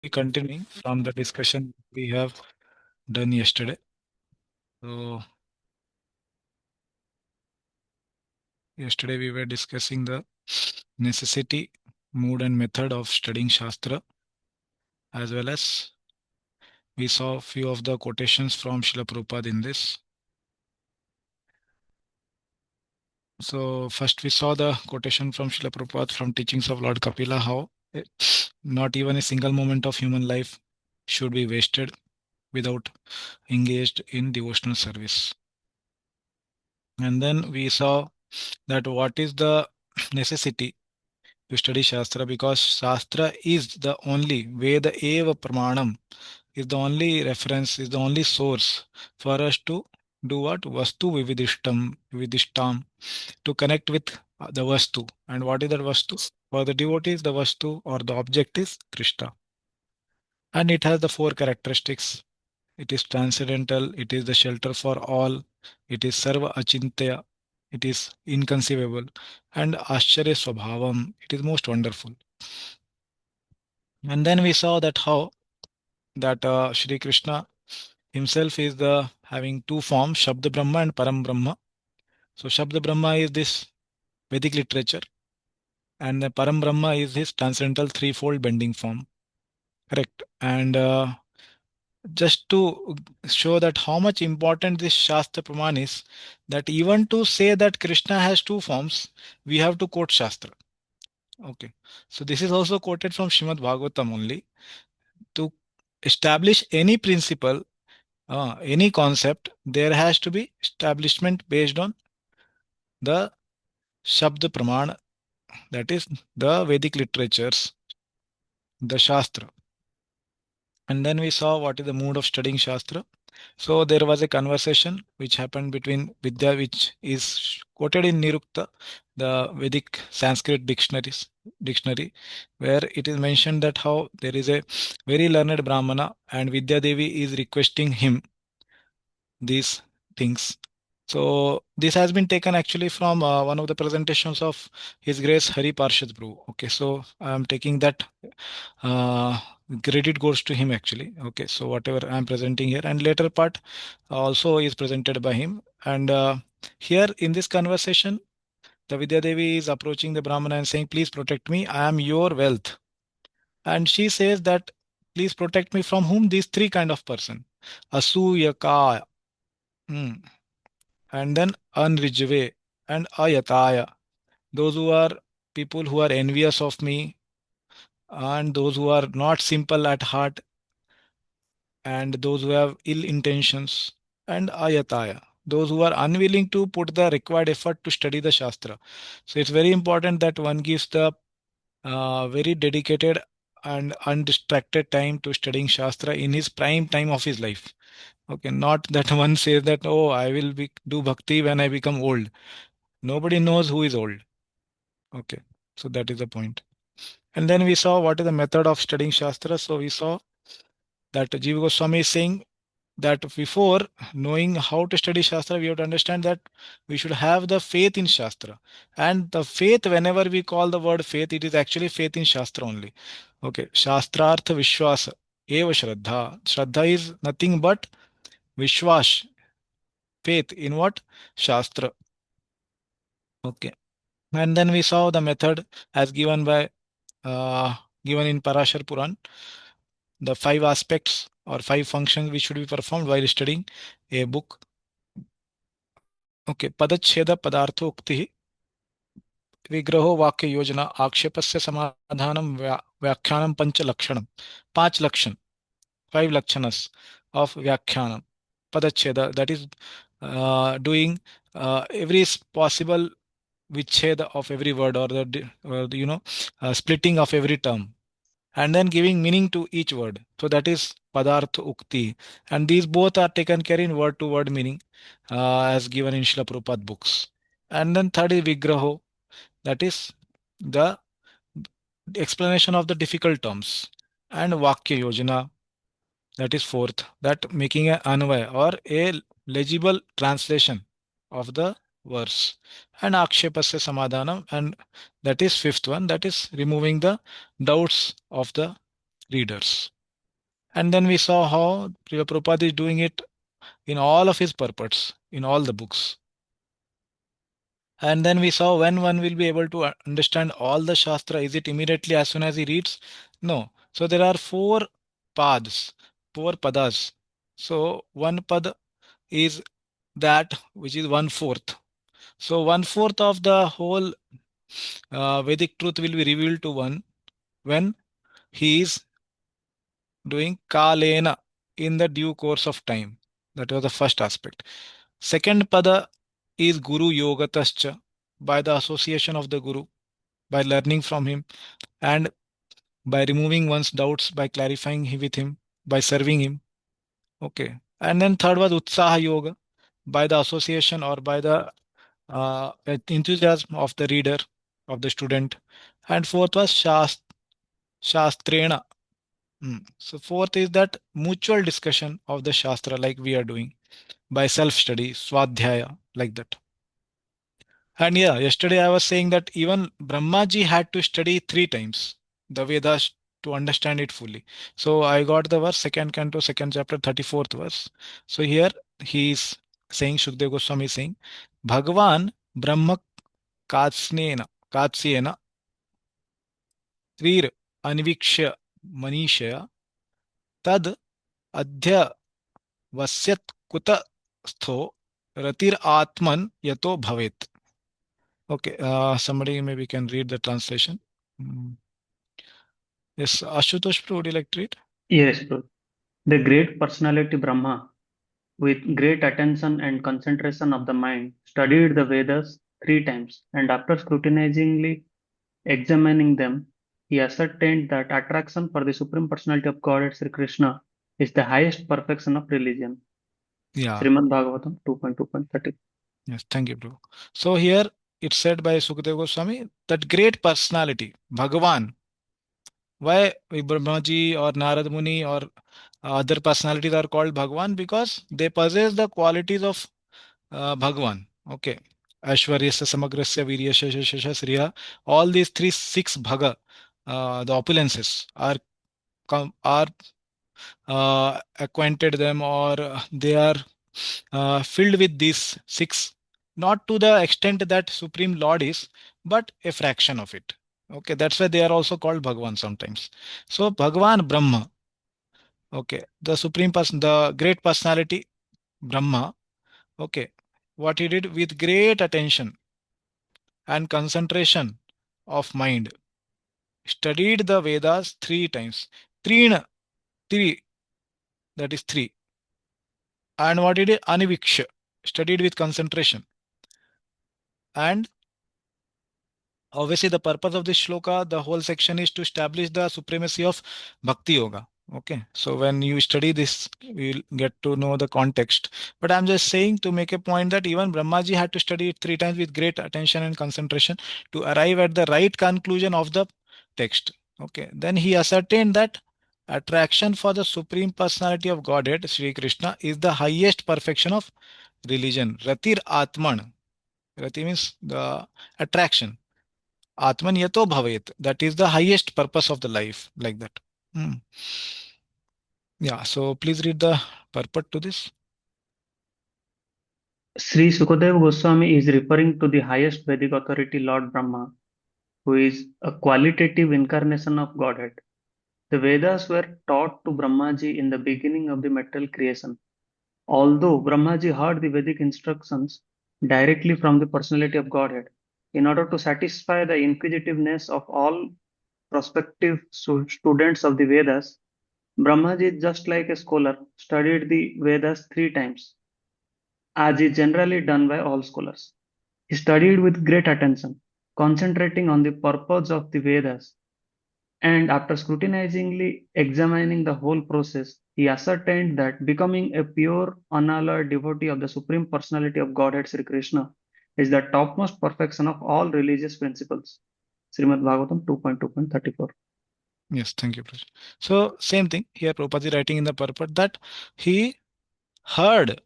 Continuing from the discussion we have done yesterday. So, yesterday we were discussing the necessity, mood, and method of studying Shastra, as well as we saw a few of the quotations from Srila Prabhupada in this. So, first we saw the quotation from Srila Prabhupada from Teachings of Lord Kapila, how not even a single moment of human life should be wasted without engaged in devotional service. And then we saw that what is the necessity to study Shastra, because Shastra is the only Veda Eva Pramanam, is the only reference, is the only source for us to do what? Vastu Vividishtam, to connect with the Vastu. And what is that Vastu? For the devotees, the Vastu or the object is Krishna. And it has the four characteristics. It is transcendental, it is the shelter for all, it is Sarva Achintya, it is inconceivable, and Ashcharya Swabhavam, it is most wonderful. And then we saw that how that Shri Krishna himself is the having two forms, Shabda Brahma and Param Brahma. So Shabda Brahma is this Vedic literature, and the Param Brahma is his transcendental threefold bending form. Correct. And just to show that how much important this Shastra Praman is, that even to say that Krishna has two forms, we have to quote Shastra. Okay. So this is also quoted from Srimad Bhagavatam only. To establish any principle, any concept, there has to be establishment based on the Shabda Praman, that is the Vedic literatures, the Shastra. And then we saw what is the mood of studying Shastra. So there was a conversation which happened between Vidya, which is quoted in Nirukta, the Vedic Sanskrit dictionary, where it is mentioned that how there is a very learned Brahmana and Vidya Devi is requesting him these things. So this has been taken actually from one of the presentations of His Grace Hari Parshad Prabhu. Okay, so I am taking that uh, credit goes to him actually. Okay, so whatever I am presenting here, and later part also is presented by him. And here in this conversation, the Vidya Devi is approaching the Brahmana and saying, "Please protect me. I am your wealth." And she says that, "Please protect me from whom?" These three kind of person: Asuyaka, and then Anrijve and Ayataya. Those who are people who are envious of me, and those who are not simple at heart, and those who have ill intentions, and Ayataya, those who are unwilling to put the required effort to study the Shastra. So it's very important that one gives the very dedicated and undistracted time to studying Shastra in his prime time of his life. Okay, not that one says that, oh, I will do bhakti when I become old. Nobody knows who is old. Okay, so that is the point. And then we saw what is the method of studying Shastra. So we saw that Jiva Goswami is saying that before knowing how to study Shastra, we have to understand that we should have the faith in Shastra. And the faith, whenever we call the word faith, it is actually faith in Shastra only. Okay, Shastrartha Vishwasa, Eva Shraddha. Shraddha is nothing but Vishwas, faith in what? Shastra. Okay. And then we saw the method as given by uh, given in Parashar Puran, the five aspects or five functions which should be performed while studying a book. Okay, पदच्छेद पदार्थोक्ति विग्रहो वाक्य योजना आक्षेपस्य समाधानं व्याख्यानं पंच लक्षणम, पांच लक्षण, five lakshanas of व्याख्यानम. Padacheda, that is doing every possible vicheda of every word, or splitting of every term, and then giving meaning to each word. So that is Padartha Ukti. And these both are taken care in word to word meaning as given in Srila Prabhupada books. And then third is Vigraho, that is the explanation of the difficult terms. And Vakya Yojana, that is fourth, that making an anvay or a legible translation of the verse. And Akshepasya Samadhanam, and that is fifth one, that is removing the doubts of the readers. And then we saw how Srila Prabhupada is doing it in all of his purports, in all the books. And then we saw when one will be able to understand all the Shastra, is it immediately as soon as he reads? No. So there are four paths, four padas. So one pad is that which is 1/4. So 1/4 of the whole Vedic truth will be revealed to one when he is doing kalena in the due course of time. That was the first aspect. Second pada is Guru Yogatascha, by the association of the Guru, by learning from him, and by removing one's doubts, by clarifying with him, by serving him. Okay. And then third was Utsaha Yoga, by the association or by the enthusiasm of the reader, of the student. And fourth was Shastrena. So fourth is that mutual discussion of the Shastra like we are doing by self-study, Swadhyaya, like that. And yeah, yesterday I was saying that even Brahmaji had to study 3 times the Vedas to understand it fully. So I got the verse, second canto, second chapter, 34th verse. So here he is saying, Shukdev Goswami is saying, Bhagavan Brahma Katsyena Trir Anvikshya Manishya Tad Adhya Vasyat Kuta Stho Ratir Atman Yato Bhavet. Okay, somebody maybe can read the translation. Mm. Yes, Ashutosh, would you like to read? Yes, bro. The great personality Brahma, with great attention and concentration of the mind, studied the Vedas 3 times, and after scrutinizingly examining them, he ascertained that attraction for the Supreme Personality of Godhead Sri Krishna is the highest perfection of religion. Yeah, Srimad Bhagavatam 2.2.30. yes, thank you, bro. So here it's said by Sukadeva Goswami that great personality, Bhagavan. Why Brahmaji or Narad Muni or other personalities are called Bhagavan? Because they possess the qualities of Bhagavan. Okay. Aishwaryasya Samagrasya Viryasya Shashasya Sriya. All these six Bhaga, the opulences are acquainted them, or they are filled with these six, not to the extent that Supreme Lord is, but a fraction of it. Okay, that's why they are also called Bhagavan sometimes. So Bhagavan Brahma, okay, the Supreme Person, the great personality Brahma, okay, what he did with great attention and concentration of mind, studied the Vedas 3 times. Trina, three, that is three. And what he did, Aniviksha, studied with concentration. And obviously, the purpose of this shloka, the whole section is to establish the supremacy of Bhakti Yoga. Okay, so when you study this, you'll get to know the context. But I'm just saying to make a point that even Brahmaji had to study it 3 times with great attention and concentration to arrive at the right conclusion of the text. Okay, then he ascertained that attraction for the Supreme Personality of Godhead, Sri Krishna, is the highest perfection of religion. Ratir Atman. Rati means the attraction. Atman yato bhavet. That is the highest purpose of the life, like that. Hmm. Yeah, so please read the purport to this. Sri Sukadeva Goswami is referring to the highest Vedic authority, Lord Brahma, who is a qualitative incarnation of Godhead. The Vedas were taught to Brahmaji in the beginning of the material creation. Although Brahmaji heard the Vedic instructions directly from the personality of Godhead, in order to satisfy the inquisitiveness of all prospective students of the Vedas, Brahmaji, just like a scholar, studied the Vedas 3 times, as is generally done by all scholars. He studied with great attention, concentrating on the purpose of the Vedas, and after scrutinizingly examining the whole process, he ascertained that becoming a pure, unalloyed devotee of the Supreme Personality of Godhead Sri Krishna is the topmost perfection of all religious principles. Srimad Bhagavatam 2.2.34. Yes, thank you, Praj. So same thing here. Prabhupada is writing in the purport that he heard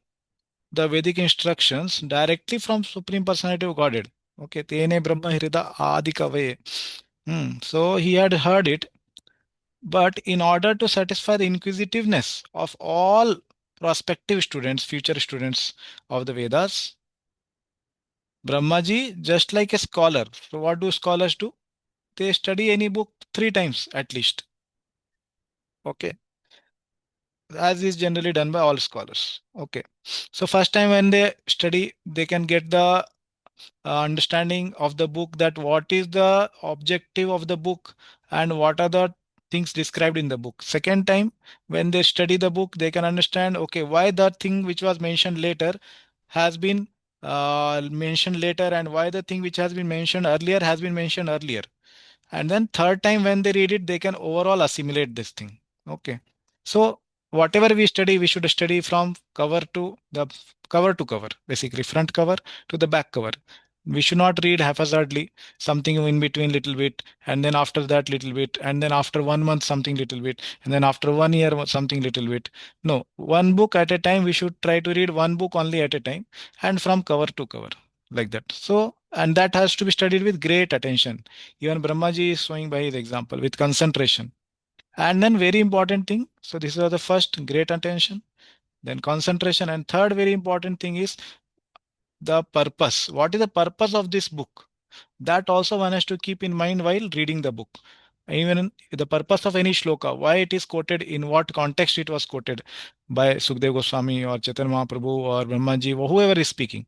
the Vedic instructions directly from Supreme Personality of Godhead. Okay, Tene Brahma Hrida Adi Kavaye. So he had heard it But in order to satisfy the inquisitiveness of all prospective students, future students of the Vedas, Brahmaji, just like a scholar. So what do scholars do? They study any book 3 times at least. Okay. As is generally done by all scholars. Okay. So first time when they study, they can get the understanding of the book, that what is the objective of the book and what are the things described in the book. Second time when they study the book, they can understand, okay, why the thing which was mentioned later has been mentioned later, and why the thing which has been mentioned earlier has been mentioned earlier. And then third time when they read it, they can overall assimilate this thing. Okay. So whatever we study, we should study from cover to cover, basically front cover to the back cover. We should not read haphazardly, something in between little bit, and then after that little bit, and then after 1 month something little bit, and then after 1 year something little bit. No, one book at a time. We should try to read one book only at a time, and from cover to cover, like that. So, and that has to be studied with great attention. Even Brahmaji is showing by his example with concentration. And then very important thing. So this is the first, great attention, then concentration, and third very important thing is the purpose. What is the purpose of this book? That also one has to keep in mind while reading the book. Even the purpose of any shloka, why it is quoted, in what context it was quoted by Sukdev Goswami or Chaitanya Mahaprabhu or Brahmaji or whoever is speaking.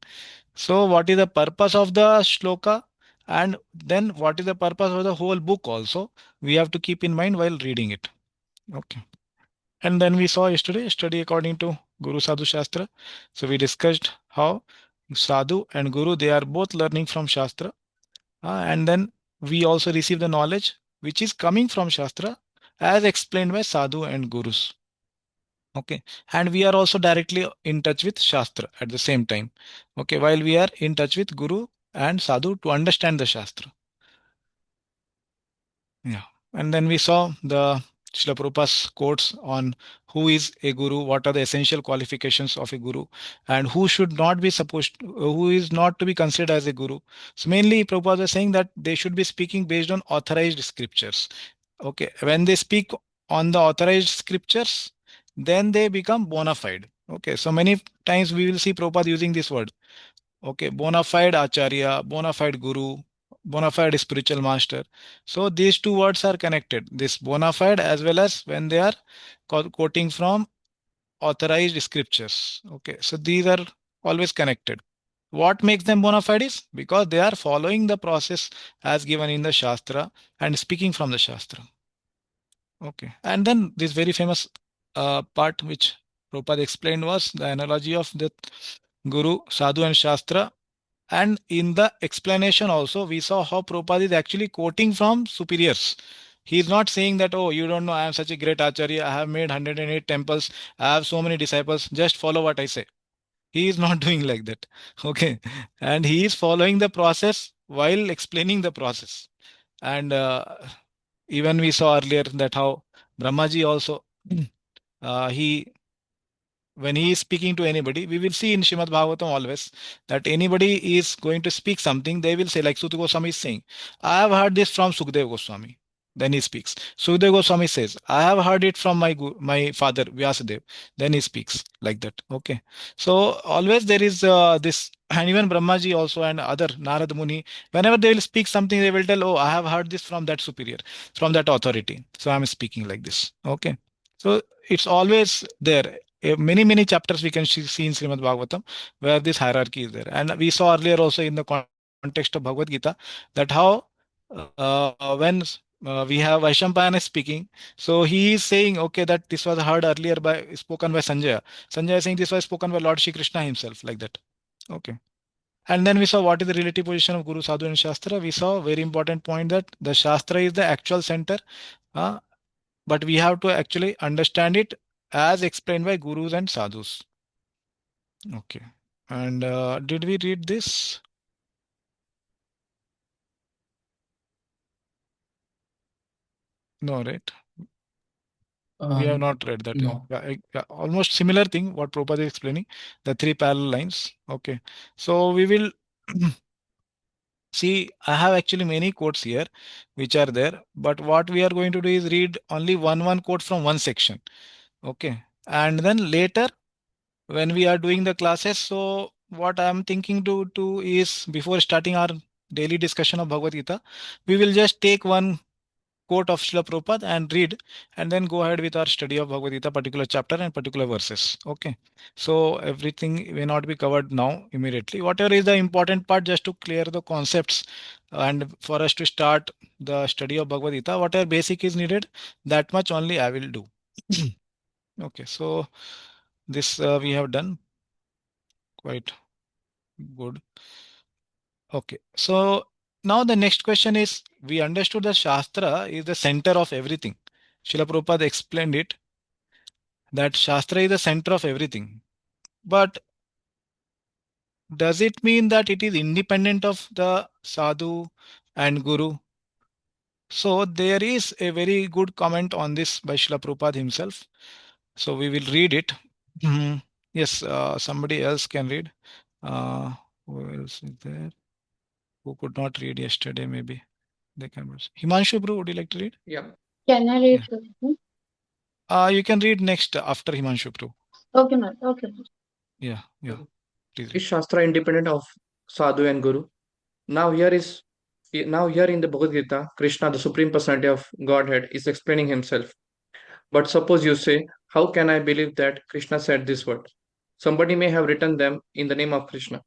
So what is the purpose of the shloka, and then what is the purpose of the whole book also, we have to keep in mind while reading it. Okay. And then we saw yesterday study according to Guru Sadhu Shastra. So we discussed how Sadhu and Guru, they are both learning from Shastra. And then we also receive the knowledge which is coming from Shastra as explained by Sadhu and Gurus. Okay. And we are also directly in touch with Shastra at the same time. Okay. While we are in touch with Guru and Sadhu to understand the Shastra. Yeah. And then we saw the Srila Prabhupada's quotes on who is a guru, what are the essential qualifications of a guru, and who should not be who is not to be considered as a guru. So mainly Prabhupada is saying that they should be speaking based on authorized scriptures. Okay. When they speak on the authorized scriptures, then they become bona fide. Okay. So many times we will see Prabhupada using this word. Okay, bona fide acharya, bona fide guru, bona fide spiritual master. So these two words are connected. This bona fide as well as when they are quoting from authorized scriptures. Okay, so these are always connected. What makes them bona fide is because they are following the process as given in the Shastra and speaking from the Shastra. Okay, and then this very famous part which Prabhupada explained was the analogy of the Guru, Sadhu, and Shastra. And in the explanation also, we saw how Prabhupada is actually quoting from superiors. He is not saying that, oh, you don't know, I am such a great Acharya, I have made 108 temples, I have so many disciples, just follow what I say. He is not doing like that. Okay. And he is following the process while explaining the process. And even we saw earlier that how Brahmaji also, he when he is speaking to anybody, we will see in Shrimad Bhagavatam always that anybody is going to speak something, they will say, like Sukdev Goswami is saying, I have heard this from Sukdev Goswami. Then he speaks. Sukdev Goswami says, I have heard it from my father Vyasadev. Then he speaks like that. Okay. So always there is this, and even Brahmaji also and other Narad Muni, whenever they will speak something, they will tell, oh, I have heard this from that superior, from that authority. So I'm speaking like this. Okay. So it's always there. Many chapters we can see in Srimad Bhagavatam where this hierarchy is there, and we saw earlier also in the context of Bhagavad Gita that how when we have Vaishampayana speaking, so he is saying, okay, that this was heard earlier by spoken by Sanjaya. Sanjaya is saying this was spoken by Lord Shri Krishna himself, like that. Okay. And then we saw what is the relative position of Guru, Sadhu, and Shastra. We saw very important point that the Shastra is the actual center. Uh, but we have to actually understand it as explained by gurus and sadhus. Okay. And did we read this? No, right? We have not read that. No. Almost similar thing what Prabhupada is explaining, the three parallel lines. Okay. So we will See, I have actually many quotes here which are there, but what we are going to do is read only one quote from one section. Okay. And then later when we are doing the classes, so what I am thinking to do is before starting our daily discussion of Bhagavad Gita, we will just take one quote of Srila Prabhupada and read, and then go ahead with our study of Bhagavad Gita, particular chapter and particular verses. Okay. So everything may not be covered now immediately. Whatever is the important part, just to clear the concepts and for us to start the study of Bhagavad Gita, whatever basic is needed, that much only I will do. Okay. So this we have done quite good. Okay. So now the next question is, we understood that Shastra is the center of everything. Srila Prabhupada explained it that Shastra is the center of everything. But does it mean that it is independent of the sadhu and guru? So there is a very good comment on this by Srila Prabhupada himself. So we will read it. Mhm. Yes, somebody else can read. Uh, who else is there? Who could not read yesterday? Maybe they can. Himanshu, bro, would you like to read? Yeah. Can I read? Yeah. You can read next after Himanshu, bro. Okay, ma'am. Okay. Yeah, yeah. Please Is read. Shastra independent of Sadhu and Guru? Now here in the Bhagavad Gita, Krishna, the Supreme Personality of Godhead, is explaining himself. But suppose you say, how can I believe that Krishna said this word? Somebody may have written them in the name of Krishna.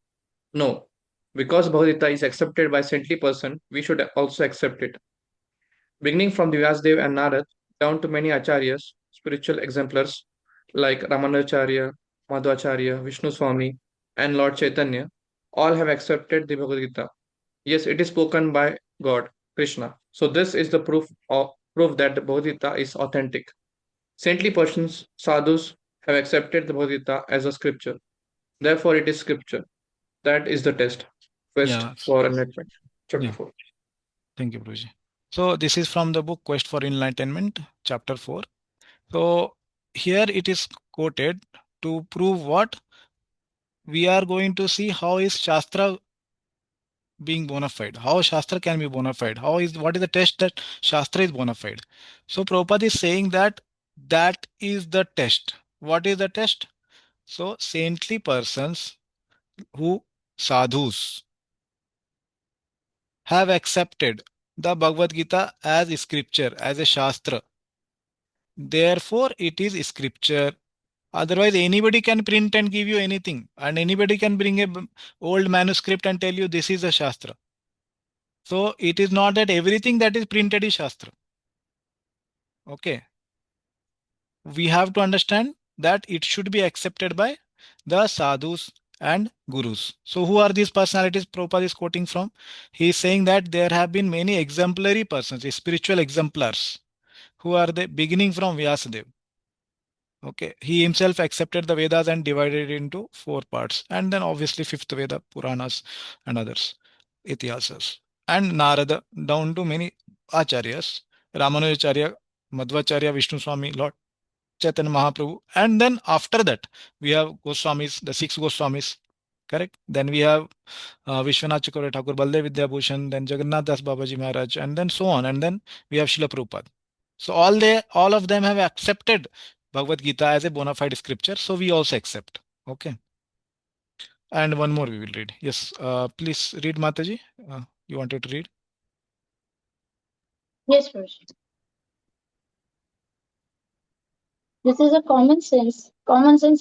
No, because Bhagavad Gita is accepted by saintly person, we should also accept it. Beginning from the Vyasdev and Narad down to many acharyas, spiritual exemplars like Ramanacharya, Madhvacharya, Vishnu Swami, and Lord Chaitanya, all have accepted the Bhagavad Gita. Yes, it is spoken by God, Krishna. So this is the proof that the Bhagavad Gita is authentic. Saintly persons, sadhus, have accepted the Bhagavad Gita as a scripture. Therefore, it is scripture. That is the test. Quest Yeah, for enlightenment. Chapter yeah. 4. Thank you, Bruji. So this is from the book Quest for Enlightenment, chapter 4. So here it is quoted to prove what we are going to see. How is Shastra being bona fide? How Shastra can be bona fide? What is the test that Shastra is bona fide? So Prabhupada is saying that that is the test. What is the test? So saintly persons who sadhus have accepted the Bhagavad Gita as scripture, as a Shastra. Therefore, it is scripture. Otherwise, anybody can print and give you anything, and anybody can bring a old manuscript and tell you this is a Shastra. So it is not that everything that is printed is Shastra. Okay. We have to understand that it should be accepted by the sadhus and gurus. So who are these personalities Prabhupada is quoting from? He is saying that there have been many exemplary persons, spiritual exemplars, who are the beginning from Vyasadeva. Okay, he himself accepted the Vedas and divided it into four parts, and then obviously fifth Veda, Puranas, and others, Itihasas, and Narada down to many acharyas, Ramanujacharya, Madhvacharya, Vishnu Swami, Lord Chaitanya Mahaprabhu, and then after that we have Goswamis, the six Goswamis, correct? Then we have Vishwanath Chakravarti Thakur, Baldev Vidyabhushan, then Jagannath Das Babaji Maharaj, and then so on, and then we have Srila Prabhupada. So all of them have accepted Bhagavad Gita as a bona fide scripture. So we also accept. Okay. And one more we will read. Yes. Please read, Mataji. You wanted to read? Yes, Roshi. This is a common sense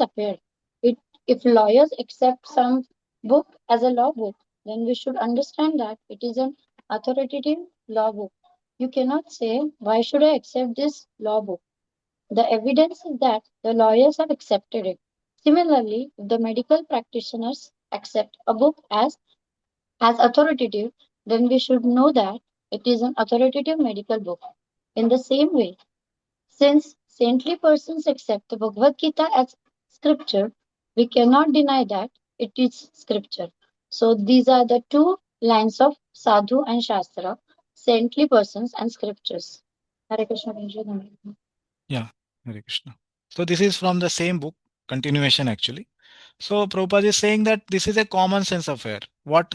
affair. If lawyers accept some book as a law book, then we should understand that it is an authoritative law book. You cannot say, why should I accept this law book? The evidence is that the lawyers have accepted it. Similarly, if the medical practitioners accept a book as authoritative, then we should know that it is an authoritative medical book. In the same way, since saintly persons accept the Bhagavad Gita as scripture, we cannot deny that it is scripture. So these are the two lines of Sadhu and Shastra, saintly persons and scriptures. Hare Krishna. Yeah. Hare Krishna. So this is from the same book, continuation actually. So Prabhupada is saying that this is a common sense affair. What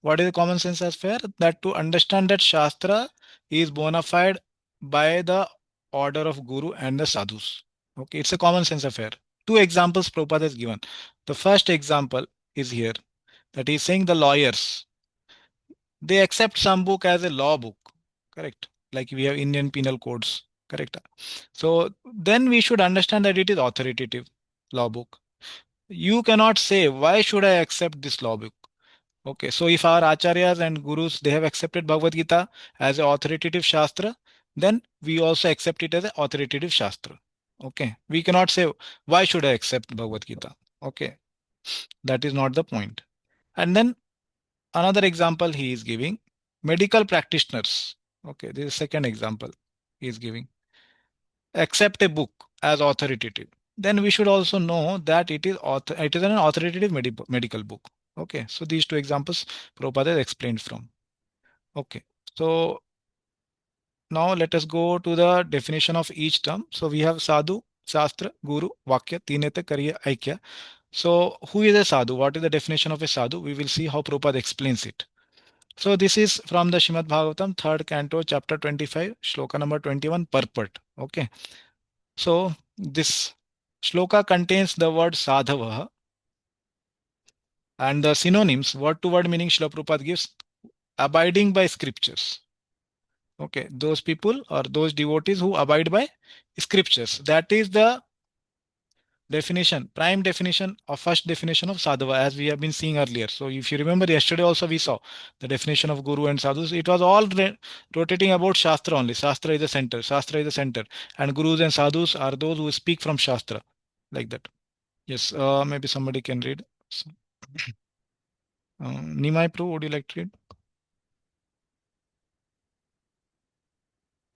What is the common sense affair? That to understand that Shastra is bona fide by the order of Guru and the sadhus. Okay, it's a common sense affair. Two examples Prabhupada has given. The first example is here, that he's saying the lawyers, they accept some book as a law book, correct? Like we have Indian penal codes, correct? So then we should understand that it is authoritative law book. You cannot say, why should I accept this law book? Okay, so if our acharyas and gurus, they have accepted Bhagavad Gita as an authoritative shastra, then we also accept it as an authoritative shastra. Okay, we cannot say, why should I accept Bhagavad Gita? Okay, that is not the point. And then another example he is giving, medical practitioners. Okay, this is second example he is giving. Accept a book as authoritative. Then we should also know that it is an authoritative medical book. Okay, so these two examples Prabhupada has explained from. Okay, so now let us go to the definition of each term. So we have sadhu, shastra, guru, vakya, tinete, kariya, aikya. So who is a sadhu? What is the definition of a sadhu? We will see how Prabhupada explains it. So this is from the Srimad Bhagavatam, 3rd canto, chapter 25, shloka number 21, purport. Okay. So this shloka contains the word sadhava and the synonyms, word to word meaning Srila Prabhupada gives, abiding by scriptures. Okay, those people or those devotees who abide by scriptures. That is the definition, prime definition or first definition of sadhava, as we have been seeing earlier. So if you remember, yesterday also we saw the definition of guru and sadhus. It was all rotating about shastra only. Shastra is the center, shastra is the center, and gurus and sadhus are those who speak from shastra, like that. Yes, maybe somebody can read. So, Nimai Prabhu, would you like to read?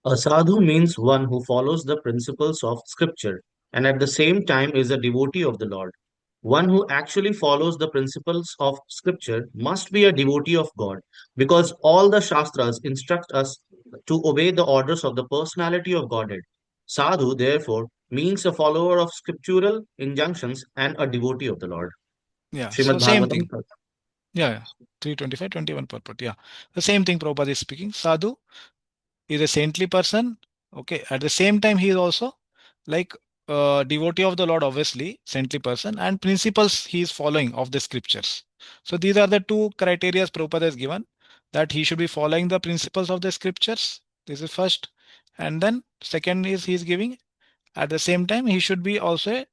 A sadhu means one who follows the principles of scripture and at the same time is a devotee of the Lord. One who actually follows the principles of scripture must be a devotee of God because all the Shastras instruct us to obey the orders of the personality of Godhead. Sadhu, therefore, means a follower of scriptural injunctions and a devotee of the Lord. Yeah, so Srimad same Bhagavatam. thing. Yeah, 325, 21 purport. Yeah, the same thing Prabhupada is speaking. Sadhu is a saintly person. Okay, at the same time, he is also like devotee of the Lord, obviously, saintly person, and principles he is following of the scriptures. So these are the two criteria Prabhupada has given, that he should be following the principles of the scriptures. This is first. And then second is he is giving, at the same time, he should be also a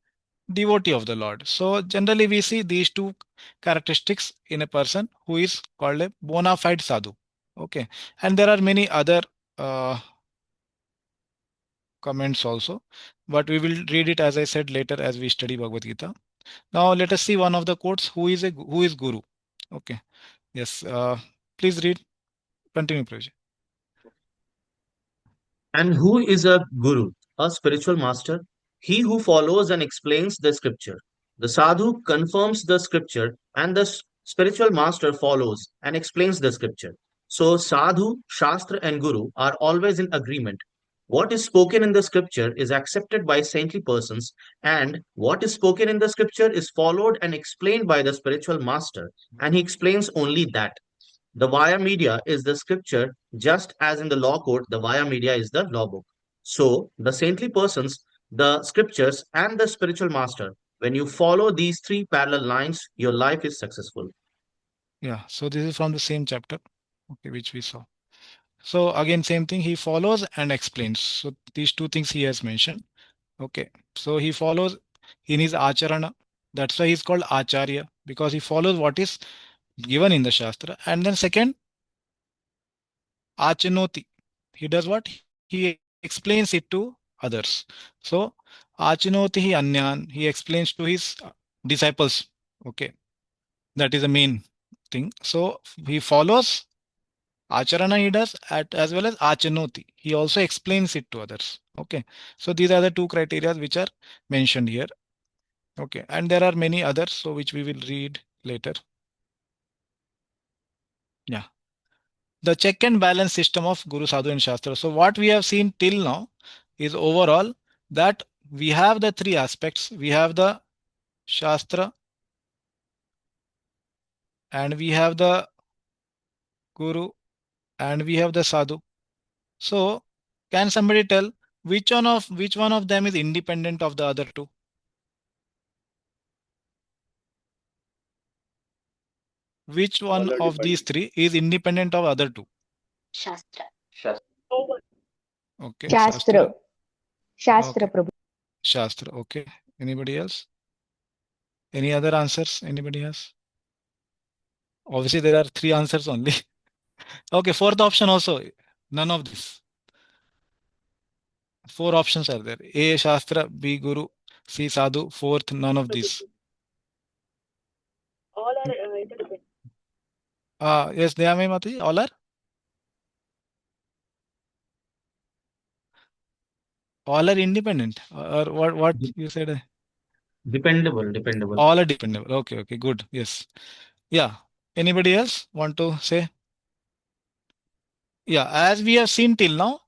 devotee of the Lord. So generally we see these two characteristics in a person who is called a bona fide sadhu. Okay, and there are many other uh, comments also, but we will read it, as I said, later as we study Bhagavad Gita. Now let us see one of the quotes. Who is Guru? Okay, yes, please read. Continue, Prabhuji. And who is a guru? A spiritual master? He who follows and explains the scripture. The sadhu confirms the scripture, and the spiritual master follows and explains the scripture. So, sadhu, shastra, and guru are always in agreement. What is spoken in the scripture is accepted by saintly persons, and what is spoken in the scripture is followed and explained by the spiritual master, and he explains only that. The via media is the scripture, just as in the law court, the via media is the law book. So, the saintly persons, the scriptures, and the spiritual master, when you follow these three parallel lines, your life is successful. Yeah, so this is from the same chapter, okay, which we saw. So again, same thing, he follows and explains. So these two things he has mentioned. Okay, so he follows in his acharana. That's why he's called acharya, because he follows what is given in the shastra. And then second, achinoti. He does what? He explains it to others. So achinoti hi anyan. He explains to his disciples. Okay, that is the main thing. So he follows acharana, he does as well as achinoti. He also explains it to others. Okay, so these are the two criteria which are mentioned here. Okay, and there are many others, so which we will read later. Yeah, the check and balance system of Guru, Sadhu and Shastra. So what we have seen till now is overall that we have the three aspects. We have the Shastra and we have the guru, and we have the sadhu. So can somebody tell which one of them is independent of the other two? Which one of these three is independent of other two? Shastra. Okay, Shastra. Shastra, Okay, Prabhu. Shastra. Okay. Anybody else? Any other answers? Anybody has? Obviously, there are three answers only. Okay, fourth option also. None of this. Four options are there. A Shastra, B Guru, C Sadhu. Fourth, none of these. All are interdependent. Yes, Dayami Mataji, all are? All are independent. Or what De- you said? Dependable. All are dependable. Okay, okay, good. Yes. Yeah. Anybody else want to say? Yeah, as we have seen till now,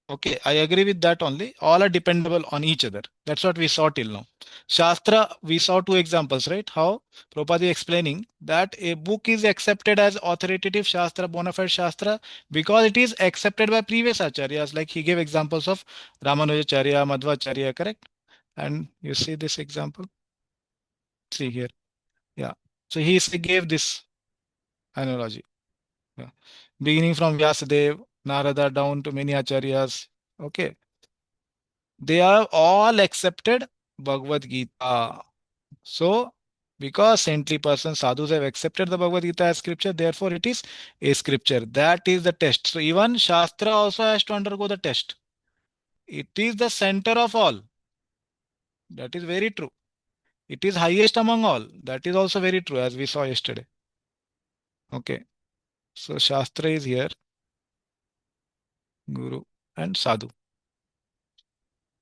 okay, I agree with that only. All are dependable on each other. That's what we saw till now. Shastra, we saw two examples, right? How Prabhupada is explaining that a book is accepted as authoritative Shastra, bona fide Shastra, because it is accepted by previous acharyas. Like he gave examples of Ramanujacharya, Madhvacharya, correct? And you see this example? See here. Yeah. So he gave this analogy. Yeah. Beginning from Vyasadeva, Narada down to many acharyas. Okay. They have all accepted Bhagavad Gita. So, because saintly persons, sadhus have accepted the Bhagavad Gita as scripture, therefore it is a scripture. That is the test. So, even Shastra also has to undergo the test. It is the center of all. That is very true. It is highest among all. That is also very true, as we saw yesterday. Okay. So, Shastra is here, Guru and Sadhu.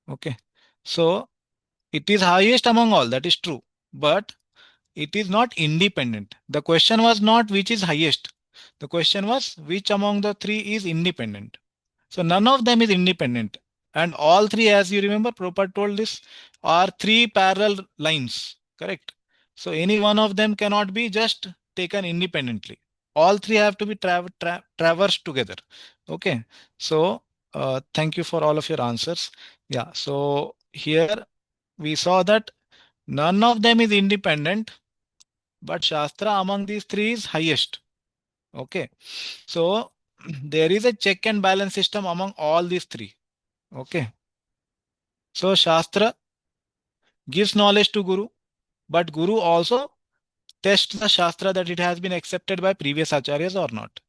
Okay. So, it is highest among all. That is true. But it is not independent. The question was not which is highest. The question was which among the three is independent. So none of them is independent. And all three, as you remember, Prabhupada told this, are three parallel lines. Correct. So any one of them cannot be just taken independently. All three have to be traversed together. Okay. So thank you for all of your answers. Yeah. So here we saw that none of them is independent, but Shastra among these three is highest. Okay. So there is a check and balance system among all these three. Okay. So Shastra gives knowledge to Guru, but Guru also tests the Shastra that it has been accepted by previous acharyas or not.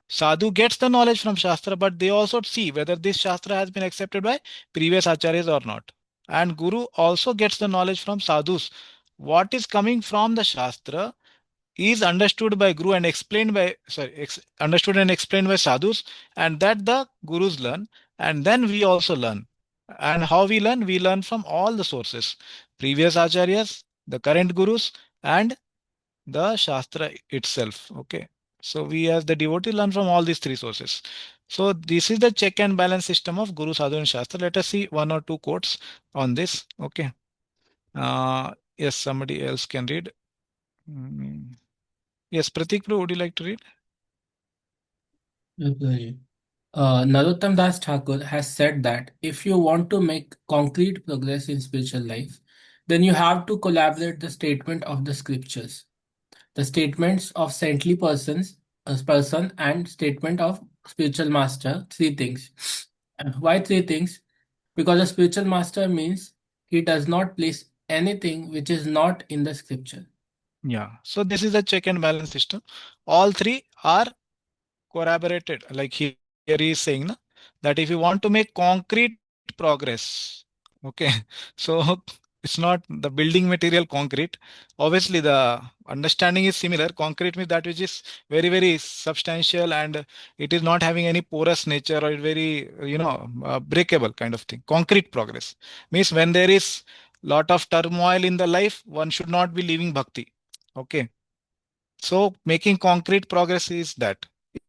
Sadhu gets the knowledge from Shastra, but they also see whether this Shastra has been accepted by previous acharyas or not. And Guru also gets the knowledge from sadhus. What is coming from the Shastra is understood by Guru and explained by understood and explained by sadhus, and that the gurus learn, and then we also learn. And how we learn? We learn from all the sources, previous acharyas, the current gurus, and the Shastra itself. Okay. So we as the devotee learn from all these three sources. So this is the check and balance system of Guru, Sadhu and Shastra. Let us see one or two quotes on this. Okay. Yes, somebody else can read. Yes, Pratik, would you like to read? Okay. Narottam Das Thakur has said that if you want to make concrete progress in spiritual life, then you have to collaborate the statement of the scriptures, the statements of saintly person and statement of spiritual master, three things. Why three things? Because a spiritual master means he does not place anything which is not in the scripture. Yeah. So this is a check and balance system. All three are corroborated. Like here he is saying that if you want to make concrete progress, okay, so it's not the building material concrete. Obviously, the understanding is similar. Concrete means that which is very, very substantial and it is not having any porous nature or very, breakable kind of thing. Concrete progress means when there is lot of turmoil in the life, one should not be leaving bhakti. Okay. So making concrete progress is that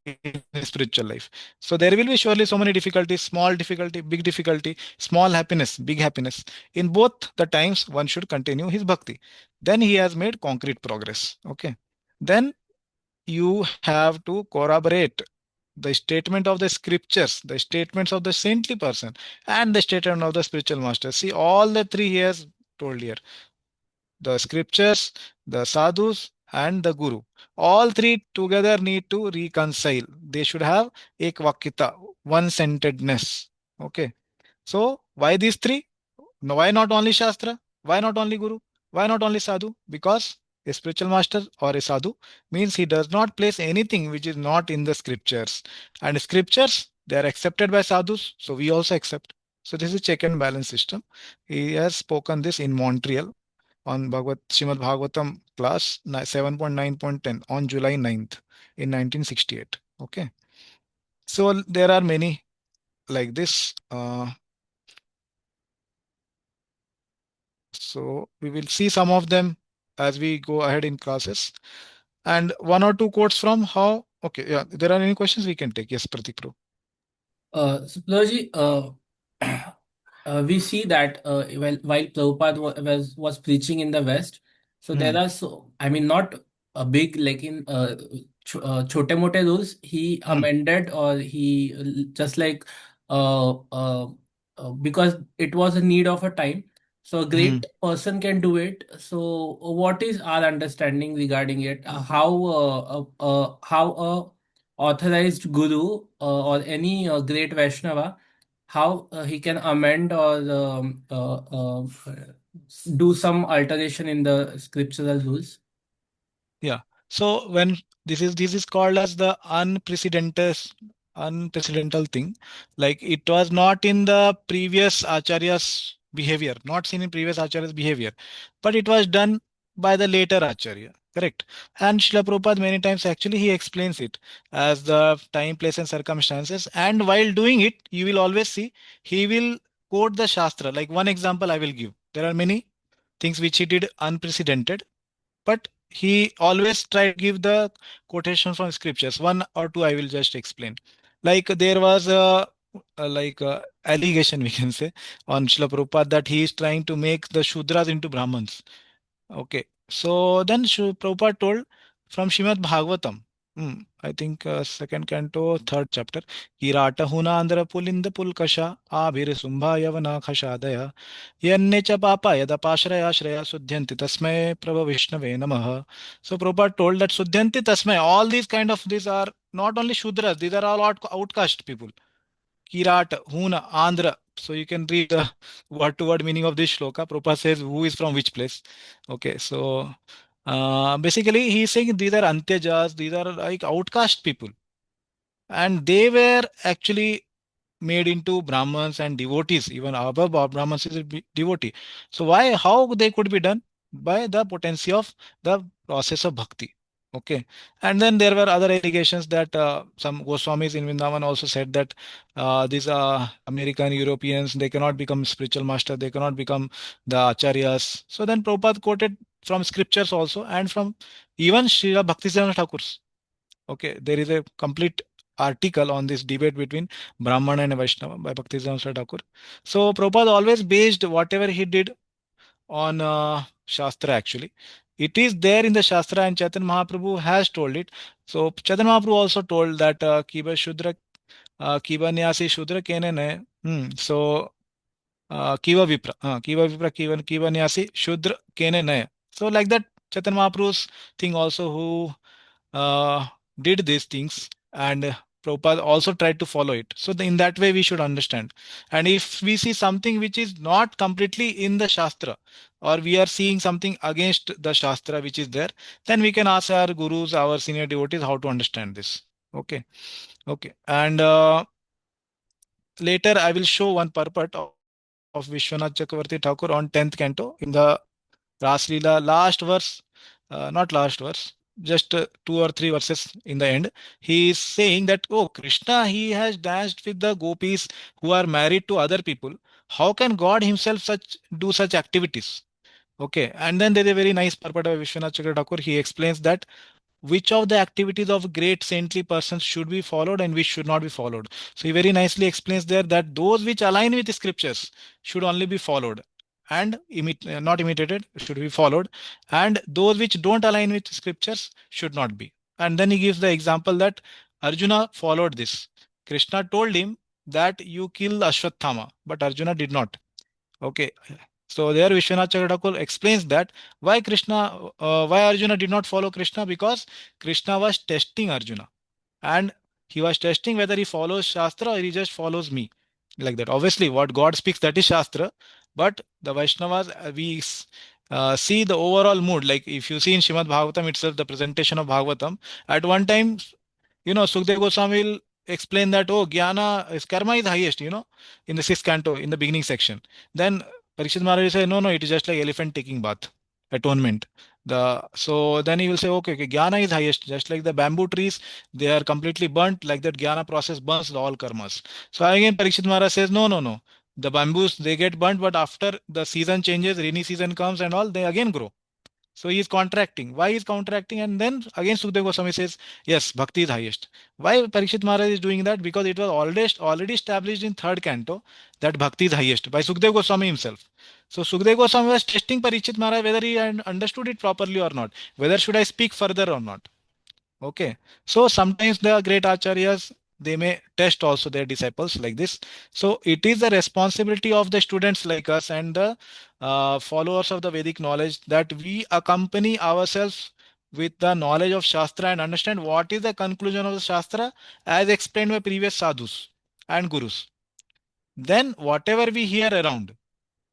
in spiritual life. So there will be surely so many difficulties, small difficulty, big difficulty, small happiness, big happiness. In both the times, one should continue his bhakti. Then he has made concrete progress. Okay. Then you have to corroborate the statement of the scriptures, the statements of the saintly person, and the statement of the spiritual master. See, all the three he has told here: the scriptures, the sadhus, and the guru. All three together need to reconcile. They should have ekvakita, one-centeredness. Okay. So why these three? No, why not only Shastra? Why not only Guru? Why not only Sadhu? Because a spiritual master or a sadhu means he does not place anything which is not in the scriptures. And scriptures, they are accepted by sadhus, so we also accept. So this is check and balance system. He has spoken this in Montreal on Srimad Bhagavatam class 7.9.10 on July 9th in 1968. Okay. So there are many like this. So we will see some of them as we go ahead in classes. And one or two quotes from how. Okay, yeah. There are any questions we can take? Yes, Pratik Pro. So, Prabhuji, we see that while Prabhupada was preaching in the West, so there are I mean, not a big like in chote mote rules. He amended or he just like because it was a need of a time. So a great person can do it. So what is our understanding regarding it? How a authorized guru or any great Vaishnava, how he can amend or do some alteration in the scriptural rules? Yeah. So when this is called as the unprecedented thing. Like it was not in the previous acharya's behavior, not seen in previous acharya's behavior, but it was done by the later acharya. Correct. And Srila Prabhupada many times actually he explains it as the time, place, and circumstances. And while doing it, you will always see he will quote the Shastra. Like one example I will give. There are many things which he did unprecedented, but he always try to give the quotation from scriptures. One or two I will just explain. Like there was a allegation we can say on Srila Prabhupada that he is trying to make the Shudras into Brahmins. Okay. So then Prabhupada told from Srimad Bhagavatam, I think second canto, third chapter, Kirata huna andhra pulinda pulkasha, abhir sumbha yavana khashadaya, yanne cha papa yadapashraya shraya sudhyanti tasmay prabha vishnave namaha. So Prabhupada told that sudhyanti tasmay, all these kind of these are not only Shudras, these are all outcast people. Kirat, Huna, Andhra. So you can read the word to word meaning of this shloka. Prabhupada says who is from which place. Okay, so basically he's saying these are Antyajas, these are like outcast people. And they were actually made into Brahmins and devotees. Even above Brahmins is a devotee. So why, how they could be done? By the potency of the process of bhakti. Okay. And then there were other allegations that some Goswamis in Vrindavan also said that these American Europeans, they cannot become spiritual master, they cannot become the acharyas. So then Prabhupada quoted from scriptures also and from even Srila Bhaktivedanta Thakur's. Okay, there is a complete article on this debate between Brahmana and Vaishnava by Bhaktivedanta Thakur. So Prabhupada always based whatever he did on Shastra actually. It is there in the Shastra and Chaitanya Mahaprabhu has told it. So Chaitanya Mahaprabhu also told that Kiba Shudra, Kiba Nyasi Shudra Kene Ne. So Kiva Vipra, Kiva Nyasi Shudra Kene Ne. So like that Chaitanya Mahaprabhu's thing also who uh, did these things, and Prabhupada also tried to follow it. So in that way we should understand. And if we see something which is not completely in the Shastra, or we are seeing something against the Shastra which is there, then we can ask our gurus, our senior devotees how to understand this. Okay. Okay. And later I will show one purport of Vishwanath Chakravarti Thakur on 10th canto in the Ras Leela, last verse, not last verse, just two or three verses in the end. He is saying that, oh, Krishna, he has danced with the gopis who are married to other people. How can God himself do such activities? Okay, and then there is a very nice purport of Vishwanath Chakravarti Thakur. He explains that which of the activities of great saintly persons should be followed and which should not be followed. So he very nicely explains there that those which align with the scriptures should only be followed and not imitated, should be followed, and those which don't align with scriptures should not be. And then he gives the example that Arjuna followed this. Krishna told him that you kill Ashwathama, but Arjuna did not. Okay. So there Vishwanath Chakravarti explains that why Arjuna did not follow Krishna, because Krishna was testing Arjuna, and he was testing whether he follows Shastra or he just follows me, like that. Obviously, what God speaks, that is Shastra, but the Vaishnavas, see the overall mood. Like if you see in Shrimad Bhagavatam itself, the presentation of Bhagavatam, at one time, Sukdev Goswami will explain that, oh, Jnana is karma is highest, in the sixth canto, in the beginning section. Then Parikshit Maharaj will say, no, no, it is just like elephant taking bath, atonement. So then he will say, okay, Jnana is highest, just like the bamboo trees, they are completely burnt, like that Jnana process burns all karmas. So again, Parikshit Maharaj says, no, no, no. The bamboos, they get burnt, but after the season changes, rainy season comes and all, they again grow. So he is contracting. Why is contracting? And then again Sukdev Goswami says, yes, bhakti is highest. Why Parikshit Maharaj is doing that? Because it was already established in third canto that bhakti is highest by Sukdev Goswami himself. So Sukdev Goswami was testing Parikshit Maharaj whether he understood it properly or not. Whether should I speak further or not. Okay. So sometimes the great acharyas, they may test also their disciples like this. So it is the responsibility of the students like us and the followers of the Vedic knowledge that we accompany ourselves with the knowledge of Shastra and understand what is the conclusion of the Shastra as explained by previous sadhus and gurus. Then whatever we hear around,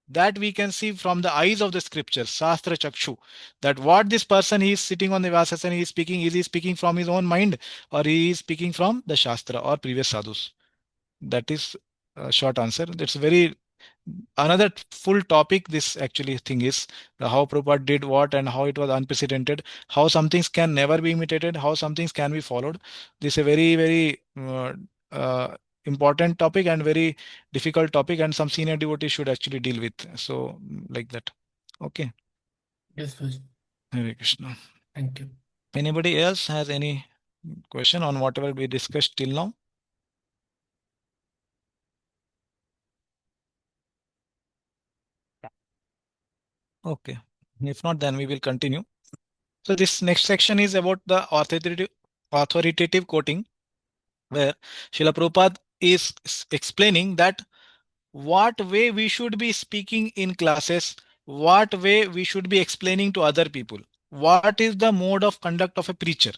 that we can see from the eyes of the scriptures, Shastra Chakshu, that what this person he is sitting on the Vyasasana, he is speaking, is he speaking from his own mind or he is speaking from the Shastra or previous sadhus? That is a short answer. That's very another full topic. This actually thing is how Prabhupada did what and how it was unprecedented, how some things can never be imitated, how some things can be followed. This is a very, very important topic and very difficult topic, and some senior devotees should actually deal with. So, like that. Okay. Yes, Prabhuji. Hare Krishna. Thank you. Anybody else has any question on whatever we discussed till now? Okay. If not, then we will continue. So this next section is about the authoritative quoting, where Srila Prabhupada is explaining that what way we should be speaking in classes, what way we should be explaining to other people, what is the mode of conduct of a preacher.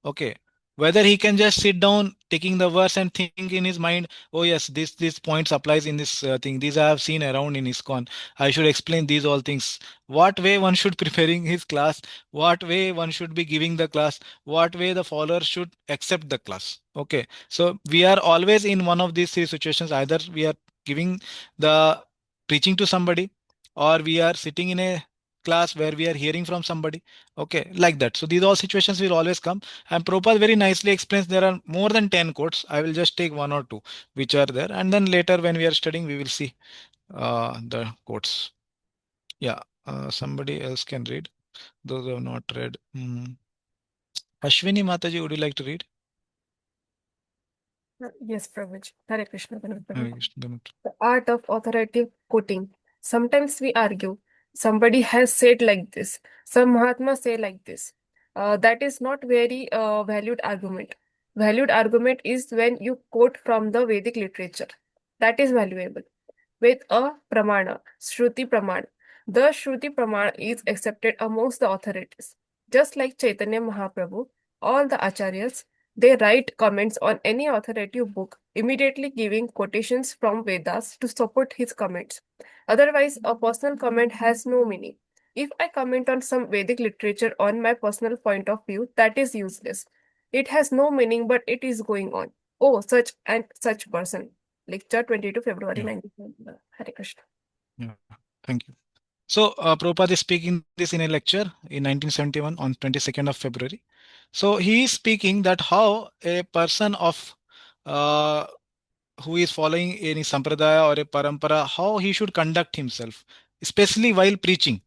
Okay. Whether he can just sit down taking the verse and think in his mind, oh yes, this points applies in this thing. These I have seen around in ISKCON. I should explain these all things. What way one should preparing his class, what way one should be giving the class, what way the follower should accept the class. Okay. So we are always in one of these three situations. Either we are giving the preaching to somebody, or we are sitting in a class where we are hearing from somebody. Okay, like that. So these all situations will always come. And Prabhupada very nicely explains there are more than 10 quotes. I will just take one or two which are there. And then later when we are studying, we will see the quotes. Yeah, somebody else can read. Those who have not read. Ashwini Mataji, would you like to read? Yes, Prabhuji. Hare Krishna. Hare Krishna. The art of authoritative quoting. Sometimes we argue, somebody has said like this, some Mahatma say like this. That is not very valued argument. Valued argument is when you quote from the Vedic literature. That is valuable. With a pramana, Shruti pramana. The Shruti pramana is accepted amongst the authorities. Just like Chaitanya Mahaprabhu, all the acharyas, they write comments on any authoritative book, immediately giving quotations from Vedas to support his comments. Otherwise, a personal comment has no meaning. If I comment on some Vedic literature on my personal point of view, that is useless. It has no meaning, but it is going on. Oh, such and such person. Lecture 22 February Yeah. 19. Hare Krishna. Yeah, thank you. So Prabhupada is speaking this in a lecture in 1971 on 22nd of February. So he is speaking that how a person of who is following any sampradaya or a parampara, how he should conduct himself, especially while preaching.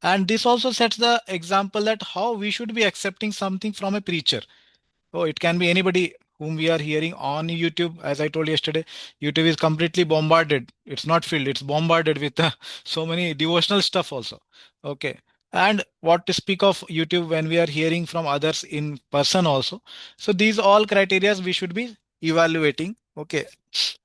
And this also sets the example that how we should be accepting something from a preacher. Oh, it can be anybody whom we are hearing on YouTube. As I told yesterday, YouTube is completely bombarded. It's not filled, it's bombarded with so many devotional stuff also. Okay. And what to speak of YouTube when we are hearing from others in person also. So these all criteria we should be evaluating. Okay.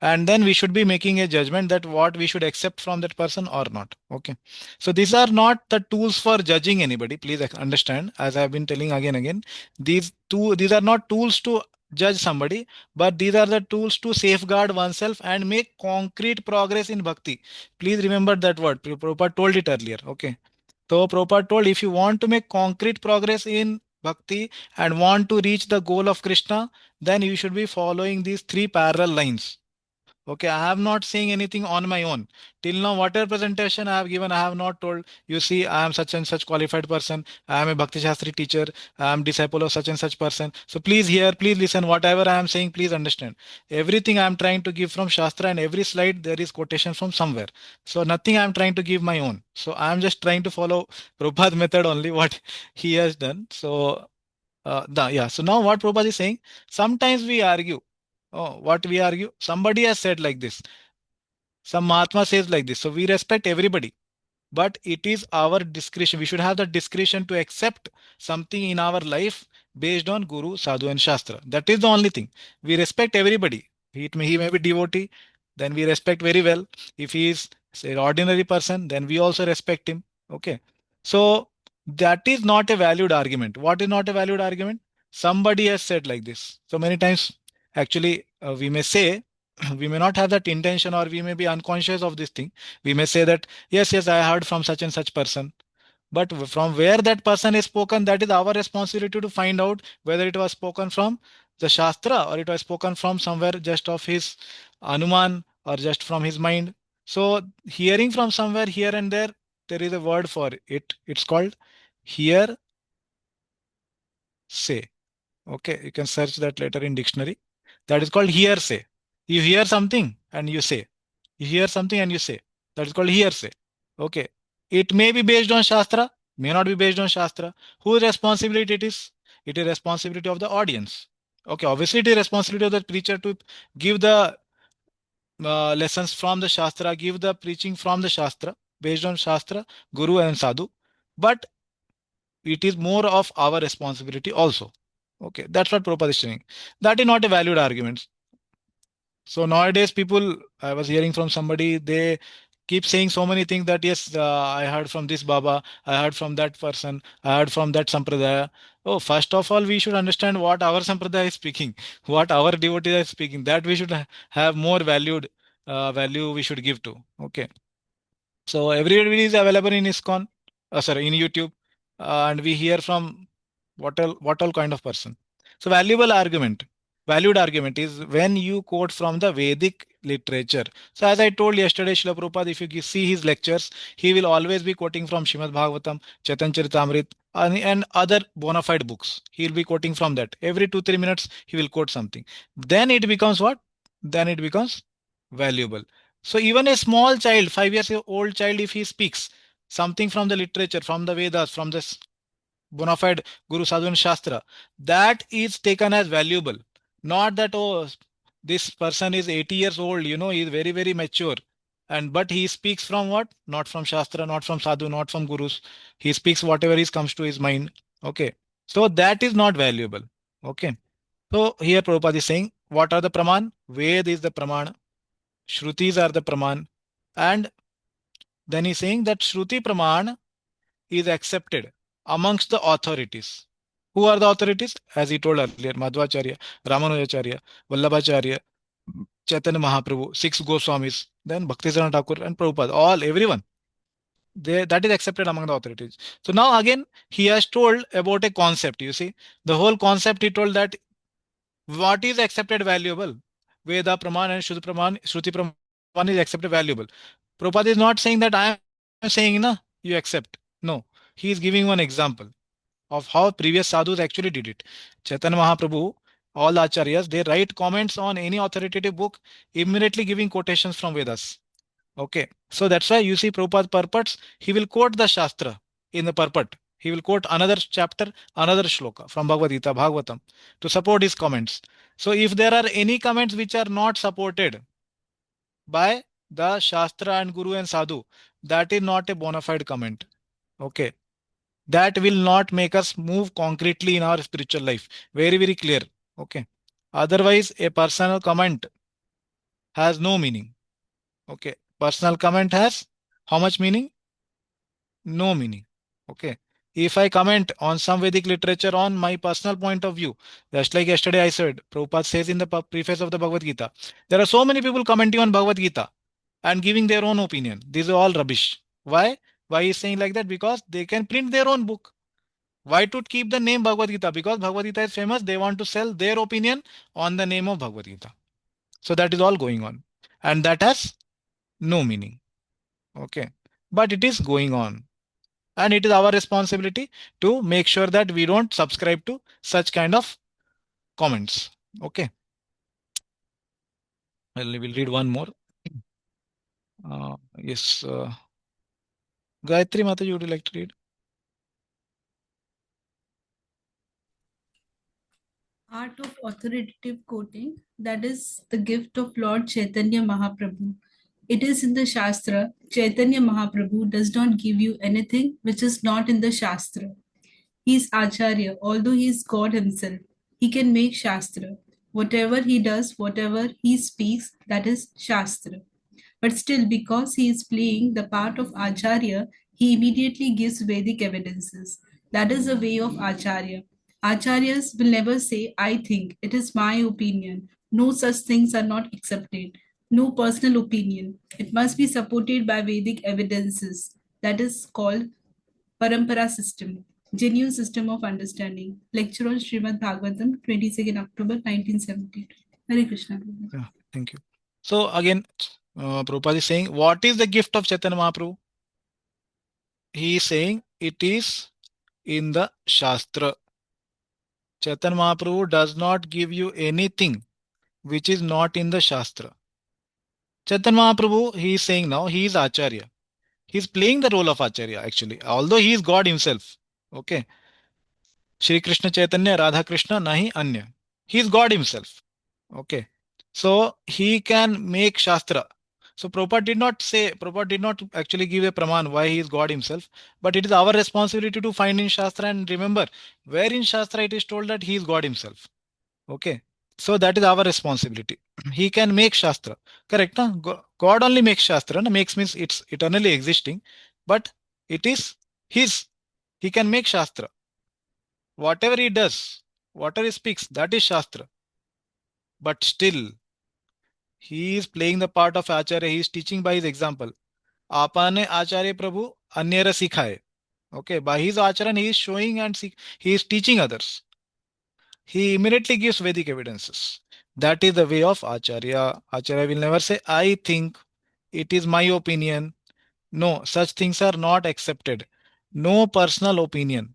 And then we should be making a judgment that what we should accept from that person or not. Okay. So these are not the tools for judging anybody. Please understand, as I've been telling again, these are not tools to judge somebody, but these are the tools to safeguard oneself and make concrete progress in bhakti. Please remember that word. Prabhupada told it earlier. Okay. So Prabhupada told, if you want to make concrete progress in bhakti and want to reach the goal of Krishna, then you should be following these three parallel lines. Okay, I have not saying anything on my own. Till now, whatever presentation I have given, I have not told, you see, I am such and such qualified person. I am a Bhakti Shastri teacher. I am disciple of such and such person. So please hear, please listen. Whatever I am saying, please understand. Everything I am trying to give from Shastra, and every slide there is quotation from somewhere. So nothing I am trying to give my own. So I am just trying to follow Prabhupada method only, what he has done. So yeah. So now what Prabhupada is saying, sometimes we argue. Oh, what we argue? Somebody has said like this. Some Mahatma says like this. So we respect everybody. But it is our discretion. We should have the discretion to accept something in our life based on Guru, Sadhu, and Shastra. That is the only thing. We respect everybody. He may be devotee, then we respect very well. If he is, say, an ordinary person, then we also respect him. Okay. So that is not a valued argument. What is not a valued argument? Somebody has said like this. So many times, actually, we may say, we may not have that intention, or we may be unconscious of this thing. We may say that, yes, yes, I heard from such and such person. But from where that person is spoken, that is our responsibility to find out whether it was spoken from the Shastra or it was spoken from somewhere just of his Anuman or just from his mind. So hearing from somewhere here and there is a word for it. It's called hear, say. Okay, you can search that later in dictionary. That is called hearsay. You hear something and you say. You hear something and you say. That is called hearsay. Okay. It may be based on Shastra, may not be based on Shastra. Whose responsibility it is? It is responsibility of the audience. Okay, obviously it is responsibility of the preacher to give the lessons from the Shastra, give the preaching from the Shastra, based on Shastra, Guru and Sadhu. But it is more of our responsibility also. Okay, that's what Prabhupada is saying. That is not a valued argument. So nowadays, people, I was hearing from somebody, they keep saying so many things that yes, I heard from this Baba, I heard from that person, I heard from that Sampradaya. Oh, first of all, we should understand what our Sampradaya is speaking, what our devotees are speaking. That we should have more valued value we should give to. Okay. So everybody is available in ISKCON, sorry, in YouTube, and we hear from what all kind of person. So valued argument is when you quote from the Vedic literature. So as I told yesterday, Srila Prabhupada, if you see his lectures, he will always be quoting from Shrimad Bhagavatam, Chaitanya Charitamrita, and other bona fide books. He will be quoting from that. Every 2-3 minutes, he will quote something. Then it becomes what? Then it becomes valuable. So even a small child, 5 years old child, if he speaks something from the literature, from the Vedas, from this bona fide Guru Sadhu and Shastra, that is taken as valuable. Not that, oh, this person is 80 years old, he is very, very mature. And but he speaks from what? Not from Shastra, not from Sadhu, not from Gurus. He speaks whatever is comes to his mind. Okay. So that is not valuable. Okay. So here Prabhupada is saying, what are the Praman? Ved is the Praman. Shrutis are the Praman. And then he's saying that Shruti Praman is accepted amongst the authorities. Who are the authorities? As he told earlier, Madhvacharya, Ramanujacharya, Vallabhacharya, Chaitanya Mahaprabhu, six Goswamis, then Bhaktivedanta Thakur and Prabhupada, everyone. That is accepted among the authorities. So now again, he has told about a concept. You see, the whole concept he told that what is accepted valuable. Veda Praman and Shruti Praman is accepted valuable. Prabhupada is not saying that I am saying, na, you accept. No, he is giving one example of how previous sadhus actually did it. Chaitanya Mahaprabhu, all the acharyas, they write comments on any authoritative book, immediately giving quotations from Vedas. Okay, so that's why you see Prabhupada purports, he will quote the Shastra in the purport. He will quote another chapter, another shloka from Bhagavad Gita, Bhagavatam, to support his comments. So if there are any comments which are not supported by the Shastra and Guru and Sadhu, that is not a bona fide comment. Okay. that will not make us move concretely in our spiritual life. Very, very clear. Okay. Otherwise, a personal comment has no meaning. Okay. Personal comment has how much meaning? No meaning. Okay. If I comment on some Vedic literature on my personal point of view, just like yesterday I said, Prabhupada says in the preface of the Bhagavad Gita, there are so many people commenting on Bhagavad Gita and giving their own opinion. These are all rubbish. Why? Why is saying like that? Because they can print their own book. Why to keep the name Bhagavad Gita? Because Bhagavad Gita is famous. They want to sell their opinion on the name of Bhagavad Gita. So that is all going on. And that has no meaning. Okay. But it is going on. And it is our responsibility to make sure that we don't subscribe to such kind of comments. Okay. Well, we will read one more. Yes. Gayatri Mataji, would you like to read? Art of authoritative quoting, that is the gift of Lord Chaitanya Mahaprabhu. It is in the Shastra. Chaitanya Mahaprabhu does not give you anything which is not in the Shastra. He is Acharya, although he is God himself. He can make Shastra. Whatever he does, whatever he speaks, that is Shastra. But still, because he is playing the part of Acharya, he immediately gives Vedic evidences. That is the way of Acharya. Acharyas will never say, I think, it is my opinion. No such things are not accepted. No personal opinion. It must be supported by Vedic evidences. That is called Parampara system, genuine system of understanding. Lecture on Srimad Bhagavatam, 22nd October 1972. Hare Krishna. Yeah, thank you. So again, Prabhupada is saying, what is the gift of Chaitanya Mahaprabhu? He is saying it is in the Shastra. Chaitanya Mahaprabhu does not give you anything which is not in the Shastra. Chaitanya Mahaprabhu, he is saying now, he is Acharya. He is playing the role of Acharya actually, although he is God himself. Okay. Shri Krishna Chaitanya, Radha Krishna, nahi anya. He is God himself. Okay. So he can make Shastra. So Prabhupada did not actually give a praman why he is God himself, but it is our responsibility to find in Shastra and remember where in Shastra it is told that he is God himself. Okay. So that is our responsibility. He can make Shastra. Correct? Na? God only makes Shastra. Na? Makes means it's eternally existing, but it is his. He can make Shastra. Whatever he does, whatever he speaks, that is Shastra. But still, he is playing the part of Acharya. He is teaching by his example. Apane Acharya Prabhu Anyara Sikhaye. Okay, by his Acharan, he is showing and he is teaching others. He immediately gives Vedic evidences. That is the way of Acharya. Acharya will never say, I think, it is my opinion. No, such things are not accepted. No personal opinion.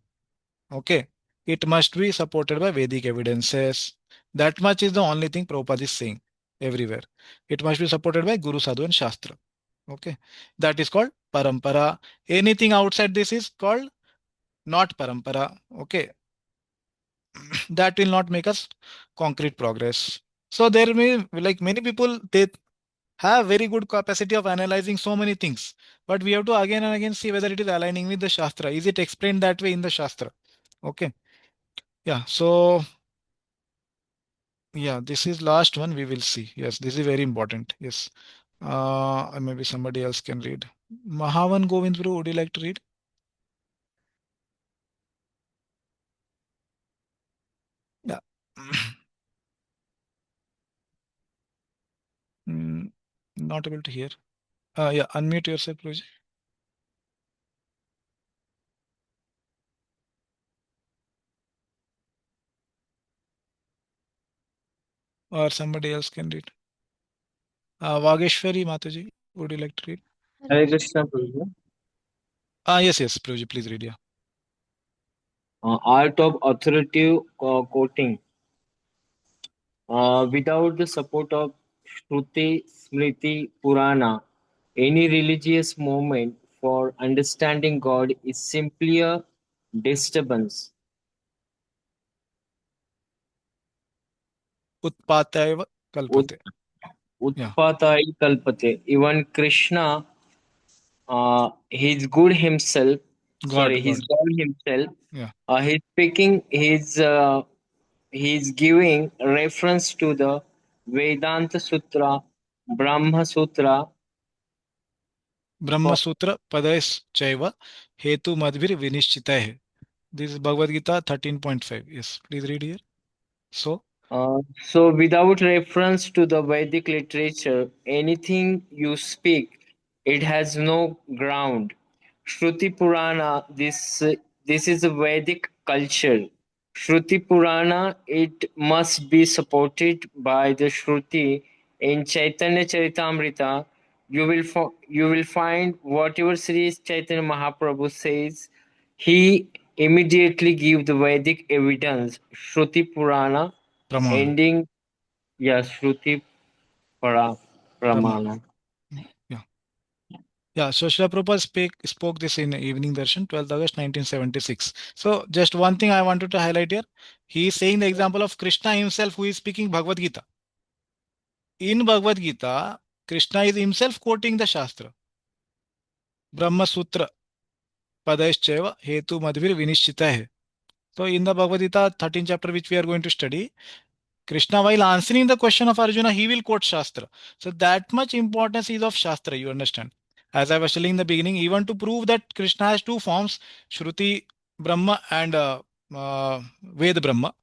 Okay. It must be supported by Vedic evidences. That much is the only thing Prabhupada is saying everywhere. It must be supported by Guru, Sadhu and Shastra. Okay. That is called Parampara. Anything outside this is called not Parampara. Okay. That will not make us concrete progress. So there may like many people they have very good capacity of analyzing so many things, but we have to again and again see whether it is aligning with the Shastra. Is it explained that way in the Shastra? Okay. Yeah. So yeah, this is last one we will see. Yes, this is very important. Yes. Maybe somebody else can read. Mahavan Govindru, would you like to read? Yeah. Not able to hear. Yeah, unmute yourself, please. Or somebody else can read. Vageshwari Mataji, would you like to read? Hare Krishna, Prabhu. Yes, Prabhuji, please read. Yeah. Art of authoritative quoting. Without the support of Shruti, Smriti, Purana, any religious movement for understanding God is simply a disturbance. Utpataiva kalpate. Utpatai kalpate. Even Krishna, he is good himself, sorry, God. he's God himself. Yeah. He's speaking. He's giving reference to the Vedanta Sutra, Brahma Sutra. Brahma Sutra Padais Chaiva Hetu Madhvir Vinishchitah. This is Bhagavad Gita 13.5. Yes, please read here. So, So, without reference to the Vedic literature, anything you speak, it has no ground. Shruti Purana, this is a Vedic culture. Shruti Purana, it must be supported by the Shruti. In Chaitanya Charitamrita, you will find whatever Sri Chaitanya Mahaprabhu says, he immediately give the Vedic evidence. Shruti Purana, Pramana. ending, yeah, Shruti Pramana. Pramana. Yeah. Yeah, so Srila Prabhupada spoke this in Evening Darshan, 12th August 1976. So just one thing I wanted to highlight here. He is saying the example of Krishna himself who is speaking Bhagavad Gita. In Bhagavad Gita, Krishna is himself quoting the Shastra. Brahma Sutra Padaischaiva Hetu Madhvir Vinishchitah. So in the Bhagavad Gita 13th chapter which we are going to study, Krishna, while answering the question of Arjuna, he will quote Shastra. So that much importance is of Shastra, you understand. As I was telling in the beginning, even to prove that Krishna has two forms, Shruti Brahma and Ved Brahma.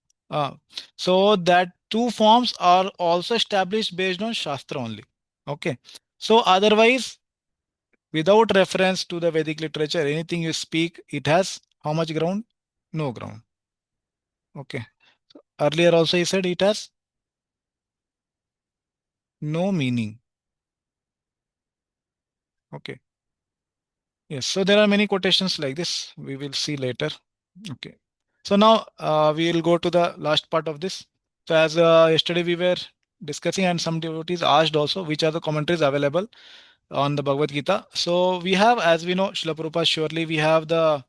So that two forms are also established based on Shastra only. Okay. So otherwise, without reference to the Vedic literature, anything you speak, it has how much ground? No ground. Okay. Earlier also he said it has no meaning. Okay. Yes. So there are many quotations like this. We will see later. Okay. So now we will go to the last part of this. So as yesterday we were discussing and some devotees asked also which are the commentaries available on the Bhagavad Gita. So we have, as we know, Srila Prabhupada, surely we have the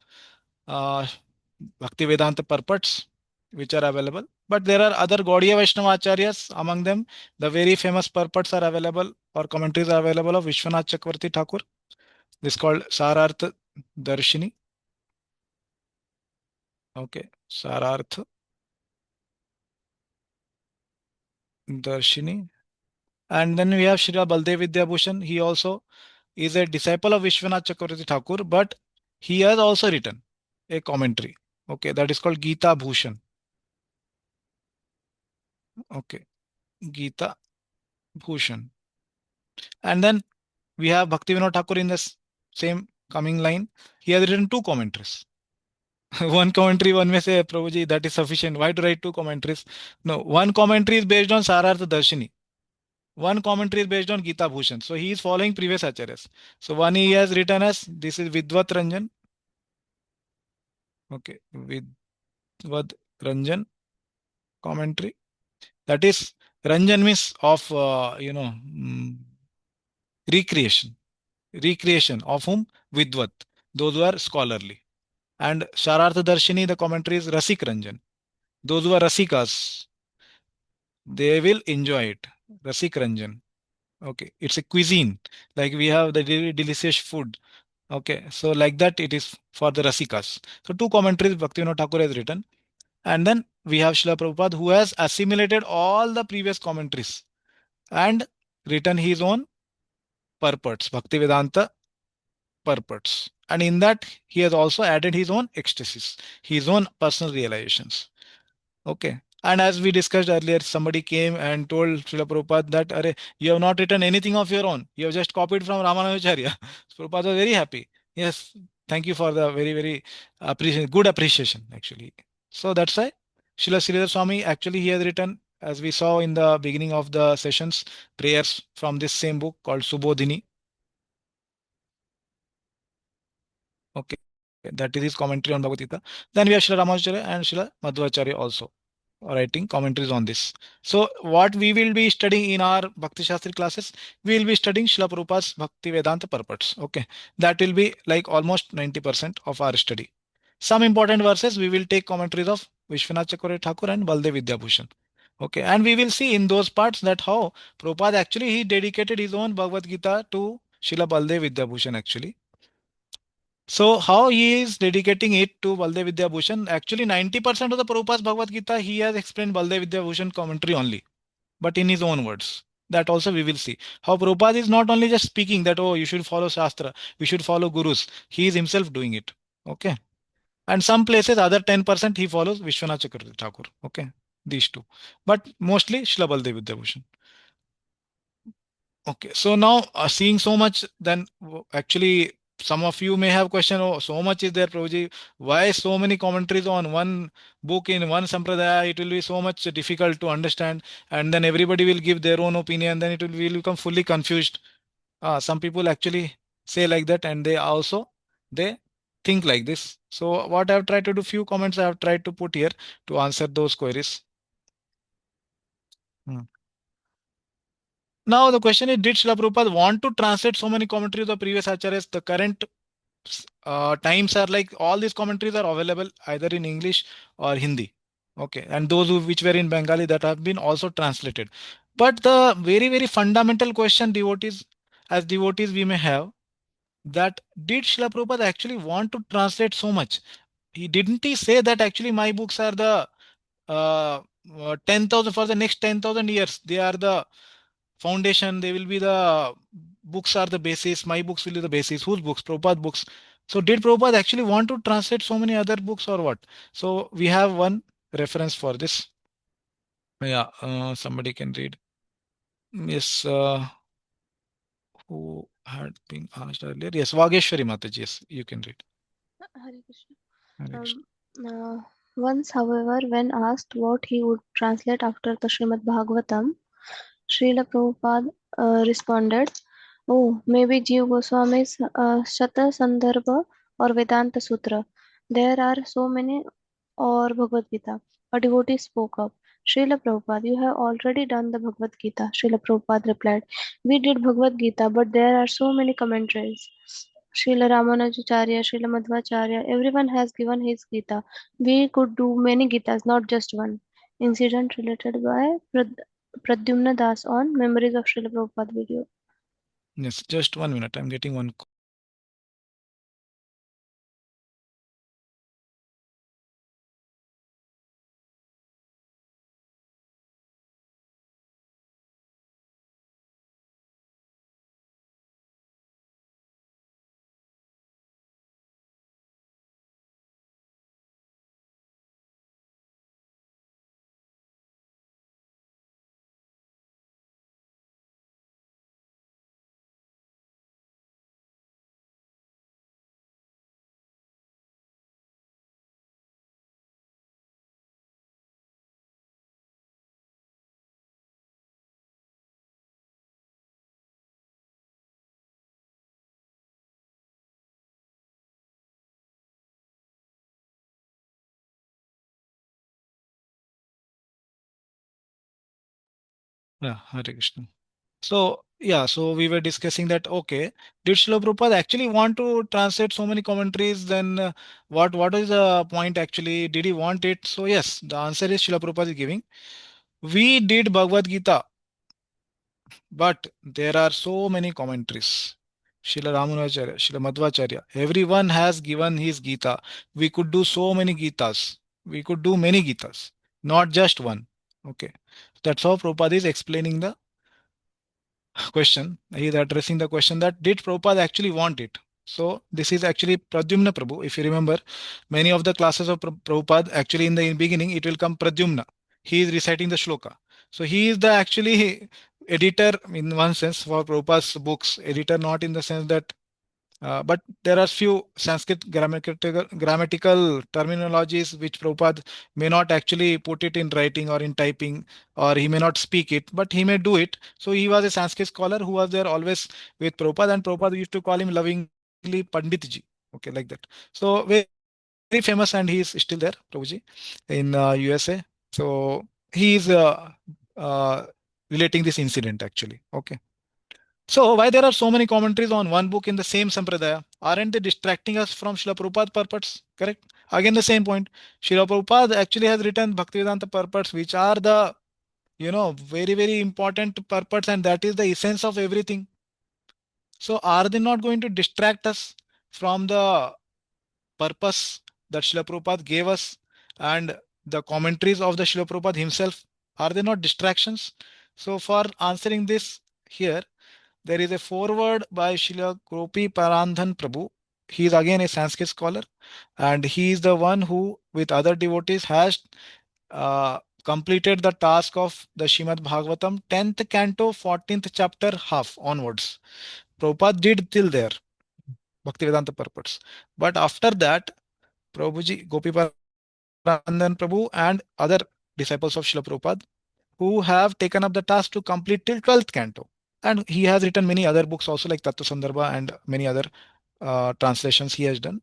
uh, Bhaktivedanta purports which are available. But there are other Gaudiya Vaishnava Acharyas. Among them, the very famous purports are available or commentaries are available of Vishwanath Chakravarti Thakur. This is called Sarartha Darshini. Okay, Sarartha Darshini. And then we have Srila Baldev Vidyabhushan. He also is a disciple of Vishwanath Chakravarti Thakur, but he has also written a commentary. Okay, that is called Gita Bhushan. Okay, Gita Bhushan. And then we have Bhaktivinoda Thakur in this same coming line. He has written two commentaries. One commentary, one may say, Prabhuji, that is sufficient. Why to write two commentaries? No, one commentary is based on Sarartha Darshini. One commentary is based on Gita Bhushan. So he is following previous acharyas. So one he has written as, this is Vidvat Ranjan. Okay, Vidvat Ranjan commentary. That is, Ranjan means of, recreation. Recreation of whom? Vidvat. Those who are scholarly. And Sharartha Darshini, the commentary is Rasik Ranjan. Those who are Rasikas, they will enjoy it. Rasik Ranjan. Okay, it's a cuisine. Like we have the delicious food. Okay, so like that it is for the Rasikas. So two commentaries Bhaktivinoda Thakur has written. And then we have Srila Prabhupada who has assimilated all the previous commentaries and written his own purports, Bhaktivedanta purports. And in that he has also added his own ecstasies, his own personal realizations. Okay. And as we discussed earlier, somebody came and told Srila Prabhupada that, Arey, you have not written anything of your own. You have just copied from Ramanujacharya. Prabhupada was very happy. Yes, thank you for the very, very good appreciation, actually. So that's why Srila Sridhar Swami, actually, he has written, as we saw in the beginning of the sessions, prayers from this same book called Subodhini. Okay, that is his commentary on Bhagavad Gita. Then we have Srila Ramanujacharya and Srila Madhvacharya also writing commentaries on this. So what we will be studying in our Bhakti Shastri classes, we will be studying Srila Prabhupada's Bhakti Vedanta purports. Okay, that will be like almost 90% of our study. Some important verses we will take commentaries of Vishwanath Chakravarti Thakur and Baldev Vidyabhushan. Okay, and we will see in those parts that how Prabhupada actually he dedicated his own Bhagavad Gita to Srila Baldev Vidyabhushan actually. So how he is dedicating it to Baldev Vidya Bhushan? Actually, 90% of the Prabhupada's Bhagavad Gita, he has explained Baldev Vidya Bhushan commentary only, but in his own words. That also we will see. How Prabhupada is not only just speaking that, oh, you should follow Shastra, we should follow Gurus. He is himself doing it. Okay. And some places, other 10% he follows Vishwanath Chakravarti Thakur. Okay. These two. But mostly Srila Baldev Vidya Bhushan. Okay, so now seeing so much, then actually some of you may have question, oh, so much is there, Prabhuji. Why so many commentaries on one book in one sampradaya? It will be so much difficult to understand, and then everybody will give their own opinion. Then it will become fully confused. Some people actually say like that, and they think like this. So what I have tried to do, few comments I have tried to put here to answer those queries. Hmm. Now the question is, did Srila Prabhupada want to translate so many commentaries of the previous acharyas? The current times are like all these commentaries are available either in English or Hindi. Okay, and those which were in Bengali that have been also translated. But the very fundamental question devotees we may have, that did Srila Prabhupada actually want to translate so much? He say that actually my books are the 10,000 for the next 10,000 years. They are the foundation. They will be the books are the basis. My books will be the basis. Whose books? Prabhupada books. So did Prabhupada actually want to translate so many other books or what? So we have one reference for this. Yeah, somebody can read. Yes, who had been asked earlier? Yes, Vageshwari Mataji. Yes, you can read. Hare Krishna. Hare Krishna. Once, however, when asked what he would translate after the Srimad Bhagavatam, Srila Prabhupada responded, oh, maybe Jiva Goswami's Shata Sandarbha or Vedanta Sutra. There are so many, or Bhagavad Gita. A devotee spoke up. Srila Prabhupada, you have already done the Bhagavad Gita. Srila Prabhupada replied, we did Bhagavad Gita, but there are so many commentaries. Srila Ramanujacharya, Srila Madhvacharya, everyone has given his Gita. We could do many Gitas, not just one. Incident related by Pradyumna Das on Memories of Srila Prabhupada video. Yes, just 1 minute. I'm getting one. Yeah, Hare Krishna. So yeah, so we were discussing that. Okay, did Srila Prabhupada actually want to translate so many commentaries? Then what is the point actually? Did he want it? So yes, the answer is Srila Prabhupada is giving. We did Bhagavad Gita, but there are so many commentaries. Srila Ramanujacharya, Srila Madhvacharya, everyone has given his Gita. We could do so many Gitas. We could do many Gitas, not just one. Okay, that's how Prabhupada is explaining the question. He is addressing the question that did Prabhupada actually want it? So this is actually Pradyumna Prabhu. If you remember, many of the classes of Prabhupada, actually in the beginning, it will come Pradyumna. He is reciting the shloka. So he is the actually editor in one sense for Prabhupada's books. Editor not in the sense that but there are few Sanskrit grammatical terminologies which Prabhupada may not actually put it in writing or in typing, or he may not speak it, but he may do it. So he was a Sanskrit scholar who was there always with Prabhupada, and Prabhupada used to call him lovingly Panditji. Okay, like that. So very famous, and he is still there, Prabhuji, in USA. So he is uh, relating this incident actually. Okay. So, why there are so many commentaries on one book in the same sampradaya? Aren't they distracting us from Srila Prabhupada purports? Correct? Again, the same point. Srila Prabhupada actually has written Bhaktivedanta purports, which are the, very important purports, and that is the essence of everything. So, are they not going to distract us from the purpose that Srila Prabhupada gave us and the commentaries of the Srila Prabhupada himself, are they not distractions? So for answering this here, there is a foreword by Srila Gopi Parandhan Prabhu. He is again a Sanskrit scholar, and he is the one who, with other devotees, has completed the task of the Shrimad Bhagavatam 10th canto, 14th chapter, half onwards. Prabhupada did till there, Bhaktivedanta purports. But after that, Prabhuji, Gopi Parandan Prabhu, and other disciples of Srila Prabhupada who have taken up the task to complete till 12th canto. And he has written many other books also, like Tattva Sandarbha and many other translations he has done.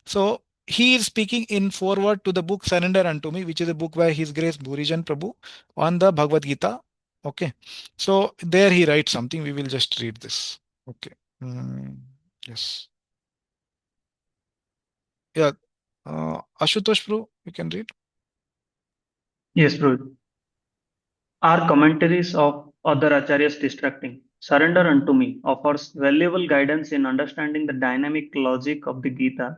So he is speaking in foreword to the book Surrender Unto Me, which is a book by His Grace Bhurijan Prabhu on the Bhagavad Gita. Okay. So there he writes something. We will just read this. Okay. Yes. Yeah. Ashutosh Prabhu, you can read. Yes, Prabhu. Are commentaries of other acharyas distracting? Surrender Unto Me offers valuable guidance in understanding the dynamic logic of the Gita,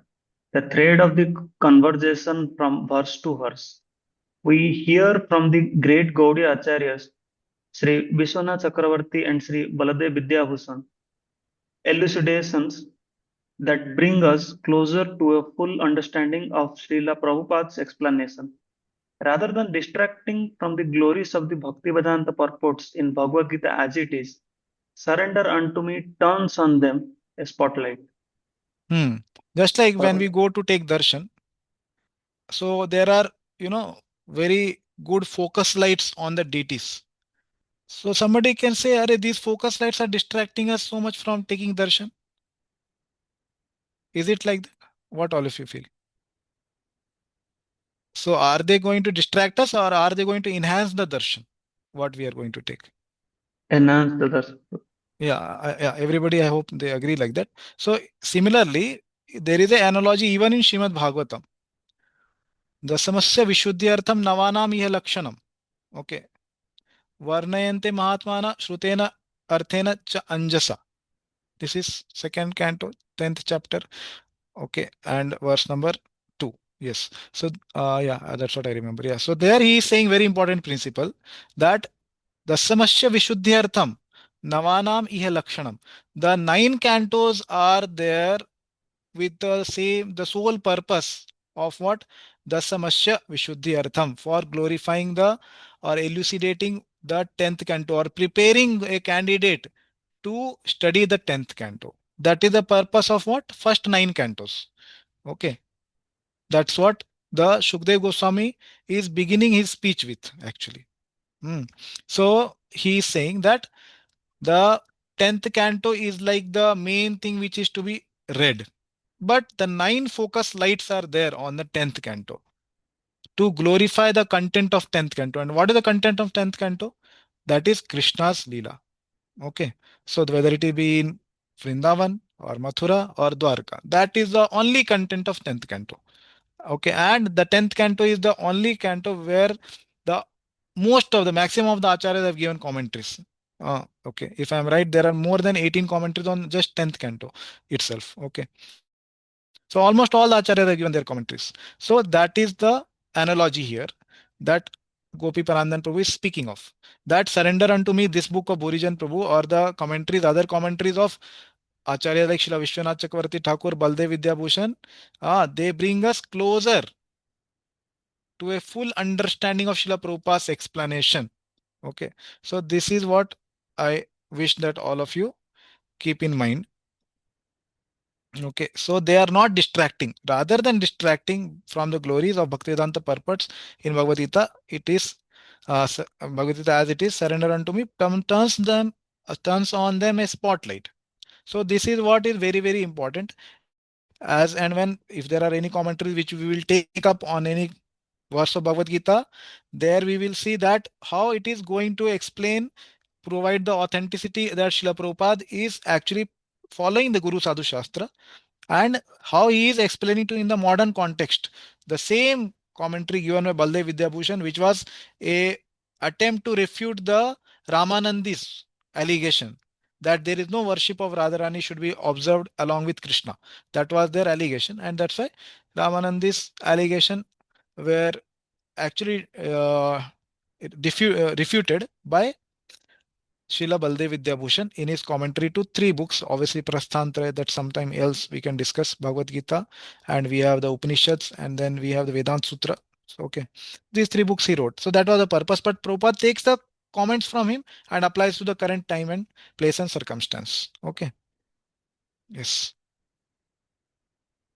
the thread of the conversation from verse to verse. We hear from the great Gaudiya acharyas, Sri Vishwanath Chakravarti and Sri Baladev Vidyabhushan, elucidations that bring us closer to a full understanding of Srila Prabhupada's explanation. Rather than distracting from the glories of the Bhaktivedanta purports in Bhagavad Gita as it is, Surrender Unto Me turns on them a spotlight. Just like when For- we go to take darshan, so there are, very good focus lights on the deities. So somebody can say, Are these focus lights are distracting us so much from taking darshan? Is it like that? What all of you feel? So are they going to distract us, or are they going to enhance the darshan? What we are going to take? Enhance the darshan. Yeah, everybody, I hope they agree like that. So similarly, there is an analogy even in Srimad Bhagavatam. Dasamasya Vishuddhyartham Navanam Iha Lakshanam. Okay. Varnayante Mahatmana Shrutena Arthena Cha Anjasa. This is second canto, 10th chapter. Okay. And verse number 2. Yes. So, yeah, that's what I remember. Yeah. So there he is saying very important principle that Dasamasya Vishuddhyartham Navanam Iha Lakshanam. The 9 cantos are there with the sole purpose of what? Dasamasya Vishuddhyartham, for glorifying the or elucidating the 10th canto, or preparing a candidate to study the 10th canto. That is the purpose of what? First 9 cantos. Okay. That's what the Shukdev Goswami is beginning his speech with, actually. So he is saying that the 10th canto is like the main thing which is to be read. But the 9 focus lights are there on the 10th canto to glorify the content of 10th canto. And what is the content of 10th canto? That is Krishna's Leela. Okay. So whether it be in Vrindavan or Mathura or Dwarka, that is the only content of 10th canto. Okay. And the 10th canto is the only canto where the most of the maximum of the acharyas have given commentaries. Okay. If I'm right, there are more than 18 commentaries on just 10th canto itself. Okay. So almost all the acharyas have given their commentaries. So that is the analogy here that Gopi Parandan Prabhu is speaking of. That surrender unto me, this book of Bhurijan Prabhu, or the commentaries, other commentaries of Acharya like Srila Vishwanath Chakravarti Thakur, Baldev Vidyabhushan, they bring us closer to a full understanding of Srila Prabhupada's explanation. Okay. So this is what I wish that all of you keep in mind. Okay, so they are not distracting. Rather than distracting from the glories of Bhaktivedanta purports in Bhagavad Gita, it is Bhagavad Gita as it is, surrender unto me, turns on them a spotlight. So this is what is very, very important. As and when, if there are any commentaries which we will take up on any verse of Bhagavad Gita, there we will see that how it is going to explain, provide the authenticity that Srila Prabhupada is actually following the Guru Sadhu Shastra, and how he is explaining to in the modern context the same commentary given by Baldev Vidyabhushan, which was a attempt to refute the Ramanandi's allegation that there is no worship of Radharani should be observed along with Krishna. That was their allegation, and that's why Ramanandi's allegation were actually refuted by Srila Baldev Vidyabhushan in his commentary to three books. Obviously, Prasthantra, that sometime else we can discuss, Bhagavad Gita, and we have the Upanishads, and then we have the Vedanta Sutra. So, okay, these three books he wrote. So that was the purpose. But Prabhupada takes the comments from him and applies to the current time and place and circumstance. Okay. Yes.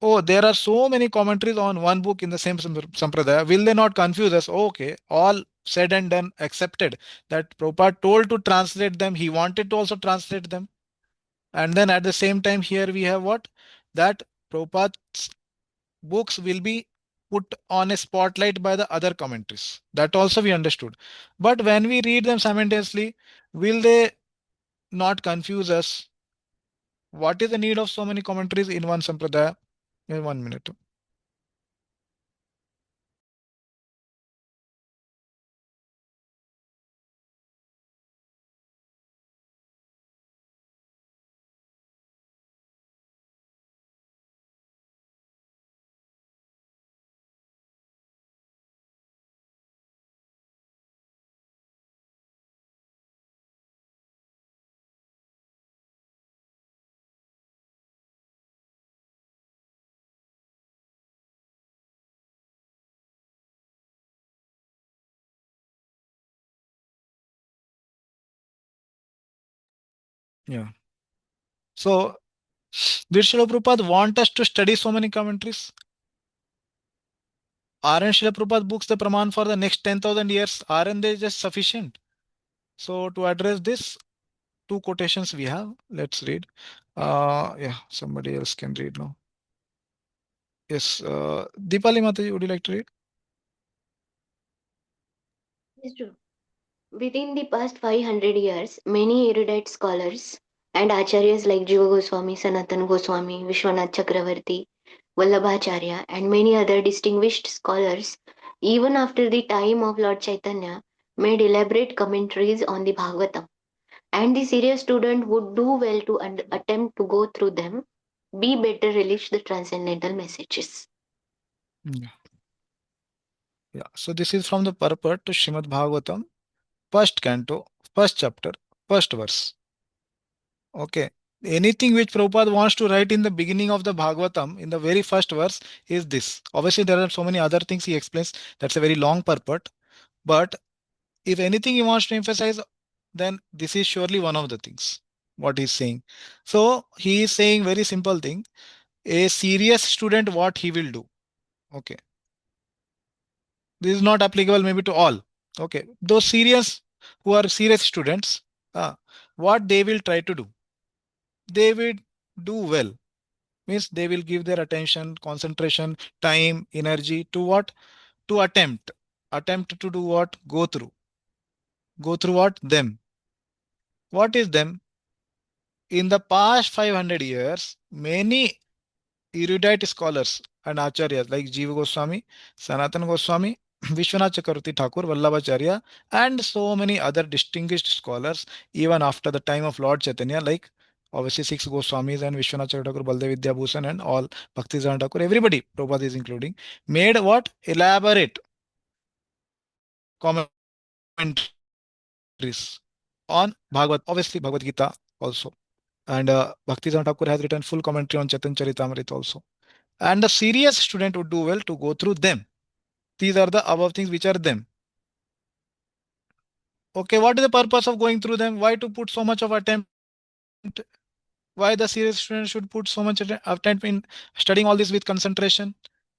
Oh, there are so many commentaries on one book in the same sampradaya. Will they not confuse us? Okay, all said and done, accepted that Prabhupada told to translate them. He wanted to also translate them. And then at the same time, here we have what? That Prabhupada's books will be put on a spotlight by the other commentaries. That also we understood. But when we read them simultaneously, will they not confuse us? What is the need of so many commentaries in one sampradaya? In 1 minute. Yeah. So, did Srila Prabhupada want us to study so many commentaries? Aren't Srila Prabhupada books the Praman for the next 10,000 years? Aren't they just sufficient? So, to address this, two quotations we have. Let's read. Yeah, somebody else can read now. Yes, Deepali Mataji, would you like to read? Yes, true. Within the past 500 years, many erudite scholars and acharyas like Jiva Goswami, Sanatan Goswami, Vishwanath Chakravarti, Vallabhacharya, and many other distinguished scholars, even after the time of Lord Chaitanya, made elaborate commentaries on the Bhagavatam. And the serious student would do well to attempt to go through them, be better relish the transcendental messages. Yeah. Yeah. So, this is from the purport to Srimad Bhagavatam, first canto, first chapter, first verse. Okay. Anything which Prabhupada wants to write in the beginning of the Bhagavatam, in the very first verse, is this. Obviously, there are so many other things he explains. That's a very long purport. But if anything he wants to emphasize, then this is surely one of the things what he's saying. So he is saying very simple thing. A serious student, what he will do. Okay. This is not applicable maybe to all. Okay. Those serious who are serious students, what they will try to do. They will do well. Means they will give their attention, concentration, time, energy to what? To attempt. Attempt to do what? Go through. Go through what? Them. What is them? In the past 500 years, many erudite scholars and acharyas like Jiva Goswami, Sanatan Goswami, Vishwanath Chakravarti Thakur, Vallabhacharya, and so many other distinguished scholars, even after the time of Lord Chaitanya, like obviously six Goswamis and Vishwanath Chakravarti Thakur, Baldev Vidyabhushan, and all Bhaktivedanta Thakur, everybody, Prabhupada is including, made what? Elaborate commentaries on Bhagavad, obviously Bhagavad Gita also. And Bhaktivedanta Thakur has written full commentary on Chaitanya Charitamrita also. And the serious student would do well to go through them. These are the above things which are them. Okay, what is the purpose of going through them? Why to put so much of attempt? Why the serious student should put so much attempt in studying all this with concentration?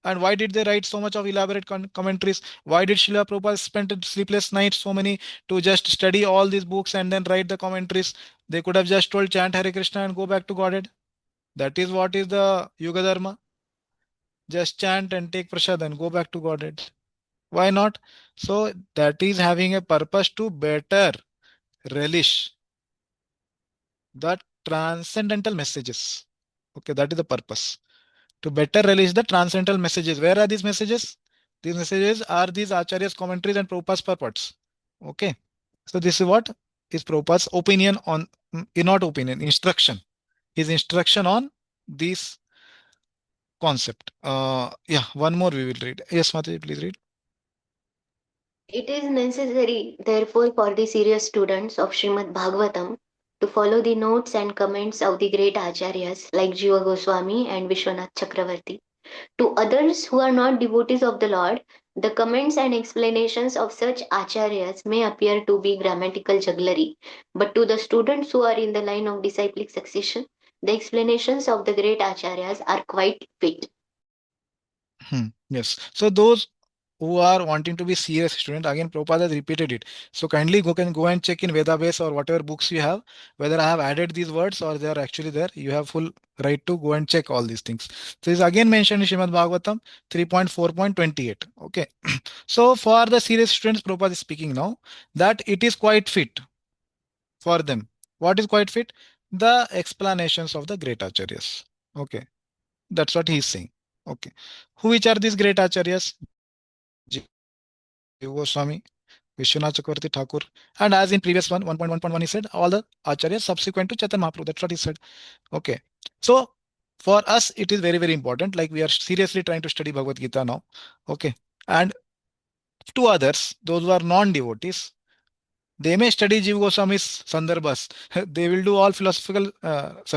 And why did they write so much of elaborate commentaries? Why did Srila Prabhupada spend sleepless nights so many to just study all these books and then write the commentaries? They could have just told chant Hare Krishna and go back to Godhead. That is what is the Yuga Dharma. Just chant and take prasad and go back to Godhead. Why not? So that is having a purpose to better relish the transcendental messages. Okay, that is the purpose. To better relish the transcendental messages. Where are these messages? These messages are these Acharya's commentaries and Prabhupada's purports. Okay. So this is what is Prabhupada's opinion on, not opinion, instruction. His instruction on this concept. Yeah, one more we will read. Yes, Mataji, please read. It is necessary, therefore, for the serious students of Srimad Bhagavatam to follow the notes and comments of the great acharyas like Jiva Goswami and Vishwanath Chakravarti. To others who are not devotees of the Lord, the comments and explanations of such acharyas may appear to be grammatical jugglery, but to the students who are in the line of disciplic succession, the explanations of the great acharyas are quite fit. Yes. So those who are wanting to be serious student, again Prabhupada has repeated it. So kindly go and check in Vedabase or whatever books you have, whether I have added these words or they are actually there. You have full right to go and check all these things. So it's again mentioned in Srimad Bhagavatam 3.4.28. Okay. So for the serious students, Prabhupada is speaking now that it is quite fit for them. What is quite fit? The explanations of the great acharyas. Okay. That's what he is saying. Okay. Which are these great acharyas? Jiva Goswami, Vishwanath Chakravarti Thakur. And as in previous one, 1.1.1, he said all the acharyas subsequent to Chaitanya Mahaprabhu. That's what he said. Okay. So for us, it is very, very important. Like we are seriously trying to study Bhagavad Gita now. Okay. And to others, those who are non-devotees, they may study Jiva Goswami's Sandarbhas. They will do all philosophical,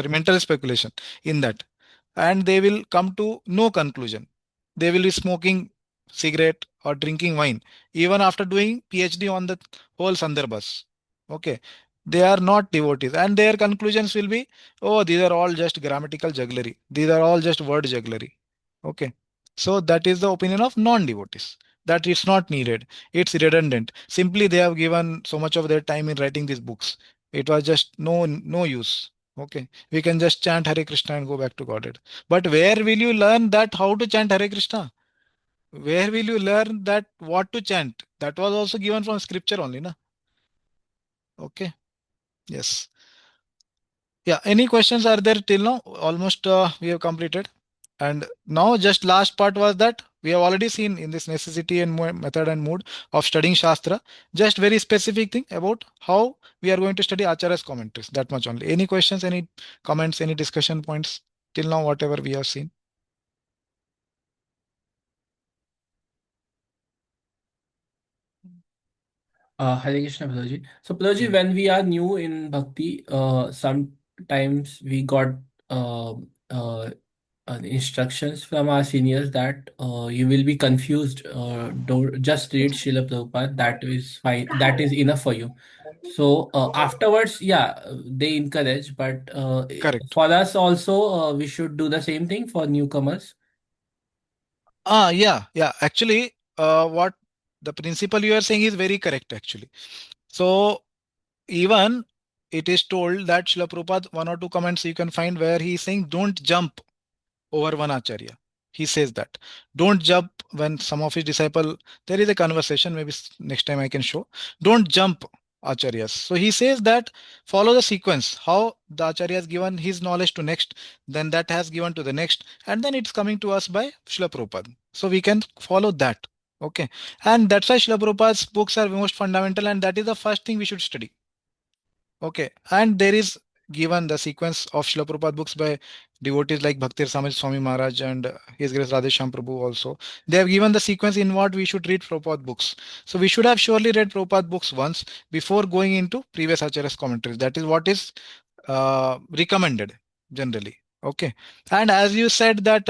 mental speculation in that. And they will come to no conclusion. They will be smoking cigarette or drinking wine, even after doing PhD on the whole Sandarbhas. Okay. They are not devotees. And their conclusions will be, oh, these are all just grammatical jugglery. These are all just word jugglery. Okay. So that is the opinion of non-devotees. That it's not needed. It's redundant. Simply they have given so much of their time in writing these books. It was just no use. Okay. We can just chant Hare Krishna and go back to Godhead. But where will you learn that how to chant Hare Krishna? Where will you learn that what to chant? That was also given from scripture only, na? Okay. Yes. Yeah. Any questions are there till now? Almost we have completed. And now just last part was that we have already seen in this necessity and method and mood of studying Shastra, just very specific thing about how we are going to study Acharya's commentaries. That much only. Any questions, any comments, any discussion points till now, whatever we have seen? Hare Krishna, Prabhuji. So, Prabhuji, when we are new in Bhakti, sometimes we got uh, uh, instructions from our seniors that you will be confused. Don't just read Srila Prabhupada. That is fine. That is enough for you. So afterwards, yeah, they encourage. But Correct. for us also, we should do the same thing for newcomers. Yeah. Actually, what the principle you are saying is very correct, actually. So even it is told that Srila Prabhupada, one or two comments you can find where he is saying, don't jump over one acharya. He says that. Don't jump when some of his disciple, there is a conversation, maybe next time I can show. Don't jump acharyas. So he says that follow the sequence, how the acharya has given his knowledge to next, then that has given to the next, and then it's coming to us by Srila Prabhupada. So we can follow that. Okay. And that's why Srila Prabhupada's books are most fundamental, and that is the first thing we should study. Okay, and there is given the sequence of Srila Prabhupada books by devotees like Bhaktivedanta Swami Maharaj and His Grace Radheshyam Prabhu also. They have given the sequence in what we should read Prabhupada books. So we should have surely read Prabhupada books once before going into previous Acharya's commentaries. That is what is recommended generally. Okay, and as you said that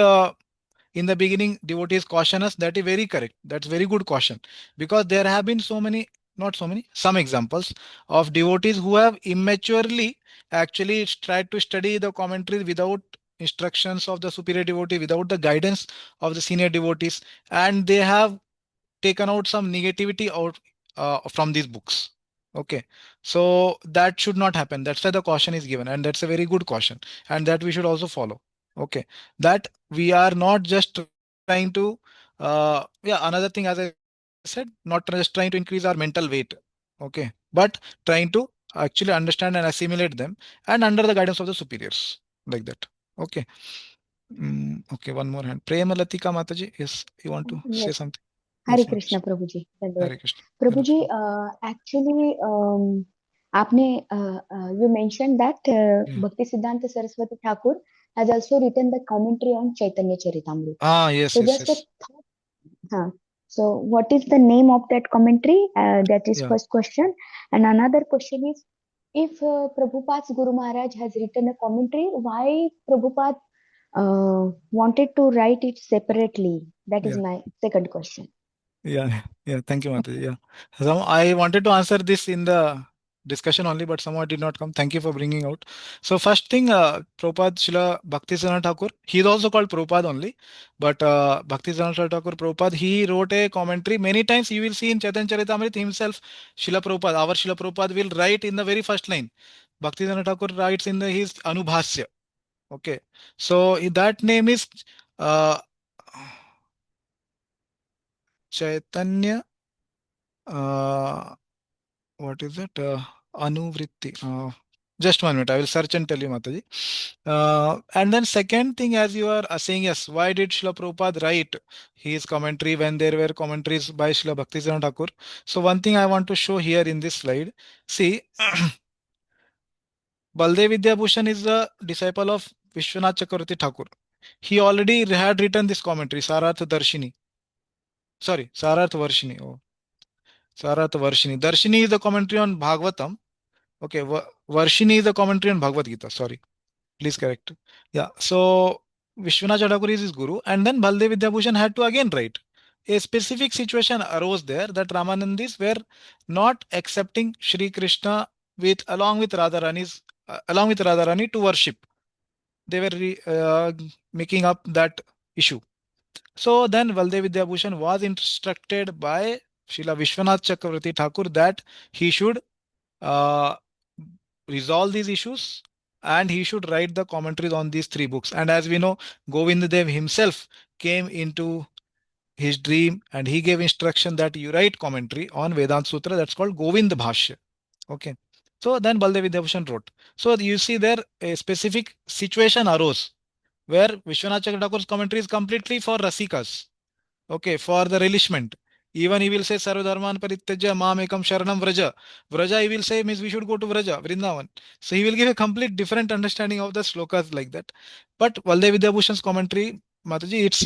in the beginning devotees caution us, that is very correct. That's very good caution, because there have been so many, not so many, some examples of devotees who have immaturely actually tried to study the commentaries without instructions of the superior devotee, without the guidance of the senior devotees, and they have taken out some negativity out from these books. Okay, so that should not happen. That's why the caution is given, and that's a very good caution, and that we should also follow. Okay, that we are not just trying to yeah, another thing, as I said, not just trying to increase our mental weight. Okay, but trying to actually understand and assimilate them, and under the guidance of the superiors, like that. Okay. Okay, one more hand. Premalatika Mataji, yes, you want to say Yes. something? Hare Yes, Krishna, Mataji. Prabhuji. Hare Krishna. Prabhuji, actually, आपने you mentioned that Yeah. Bhaktisiddhanta Saraswati Thakur has also written the commentary on Chaitanya Charitamrita. Yes, So yes, just a yes. thought. So what is the name of that commentary? That is Yeah. first question. And another question is, if Prabhupada's Guru Maharaj has written a commentary, why Prabhupada wanted to write it separately? That is Yeah. my second question. Yeah. Thank you, Mataji. Yeah. So I wanted to answer this in the discussion only, but somehow it did not come. Thank you for bringing out. So first thing, Prabhupada Srila Bhaktisiddhanta Thakur, he is also called Prabhupada only, but Bhaktisiddhanta Thakur Prabhupada, he wrote a commentary. Many times you will see in Chaitanya Charitamrita himself, Srila Prabhupada, our Srila Prabhupada will write in the very first line. Bhaktisiddhanta Thakur writes in his Anubhasya. Okay. So that name is uh, Chaitanya. What is it? Anuvritti. Just 1 minute. I will search and tell you, Mataji. And then second thing, as you are saying, yes, why did Srila Prabhupada write his commentary when there were commentaries by Srila Bhaktisiddhanta Thakur? So one thing I want to show here in this slide. See, Baldev Vidyabhushan is a disciple of Vishwanath Chakravarti Thakur. He already had written this commentary, Sararth Darshini. Sorry, Sararth Varshini. Oh, Sararth Varshini. Darshini is the commentary on Bhagavatam. Okay, Varshini is the commentary on Bhagavad Gita. Sorry, please correct. Yeah, so Vishwanath Chadakuri is his guru, and then Baldev Vidyabhushan had to again write. A specific situation arose there that Ramanandis were not accepting Shri Krishna along with Radharani to worship. They were making up that issue. So then Baldev Vidyabhushan was instructed by Srila Vishwanath Chakravarti Thakur that he should uh, resolve these issues and he should write the commentaries on these three books. And as we know, Govind Dev himself came into his dream and he gave instruction that you write commentary on Vedanta Sutra, that's called Govind Bhashya. Okay. So then Baldev Vidyabhushan wrote. So you see there a specific situation arose where Vishwanath Chakravarti's commentary is completely for Rasikas. Okay, for the relishment. Even he will say Sarvadharman Parityajya Mam Ekam Sharanam Vraja. Vraja he will say means we should go to Vraja, Vrindavan. So he will give a complete different understanding of the slokas like that. But Valdev Vidyabhushan's commentary, Mataji, it's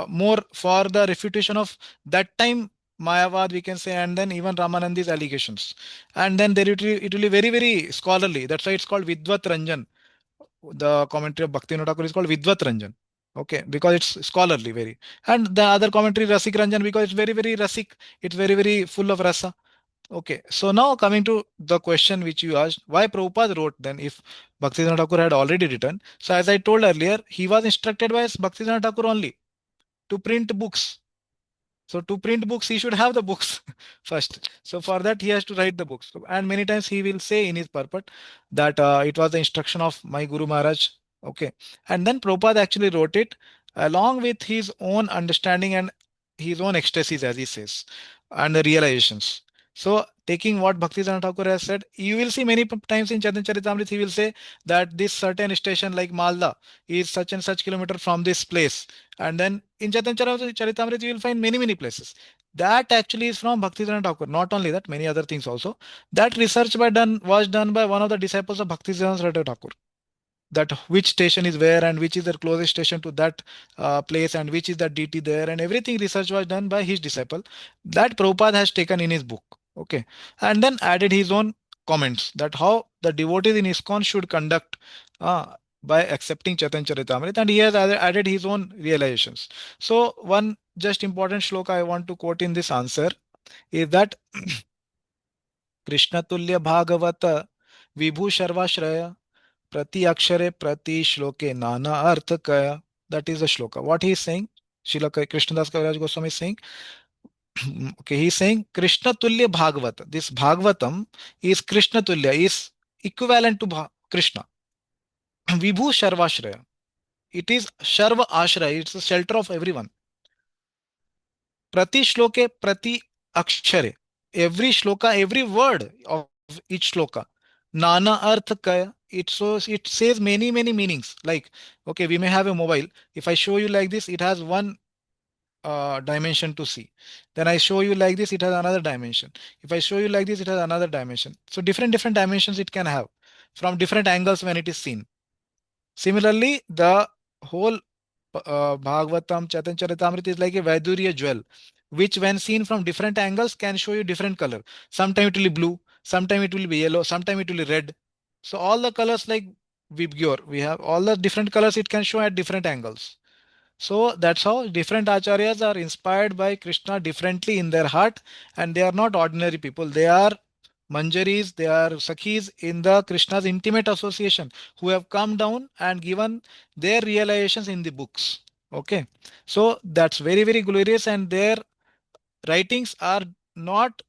more for the refutation of that time Mayavad we can say, and then even Ramanandi's allegations. And then there it will be very, very scholarly. That's why it's called Vidvat Ranjan. The commentary of Bhaktivinoda Thakur is called Vidvat Ranjan. Okay, because it's scholarly very. And the other commentary Rasik Ranjan because it's very, very Rasik. It's very, very full of rasa. Okay, so now coming to the question which you asked, why Prabhupada wrote then if Bhaktivinoda Thakur had already written? So as I told earlier, he was instructed by Bhaktivinoda Thakur only to print books. So to print books, he should have the books first. So for that, he has to write the books. And many times he will say in his purport that it was the instruction of my Guru Maharaj. Okay. And then Prabhupada actually wrote it along with his own understanding and his own ecstasies, as he says, and the realizations. So taking what Bhaktisiddhanta Thakur has said, you will see many times in Chaitanya Charitamrita, he will say that this certain station like Malda is such and such kilometer from this place. And then in Chaitanya Charitamrita, you will find many, many places. That actually is from Bhaktisiddhanta Thakur. Not only that, many other things also. That research was done by one of the disciples of Bhaktisiddhanta Thakur. That which station is where and which is the closest station to that place and which is the DT there, and everything research was done by his disciple. That Prabhupada has taken in his book. Okay. And then added his own comments that how the devotees in ISKCON should conduct by accepting Chaitanya Charitamrita, and he has added his own realizations. So one just important shloka I want to quote in this answer is that Krishna Tulya Bhagavata Vibhu Sharvashraya Prati Akshare Prati Shloke Nana Artha Kaya. That is the shloka. What he is saying, Srila Krishnadas Kaviraj Goswami is saying, okay, he is saying Krishna Tulya Bhagavata. This Bhagavatam is Krishna Tulya, is equivalent to Krishna. Vibhu Sharvashraya. It is Sharva Ashraya, it's the shelter of everyone. Prati Shloke Prati Akshare. Every shloka, every word of each shloka. Nana Artha Kaya. It says many, many meanings. Like, okay, we may have a mobile. If I show you like this, it has one dimension to see. Then I show you like this, it has another dimension. If I show you like this, it has another dimension. So different dimensions it can have from different angles when it is seen. Similarly, the whole Bhagavatam, Chaitanya Charitamrita is like a Vaidurya jewel, which when seen from different angles can show you different color. Sometimes it will be blue, sometimes it will be yellow, sometimes it will be red. So all the colors like Vibgyor, we have all the different colors it can show at different angles. So that's how different acharyas are inspired by Krishna differently in their heart, and they are not ordinary people. They are manjaris, they are sakhis in the Krishna's intimate association who have come down and given their realizations in the books. Okay, so that's very, very glorious, and their writings are not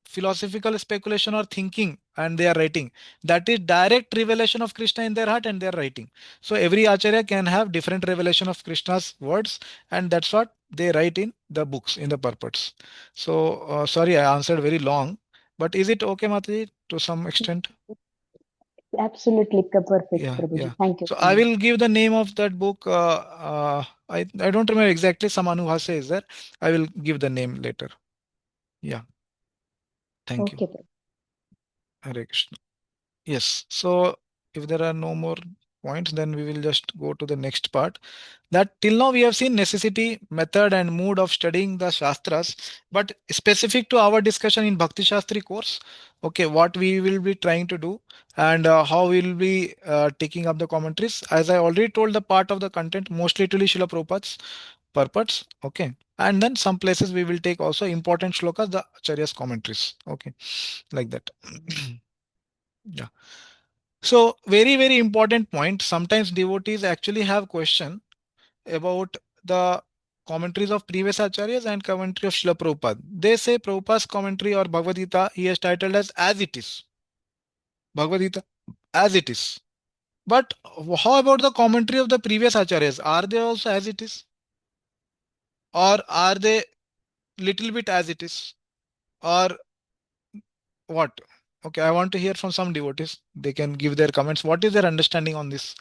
philosophical speculation or thinking, and they are writing. That is direct revelation of Krishna in their heart, and they are writing. So every acharya can have different revelation of Krishna's words, and that's what they write in the books, in the purports. So sorry, I answered very long, but is it okay, Mataji, to some extent? Absolutely perfect, Yeah, Prabhuji. yeah. Thank you So so I much. will give the name of that book. I don't remember exactly. Some Anuhase is there. I will give the name later. Yeah. Thank you. Okay, Prabhuji. Hare Krishna. Yes. So if there are no more points, then we will just go to the next part. That till now we have seen necessity, method, and mood of studying the Shastras, but specific to our discussion in Bhakti Shastri course, okay, what we will be trying to do and how we will be taking up the commentaries. As I already told, the part of the content mostly to Srila Prabhupada's purports, okay, and then some places we will take also important shlokas, the Acharya's commentaries, okay, like that. Yeah. So very, very important point. Sometimes devotees actually have question about the commentaries of previous acharyas and commentary of Srila Prabhupada. They say Prabhupada's commentary or Bhagavad Gita he has titled as it is. Bhagavad Gita as it is. But how about the commentary of the previous acharyas? Are they also as it is? Or are they little bit as it is? Or what? Okay, I want to hear from some devotees. They can give their comments. What is their understanding on this?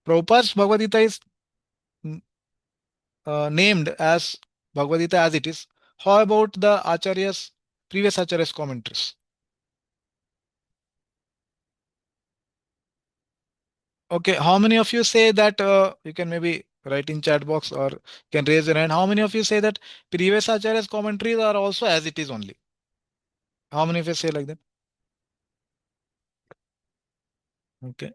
Prabhupada's Bhagavad Gita is named as Bhagavad Gita as it is. How about the Acharya's previous Acharya's commentaries? Okay, how many of you say that you can maybe write in chat box or can raise your hand? How many of you say that previous Acharya's commentaries are also as it is only? How many of you say like that? Okay,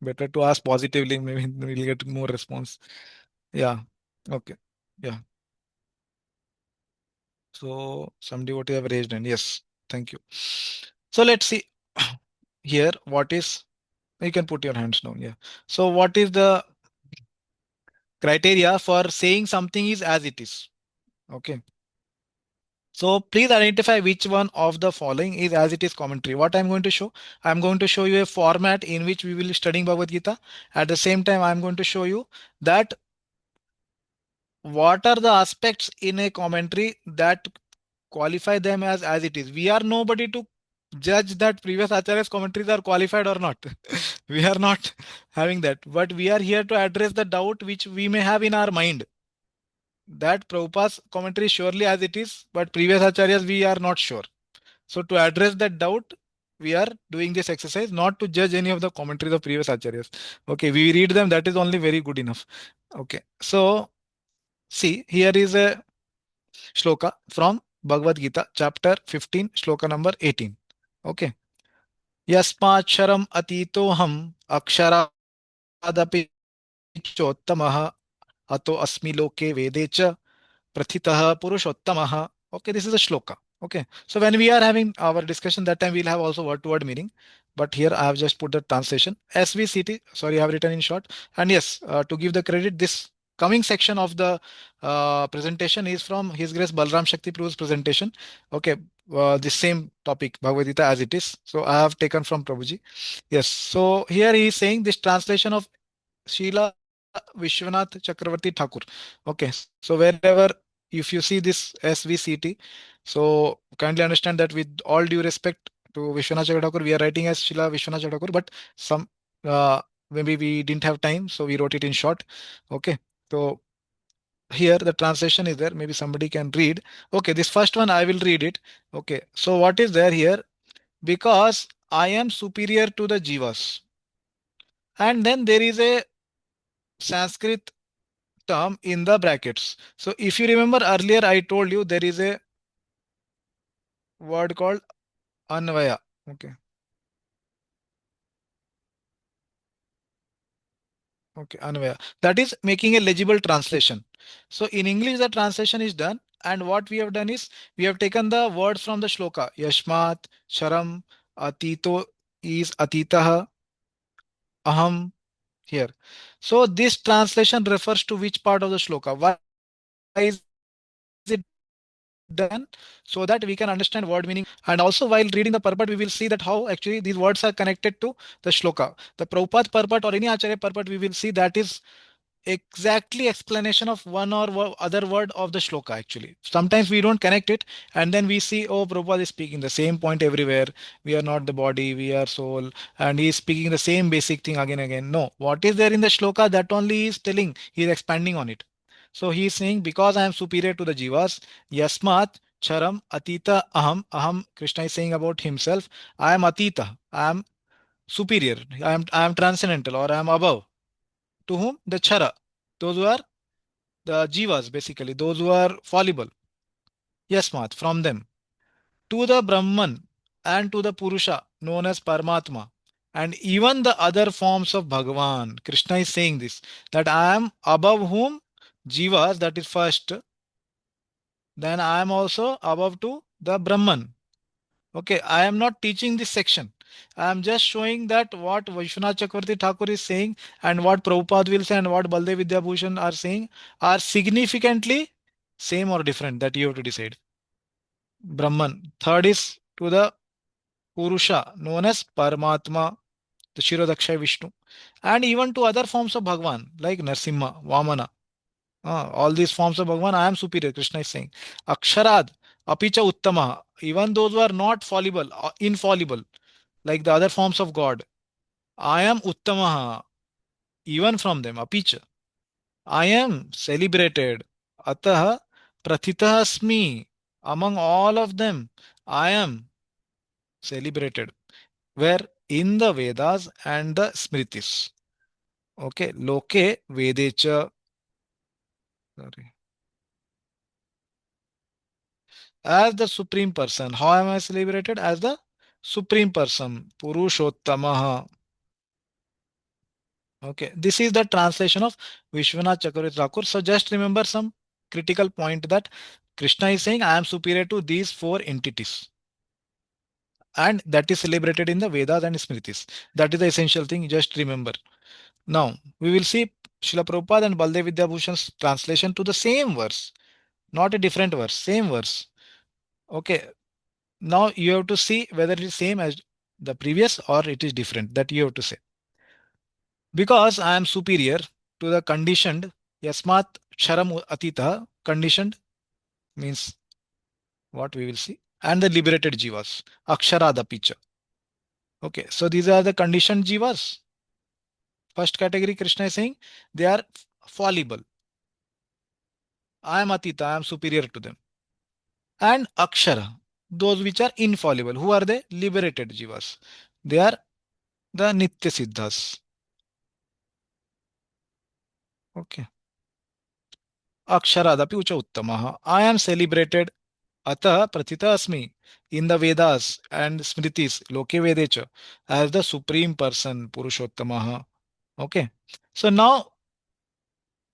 better to ask positively. Maybe we'll get more response. Yeah. Okay. Yeah. So some devotee have raised hand. Yes. Thank you. So let's see here what is. You can put your hands down. Yeah. So what is the criteria for saying something is as it is? Okay. So please identify which one of the following is as it is commentary. What I'm going to show, I'm going to show you a format in which we will be studying Bhagavad Gita. At the same time, I'm going to show you that what are the aspects in a commentary that qualify them as it is. We are nobody to judge that previous acharya's commentaries are qualified or not. We are not having that, but we are here to address the doubt which we may have in our mind that Prabhupada's commentary is surely as it is, but previous acharyas we are not sure. So to address that doubt, we are doing this exercise, not to judge any of the commentaries of previous acharyas. Okay, we read them, that is only very good enough. Okay, so see, here is a shloka from Bhagavad Gita, chapter 15, shloka number 18. Okay. Yasmaksharam atitoham aksharaadapi chottamah ato asmi loke vedecha prathitah purushottamah. Okay, this is a shloka. Okay, so when we are having our discussion, that time we'll have also word to word meaning, but here I have just put the translation SVCT. Sorry, I have written in short. And yes, to give the credit, this coming section of the presentation is from His Grace Balram Shakti Prabhu's presentation. Okay, the same topic Bhagavad Gita as it is. So I have taken from Prabhuji. Yes, so here he is saying this translation of Srila Vishwanath Chakravarti Thakur. Okay, so wherever if you see this SVCT, so kindly understand that with all due respect to Vishwanath Chakravarti Thakur, we are writing as Srila Vishwanath Chakravarti Thakur, but some maybe we didn't have time, so we wrote it in short. Okay, so here the translation is there. Maybe somebody can read. Okay, this first one I will read it. Okay, so what is there here? Because I am superior to the jivas. And then there is a Sanskrit term in the brackets. So if you remember earlier, I told you there is a word called anvaya. Okay. Okay, anvaya. That is making a legible translation. So in English, the translation is done. And what we have done is we have taken the words from the shloka. Yashmat, Sharam, Atito is Atitaha, Aham here. So this translation refers to which part of the shloka? Why is it done? So that we can understand word meaning. And also while reading the purport, we will see that how actually these words are connected to the shloka. The Prabhupada purport or any Acharya purport, we will see that is exactly explanation of one or other word of the shloka actually. Sometimes we don't connect it and then we see, oh, Prabhupada is speaking the same point everywhere. We are not the body, we are soul, and he is speaking the same basic thing again and again. No, what is there in the shloka, that only he is telling, he is expanding on it. So he is saying, because I am superior to the jivas, yasmat charam atita aham. Krishna is saying about himself, I am atita, I am superior, I am transcendental, or I am above. To whom? The chara. Those who are the jivas, basically, those who are fallible. Yasmat, from them. To the Brahman and to the Purusha, known as Paramatma. And even the other forms of Bhagavan. Krishna is saying this, that I am above whom? Jivas, that is first. Then I am also above to the Brahman. Okay, I am not teaching this section. I am just showing that what Vishwanath Chakravarti Thakur is saying and what Prabhupada will say and what Baldev Vidyabhushan are saying are significantly same or different, that you have to decide. Brahman. Third is to the Purusha, known as Paramatma, the Shirodaksha Vishnu. And even to other forms of Bhagavan, like Narsimha, Vamana. All these forms of Bhagavan, I am superior, Krishna is saying. Aksharad, Apicha Uttama, even those who are not fallible, infallible, like the other forms of God. I am Uttamaha, even from them, Apicha. I am celebrated. Ataha Prathita Asmi. Among all of them, I am celebrated. Where? In the Vedas and the Smritis. Okay, Loke Vedecha. Sorry. As the Supreme Person. How am I celebrated? As the Supreme Person. Purushottamaha. Okay, this is the translation of Vishwanath Chakravarti Thakur. So just remember some critical point, that Krishna is saying, I am superior to these four entities. And that is celebrated in the Vedas and Smritis. That is the essential thing, just remember. Now, we will see Srila Prabhupada and Baldev Vidyabhushan's translation to the same verse. Not a different verse, same verse. Okay, now you have to see whether it is same as the previous or it is different. That you have to say. Because I am superior to the conditioned, yasmat charam atita, conditioned means what we will see, and the liberated jivas, aksharada picha. Okay, so these are the conditioned jivas. First category, Krishna is saying they are fallible. I am atita, I am superior to them. And akshara, those which are infallible. Who are they? Liberated jivas. They are the nitya siddhas. Okay. Aksharadapi ucha uttamaha. I am celebrated. Atah prathita asmi. In the Vedas and Smritis, Loke Vedecha, as the Supreme Person, Purushottamaha. Okay. So now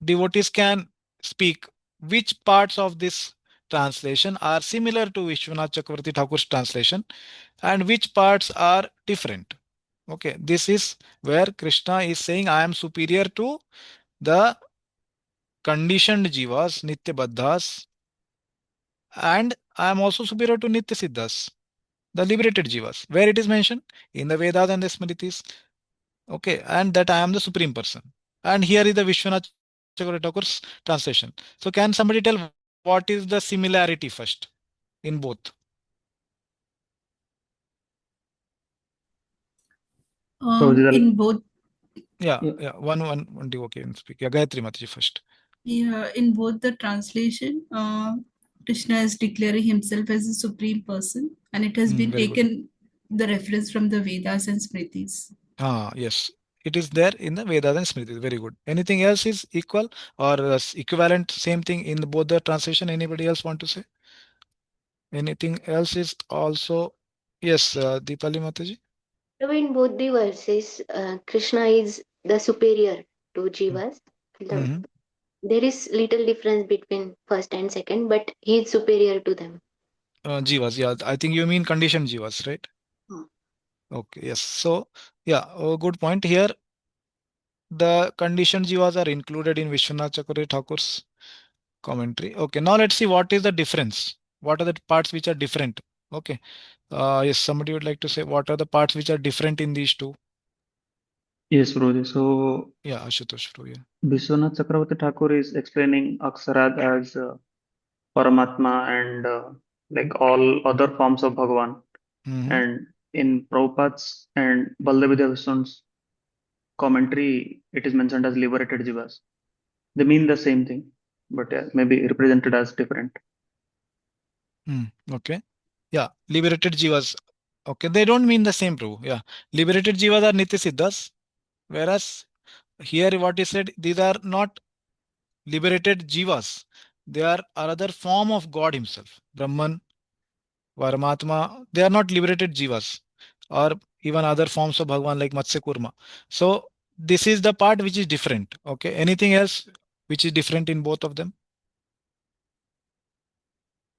devotees can speak which parts of this translation are similar to Vishwanath Chakravarti Thakur's translation and which parts are different. Okay, this is where Krishna is saying, I am superior to the conditioned jivas, nitya baddhas, and I am also superior to nitya siddhas, the liberated jivas. Where it is mentioned? In the Vedas and the Smritis. Okay, and that I am the Supreme Person. And here is the Vishwanath Chakravarti Thakur's translation. So can somebody tell what is the similarity first in both? So these are In both, Yeah, Yeah. yeah. One do okay and speak. Yeah, Gayatri Mataji first. Yeah, in both the translation, Krishna is declaring himself as a supreme person, and it has been Very good. taken the reference from the Vedas and Smritis. Yes. It is there in the Vedas and Smritis. Very good. Anything else is equal or equivalent, same thing in both the translation? Anybody else want to say? Anything else is also, yes, Deepali Mataji. So in both the verses, Krishna is the superior to Jivas. Mm-hmm. There is little difference between first and second, but he is superior to them. Jivas, yeah. I think you mean conditioned Jivas, right? Hmm. Okay, yes. So, yeah, good point here. The conditioned Jivas are included in Vishwanath Chakravarti Thakur's commentary. Okay, now let's see what is the difference. What are the parts which are different? Okay. Yes, somebody would like to say what are the parts which are different in these two? Yes, Guruji. So Yeah, Ashutosh, yeah. Vishwanath Chakravarti Thakur is explaining Aksarad as Paramatma and like all other forms of Bhagavan. Mm-hmm. And in Prabhupada's and Baldevidya Vishnu's commentary, it is mentioned as liberated jivas. They mean the same thing, but yeah, maybe represented as different. Okay. Yeah, liberated Jivas. Okay, they don't mean the same, Prabhu. Yeah, liberated Jivas are Nitya Siddhas, whereas here what he said, these are not liberated Jivas. They are another form of God Himself. Brahman, Paramatma, they are not liberated Jivas or even other forms of Bhagavan like Matsya Kurma. So this is the part which is different. Okay. Anything else which is different in both of them?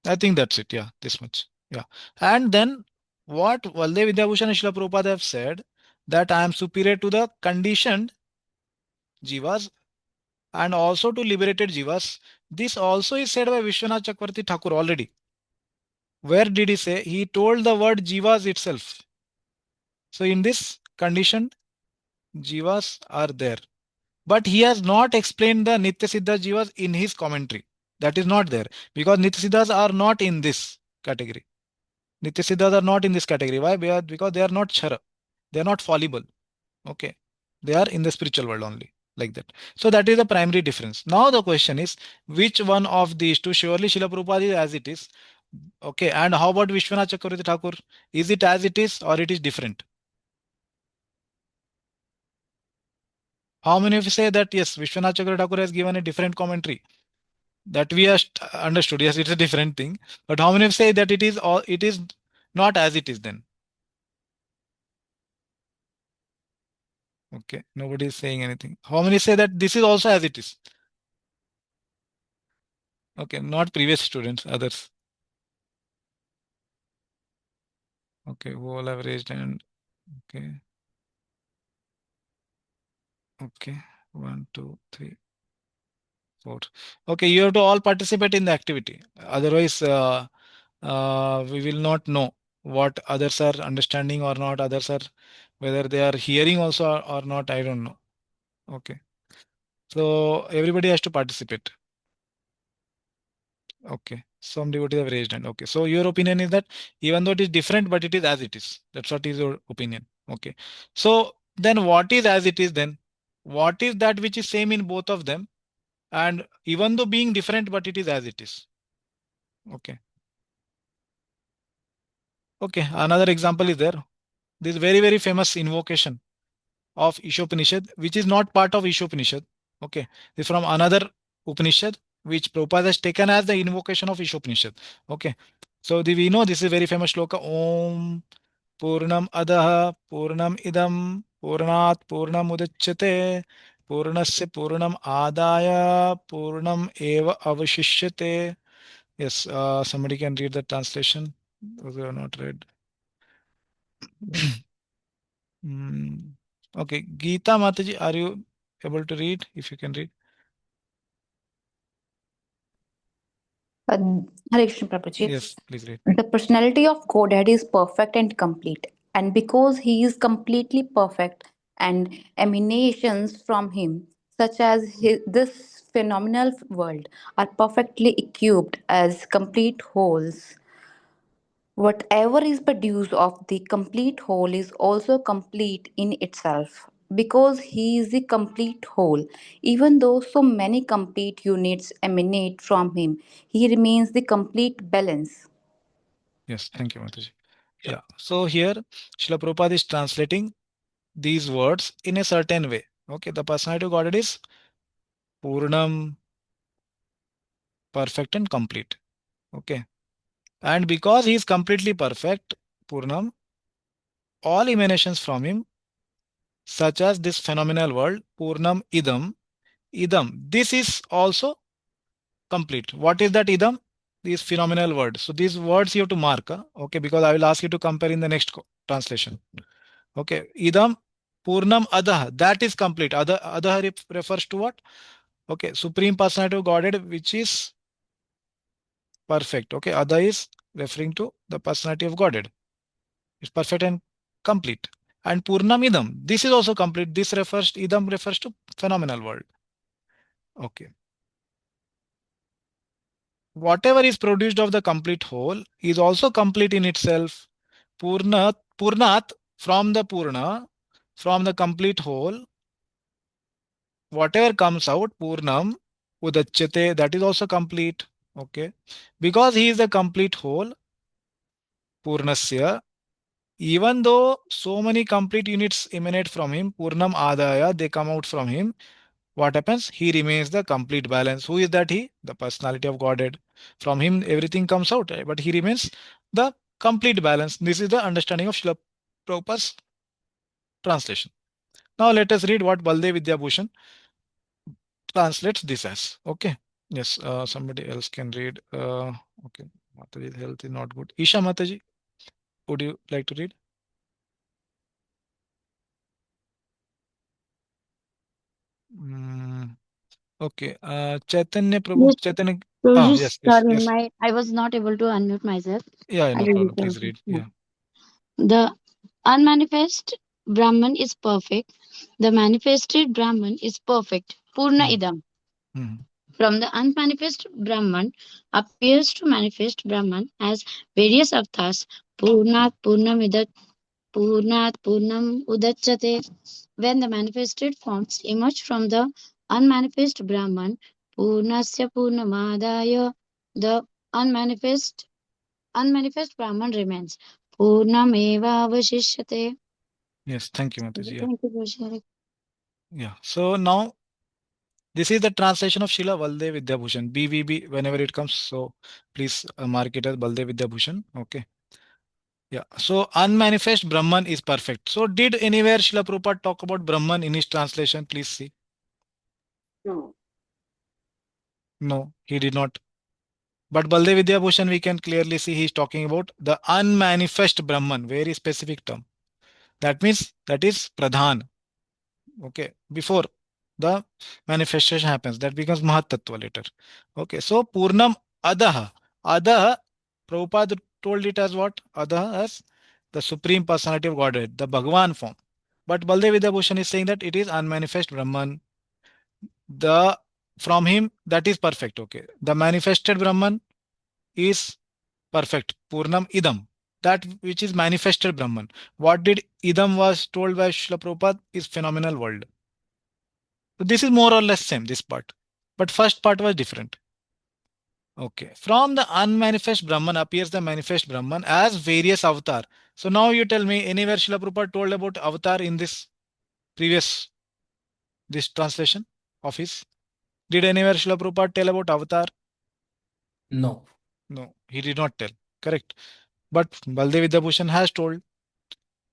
I think that's it. Yeah, this much. Yeah. And then what Valdev Vidyabhushan and Srila Prabhupada have said that I am superior to the conditioned Jivas and also to liberated Jivas. This also is said by Vishwanath Chakravarti Thakur already. Where did he say? He told the word Jivas itself. So in this condition, Jivas are there. But he has not explained the Nitya Siddha Jivas in his commentary. That is not there. Because Nitya Siddhas are not in this category. Nitya Siddhas are not in this category. Why? Because they are not Chara. They are not fallible. Okay. They are in the spiritual world only. Like that. So that is the primary difference. Now the question is, which one of these two? Surely Srila Prabhupada is as it is. Okay. And how about Vishwanath Chakravarti Thakur? Is it as it is or it is different? How many of you say that yes, Vishwanath Chakravarti Thakur has given a different commentary? That we have understood. Yes, it's a different thing. But how many of you say that it is not as it is then? Okay, nobody is saying anything. How many say that this is also as it is? Okay, not previous students, others. Okay, who all have raised hand? Okay. Okay, 1, 2, 3, 4. Okay, you have to all participate in the activity. Otherwise, we will not know what others are understanding or not. Others are whether they are hearing also or not. I don't know. Okay, so everybody has to participate. Okay, some devotees have raised hand. Okay, so your opinion is that even though it is different, but it is as it is. That's what is your opinion. Okay, so then what is as it is then? What is that which is same in both of them? And even though being different, but it is as it is. Okay. Okay, another example is there. This very, very famous invocation of Ishopanishad, which is not part of Ishopanishad. Okay, this is from another Upanishad, which Prabhupada has taken as the invocation of Ishopanishad. Okay, so we know this is very famous shloka. Om Purnam Adaha Purnam Idam Purnat Purnam Udachyate Purnasya Purnam Adaya Purnam Eva Avashishyate. Yes, somebody can read the translation. Those who have not read. Mm. Okay, Geeta Mataji, are you able to read? If you can read. Hare Krishna Prabhuji. Yes, please read. The personality of Godhead is perfect and complete. And because he is completely perfect and emanations from him, such as this phenomenal world, are perfectly equipped as complete wholes. Whatever is produced of the complete whole is also complete in itself, because he is the complete whole. Even though so many complete units emanate from him, he remains the complete balance. Yes, thank you, Mataji. Yeah. So here, Srila Prabhupada is translating these words in a certain way. Okay, the personality of Godhead is Purnam, perfect and complete. Okay. And because he is completely perfect, Purnam, all emanations from him, such as this phenomenal world, Purnam Idam, Idam, this is also complete. What is that Idam? These phenomenal words. So these words you have to mark, okay, because I will ask you to compare in the next translation. Okay, Idam Purnam Adah, that is complete. Adah refers to what? Okay, Supreme Personality of Godhead, which is perfect. Okay, Adah is referring to the personality of Godhead. It's perfect and complete. And Purnam Idam, this is also complete. Idam refers to phenomenal world. Okay. Whatever is produced of the complete whole is also complete in itself. Purnat, from the Purna, from the complete whole, whatever comes out, Purnam, Udachyate, that is also complete. Okay. Because he is the complete whole, Purnasya, even though so many complete units emanate from him, Purnam Adaya, they come out from him, what happens? He remains the complete balance. Who is that he? The personality of Godhead. From him, everything comes out, right? But he remains the complete balance. This is the understanding of Srila Prabhupada's translation. Now let us read what Baldev Vidyabhushan translates this as. Okay. Yes, somebody else can read. Okay. Mataji's health is not good. Isha Mataji, would you like to read? Okay. Chaitanya Prabhu. Yes, Chaitanya. Tejas, Yes, yes, sorry, yes. I was not able to unmute myself. Yeah, I no will problem. read Please it. read. Yeah. Yeah. The unmanifest Brahman is perfect. The manifested Brahman is perfect. Purna Hmm. idam. Hmm. From the unmanifest Brahman appears to manifest Brahman as various avatars. Purnat Purnam Udachyate. When the manifested forms emerge from the unmanifest Brahman, Purnasya Purnamadaya, the unmanifest Brahman remains. Purnameva Avashishyate. Yes, thank you, Mataji. Yeah. Thank you for sharing. Yeah. So now this is the translation of Srila Baldev Vidyabhushan. BVB, whenever it comes. So please mark it as Baldev Vidyabhushan. Okay. Yeah. So unmanifest Brahman is perfect. So did anywhere Srila Prabhupada talk about Brahman in his translation? Please see. No. No, he did not. But Baldev Vidyabhushan, we can clearly see he is talking about the unmanifest Brahman, very specific term. That means that is Pradhan. Okay, before the manifestation happens, that becomes Mahat Tattva later. Okay, so Purnam Adaha. Adaha, Prabhupada told it as what? Adaha as the Supreme Personality of Godhead, the Bhagavan form. But Baldev Vidyabhushan is saying that it is unmanifest Brahman. The from him that is perfect. Okay, the manifested Brahman is perfect. Purnam Idam. That which is manifested Brahman. What did Idam was told by Srila Prabhupada is phenomenal world. So this is more or less same, this part. But first part was different. Okay. From the unmanifest Brahman appears the manifest Brahman as various avatar. So now you tell me anywhere Srila Prabhupada told about avatar in this previous this translation of his? Did anywhere Srila Prabhupada tell about avatar? No. No, he did not tell. Correct. But Baldev Vidyabhushan has told.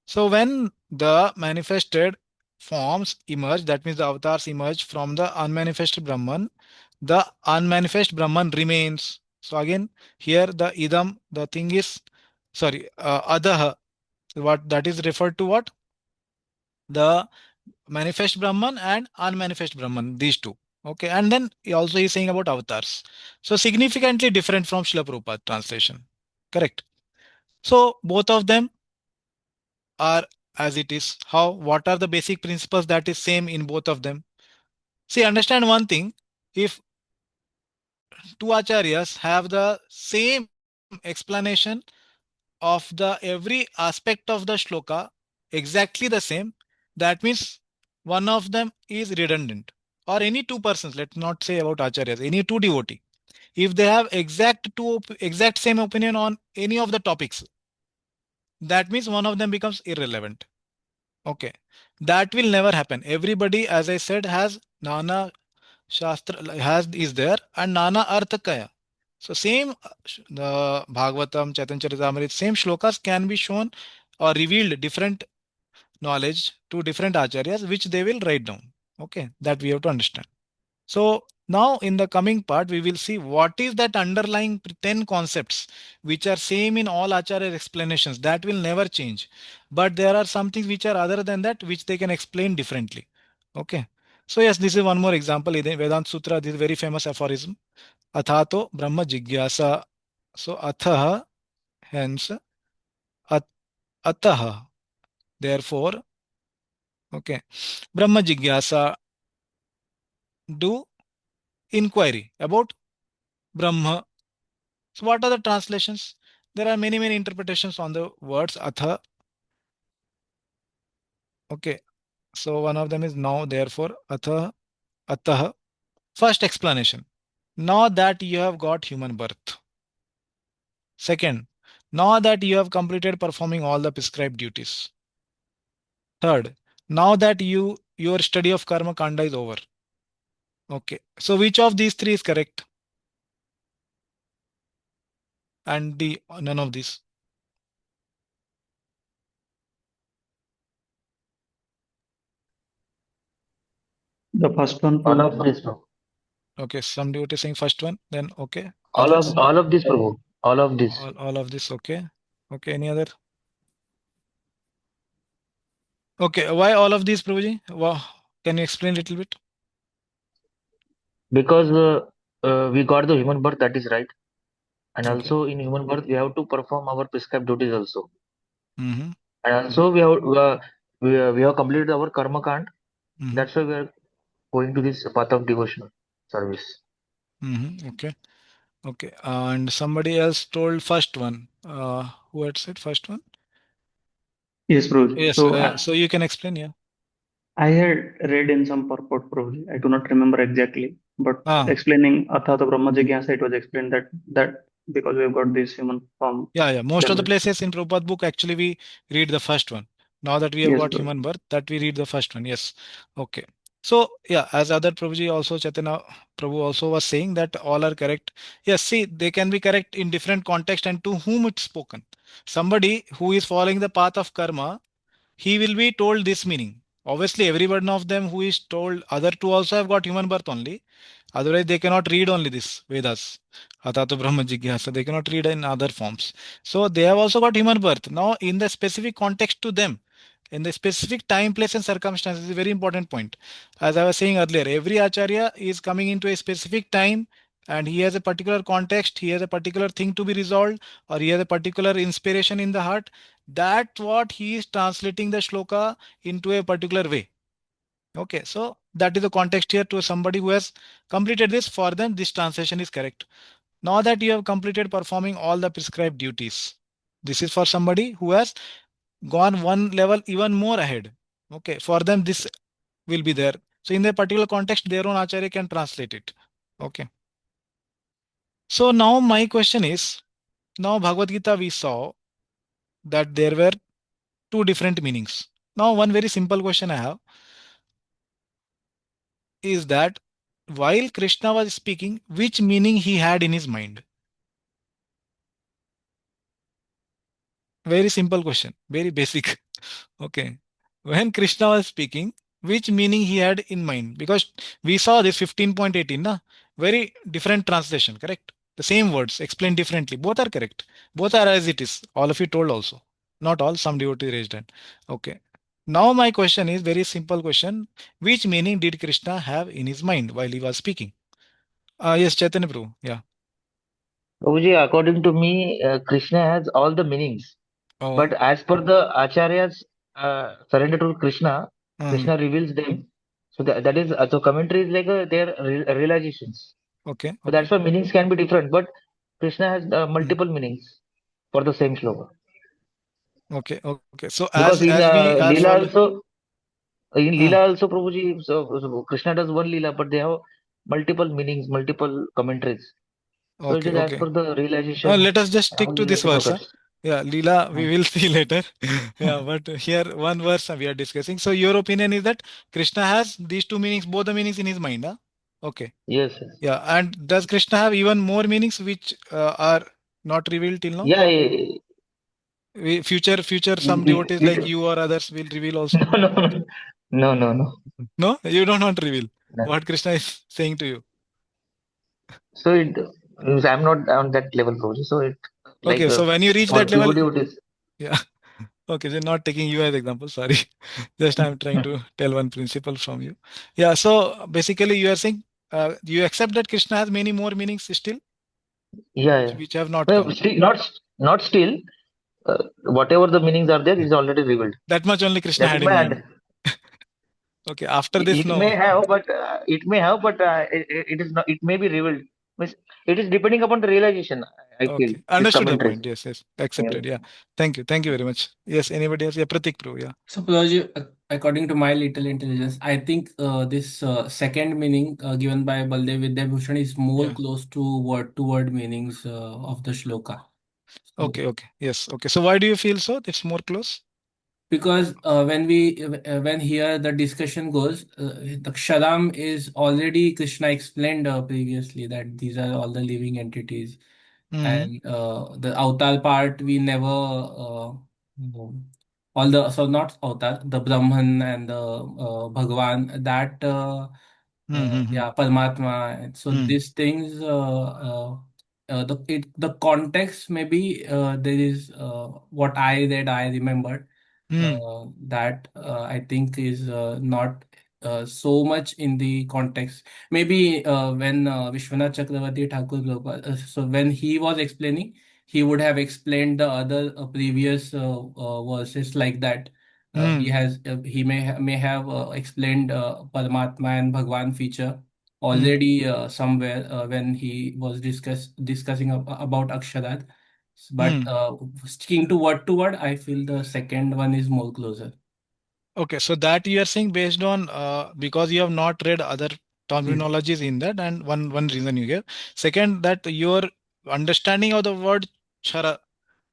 So when the manifested forms emerge, that means the avatars emerge from the unmanifested Brahman, the unmanifest Brahman remains. So again, here the idam, the thing is, sorry, adaha, what that is referred to what? The manifest Brahman and unmanifest Brahman, these two. Okay, and then he also is saying about avatars. So significantly different from Srila Prabhupada translation. Correct. So both of them are as it is. How? What are the basic principles that is same in both of them? See, understand one thing. If two acharyas have the same explanation of the every aspect of the shloka exactly the same, that means one of them is redundant, or any two persons, let's not say about acharyas, any two devotee, if they have exact same opinion on any of the topics, that means one of them becomes irrelevant. Okay, that will never happen. Everybody, as I said, has nana shastra, has is there, and nana arthakaya. So same the Bhagavatam, Chaitanya Charitamrita, same shlokas can be shown or revealed different knowledge to different acharyas, which they will write down. Okay, that we have to understand. So now in the coming part, we will see what is that underlying 10 concepts which are same in all acharya explanations. That will never change. But there are some things which are other than that, which they can explain differently. Okay. So yes, this is one more example in the Vedanta Sutra. This is very famous aphorism. Athato Brahma Jigyasa. So atha, hence at, ataha. Therefore, okay. Brahma Jigyasa, do inquiry about Brahma. So what are the translations? There are many interpretations on the words atha. Okay. So one of them is now, therefore, atha, atah. First explanation. Now that you have got human birth. Second, now that you have completed performing all the prescribed duties. Third, now that your study of karma kanda is over. Okay. So which of these three is correct? And the none of these. The first one, All Prabhu. of this, Prabhu. Okay. Some devotee saying first one. Then okay. All Others. of this, Prabhu. All of this. All of this. Okay. Okay. Any other? Okay. Why all of these, Prabhuji? Wow. Can you explain a little bit? Because we got the human birth, that is right. And Okay. also in human birth, we have to perform our prescribed duties also. Mm-hmm. And also we have completed our karma kand. Mm-hmm. That's why we are going to this path of devotional service. Mm-hmm. Okay. Okay. And somebody else told first one. Who had said first one? Yes, Prabhuji. Yes. So So you can explain, yeah. I had read in some purport, Prabhuji. I do not remember exactly, but Ah. explaining Atha Brahma Jigyasa, it was explained that because we have got this human form. Yeah. Most of the then places in Prabhupada book, actually, we read the first one. Now that we have yes, got Prabhuji. human birth, that we read the first one. Yes. Okay. So yeah, as other Prabhuji also, Chaitanya Prabhu also was saying that all are correct. Yes, see, they can be correct in different context and to whom it's spoken. Somebody who is following the path of karma, he will be told this meaning. Obviously, every one of them who is told, other two also have got human birth only. Otherwise, they cannot read only this Vedas. Athato Brahma Jigyasa. They cannot read in other forms. So they have also got human birth. Now, in the specific context to them, in the specific time, place, and circumstances, is a very important point. As I was saying earlier, every acharya is coming into a specific time and he has a particular context, he has a particular thing to be resolved, or he has a particular inspiration in the heart. That's what he is translating the shloka into a particular way. Okay, so that is the context here to somebody who has completed this. For them, this translation is correct. Now that you have completed performing all the prescribed duties, this is for somebody who has gone one level even more ahead. Okay, for them, this will be there. So in the particular context, their own acharya can translate it. Okay. So now my question is, now Bhagavad Gita we saw that there were two different meanings. Now one very simple question I have is that while Krishna was speaking, which meaning he had in his mind? Very simple question, very basic. Okay. When Krishna was speaking, which meaning he had in mind? Because we saw this 15.18, na? Very different translation, correct? The same words explained differently. Both are correct. Both are as it is. All of you told also. Not all, some devotee raised hand. Okay. Now my question is very simple question. Which meaning did Krishna have in his mind while he was speaking? Yes, Chaitanya Prabhu. Yeah. Prabhuji, according to me, Krishna has all the meanings. Oh. But as per the acharyas surrender to Krishna, Mhm. Krishna reveals them. So that is so commentary is like their realizations. Okay. So Okay. that's why meanings can be different. But Krishna has multiple meanings for the same shloka. Okay. Okay. So Because in as we are Leela following. also, In Leela also, Prabhuji, so Krishna does one Leela, but they have multiple meanings, multiple commentaries. So it Okay, is as okay. per the realization Let us just how stick to this realization verse. occurs. Yeah, Leela, we Hmm. will see later. Yeah, but here one verse we are discussing. So your opinion is that Krishna has these two meanings, both the meanings in his mind. Huh? Okay. Yes, yes. Yeah, and does Krishna have even more meanings which are not revealed till now? Yeah, Future, some devotees like you or others will reveal also. no, no, no, no, no, No, you don't want to reveal no. what Krishna is saying to you. So it, I'm not on that level, Prabhuji. So it like Okay, so when you reach for that level, pure devotees. yeah. Okay, they're not taking you as example. Sorry, just I'm trying to tell one principle from you. Yeah. So basically, you are saying you accept that Krishna has many more meanings still, Yeah, yeah. which have not No, come. still, not still. Whatever the meanings are there is already revealed. That much only Krishna That is had in my mind. Okay. After this, it may no. have, but it is not. It may be revealed. Means it is depending upon the realization. I feel Okay, these understood the commentaries. point. Yes, yes, Yeah. accepted. Yeah. Thank you very much. Yes. Anybody else? Yeah, Pratik Pro. Yeah. So, Prabhuji, according to my little intelligence, I think this second meaning given by Baldev Vidyabhushan is more Yeah. close to word meanings of the shloka. So, Okay. Okay. Yes. Okay. So why do you feel so? It's more close. because when here the discussion goes, the Ksharam is already Krishna explained previously that these are all the living entities, Hmm. and the avatar part we never all the so not avatar, the Brahman and the Bhagavan, that Hmm. yeah, Paramatma. So Hmm. these things the context maybe there is what I read, I remembered Hmm. that I think is not so much in the context. Maybe when Vishwanath Chakravarti Thakur Prabhupada, so when he was explaining, he would have explained the other previous verses like that. Hmm. He may have explained Paramatma and Bhagwan feature Hmm. already somewhere when he was discussing about Aksharat. But Hmm. sticking to word, I feel the second one is more closer. Okay, so that you are saying based on because you have not read other Yes. terminologies in that, and one reason you gave. Second, that your understanding of the word chara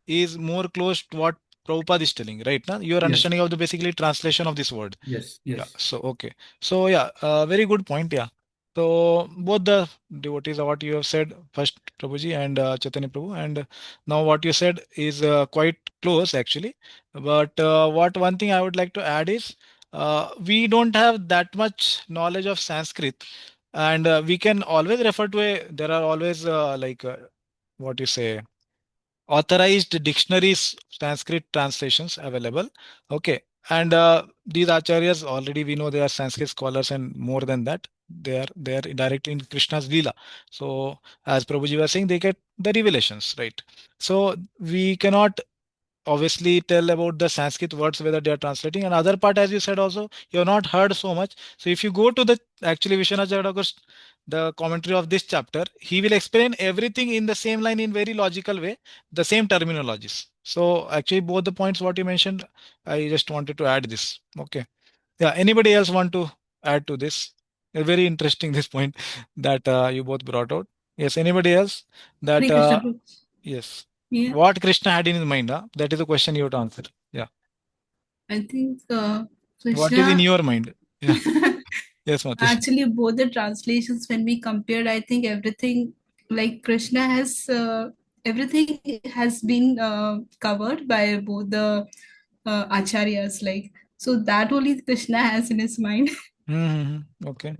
is more close to what Prabhupada is telling, right? Now, your Yes. understanding of the basically translation of this word. Yes. Yeah. Yes. So okay. So yeah, very good point. Yeah. So both the devotees of what you have said first, Prabhuji and Chaitanya Prabhu, and now what you said is quite close actually. But what one thing I would like to add is we don't have that much knowledge of Sanskrit, and we can always refer to a. There are always what you say authorized dictionaries, Sanskrit translations available. Okay. And these acharyas already we know they are Sanskrit scholars, and more than that, they are directly in Krishna's Leela. So as Prabhuji was saying, they get the revelations, right? So we cannot obviously tell about the Sanskrit words whether they are translating. And other part, as you said, also you have not heard so much. So if you go to the actually Vishwanath Jagadakar's the commentary of this chapter, he will explain everything in the same line in very logical way, the same terminologies. So actually, both the points what you mentioned, I just wanted to add this. Okay. Yeah. Anybody else want to add to this? Very interesting this point that you both brought out. Yes. Anybody else that Hare Krishna Prabhu. yes. Yeah, What Krishna had in his mind? Huh? That is the question you have to answer. Yeah. I think What is in Krishna. your mind? Yeah. Yes, Mati. Actually, both the translations, when we compared, I think everything like Krishna has everything has been covered by both the acharyas. Like so, that only Krishna has in his mind. Mm-hmm. Okay.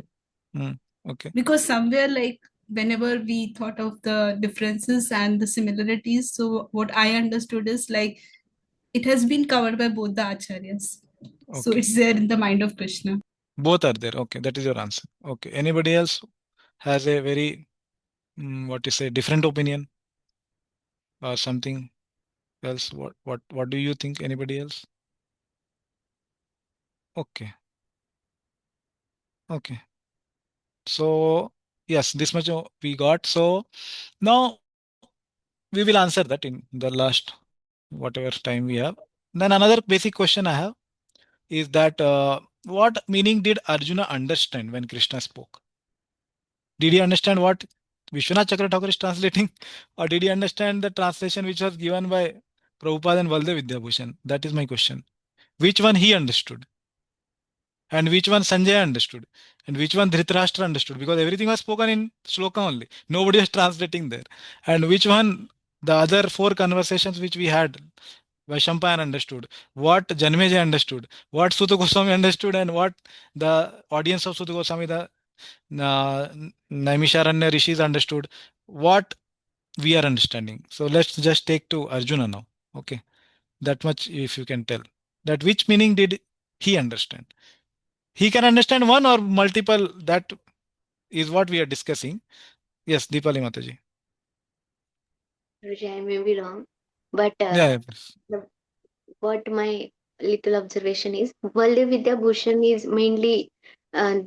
Mm. Okay. Because somewhere like whenever we thought of the differences and the similarities, so what I understood is like it has been covered by both the acharyas. So Okay. it's there in the mind of Krishna. Both are there. Okay. That is your answer. Okay. Anybody else has a very what you say different opinion or something else? What do you think? Anybody else? Okay. Okay. So yes, this much we got. So now we will answer that in the last whatever time we have. Then another basic question I have is that what meaning did Arjuna understand when Krishna spoke? Did he understand what Vishwanath Chakravarti is translating, or did he understand the translation which was given by Prabhupada and Bhaktivedanta? That is my question. Which one he understood? And which one Sanjay understood? And which one Dhritarashtra understood? Because everything was spoken in shloka only. Nobody was translating there. And which one, the other four conversations which we had, Vaishampayan understood, what Janmeja understood, what Suta Goswami understood, and what the audience of Suta Goswami, the Naimisharanya rishis understood, what we are understanding. So let's just take to Arjuna now. Okay. That much if you can tell. That which meaning did he understand? He can understand one or multiple. That is what we are discussing. Yes, Deepali Mataji. Ruchi, I may be wrong, but Yeah. what my little observation is, Vidya Bhushan is mainly uh,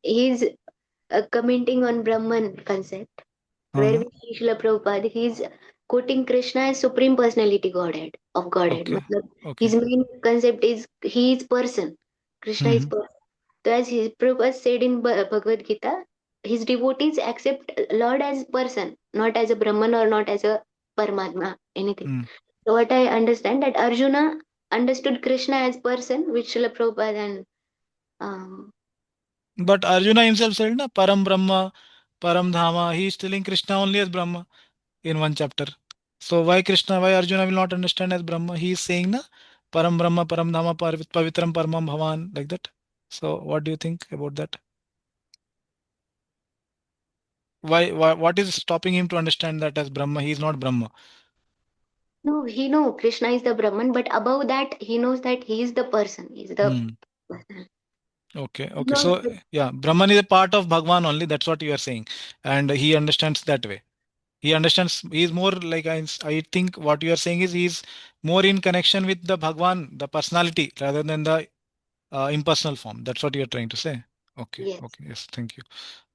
he's commenting on Brahman concept, where with Srila Prabhupada he's quoting Krishna as Supreme Personality Godhead of Godhead. Okay. His main concept is he is person, Krishna is person. So as his Prabhupada said in Bhagavad Gita, his devotees accept Lord as person, not as a Brahman or not as a Paramatma, anything. So what I understand that Arjuna understood Krishna as person, which Srila Prabhupada and But Arjuna himself said, na, Param Brahma, Param Dhama. He is telling Krishna only as Brahma in one chapter. So why Krishna, why Arjuna will not understand as Brahma? He is saying, na, Param Brahma, Param Dhama, Pavitram Paramam Bhavan, like that. So what do you think about that? Why what is stopping him to understand that as Brahma? He is not Brahma. no, he know Krishna is the Brahman, but above that he knows that he is the person. He is the Okay. So yeah, Brahman is a part of Bhagavan only. That's what you are saying, and he understands that way. He understands. He is more like I think what you are saying is he is more in connection with the Bhagavan, the personality, rather than the impersonal form. That's what you are trying to say. Okay. Yes. Okay. Yes. Thank you.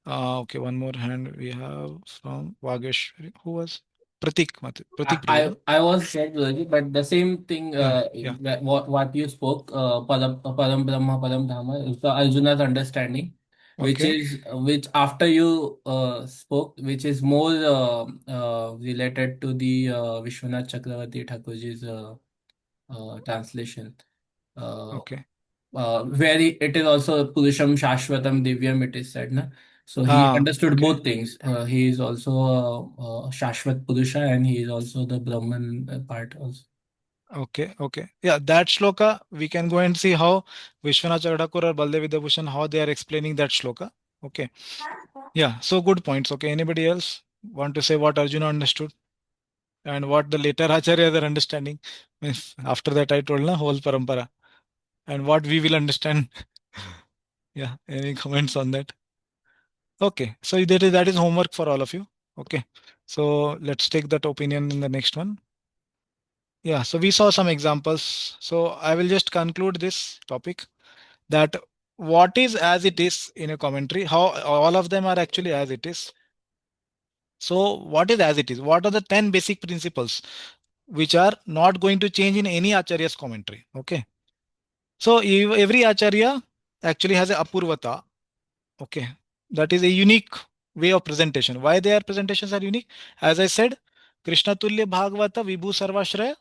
Okay. One more hand we have from Vageshwari. Who was Pratik? Pratik Priya, no? I was said Guruji, but the same thing Yeah. what you spoke Param Brahma Param Dhamma is the Arjuna's understanding, Okay. which after you spoke, which is more related to the Vishwanath Chakravarti Thakurji's translation. Okay. Where it is also Purusham Shashvatam Divyam, it is said, na? So he understood Okay. both things. He is also Shashvat Purusha, and he is also the Brahman part also. Okay. Yeah, that shloka, we can go and see how Vishwanath Chakravarti or Baldev Vidyabhushan, how they are explaining that shloka. Okay. Yeah, so good points. Okay, anybody else want to say what Arjuna understood and what the later Acharyas are understanding? Means after that, I told na whole parampara and what we will understand. Yeah, any comments on that? Okay, so that is homework for all of you. Okay, so let's take that opinion in the next one. Yeah, so we saw some examples. So I will just conclude this topic that what is as it is in a commentary, how all of them are actually as it is. So what is as it is? What are the 10 basic principles which are not going to change in any Acharya's commentary? Okay. So every Acharya actually has a Apurvata. Okay. That is a unique way of presentation. Why their presentations are unique? As I said, Krishna Tulya Bhagavata Vibhu Sarvashraya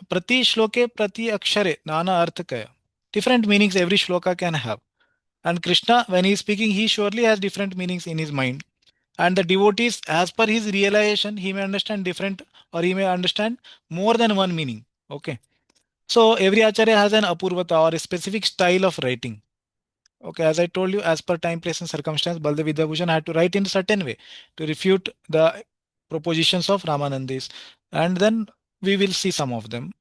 Prati Shloke Prati Akshare Nana Arthakaya. Different meanings every shloka can have. And Krishna, when he is speaking, he surely has different meanings in his mind. And the devotees, as per his realization, he may understand different or he may understand more than one meaning. Okay. So every Acharya has an Apurvata or a specific style of writing. Okay, as I told you, as per time, place, and circumstance, Baldev Vidyabhushan had to write in a certain way to refute the propositions of Ramanandis. And then we will see some of them.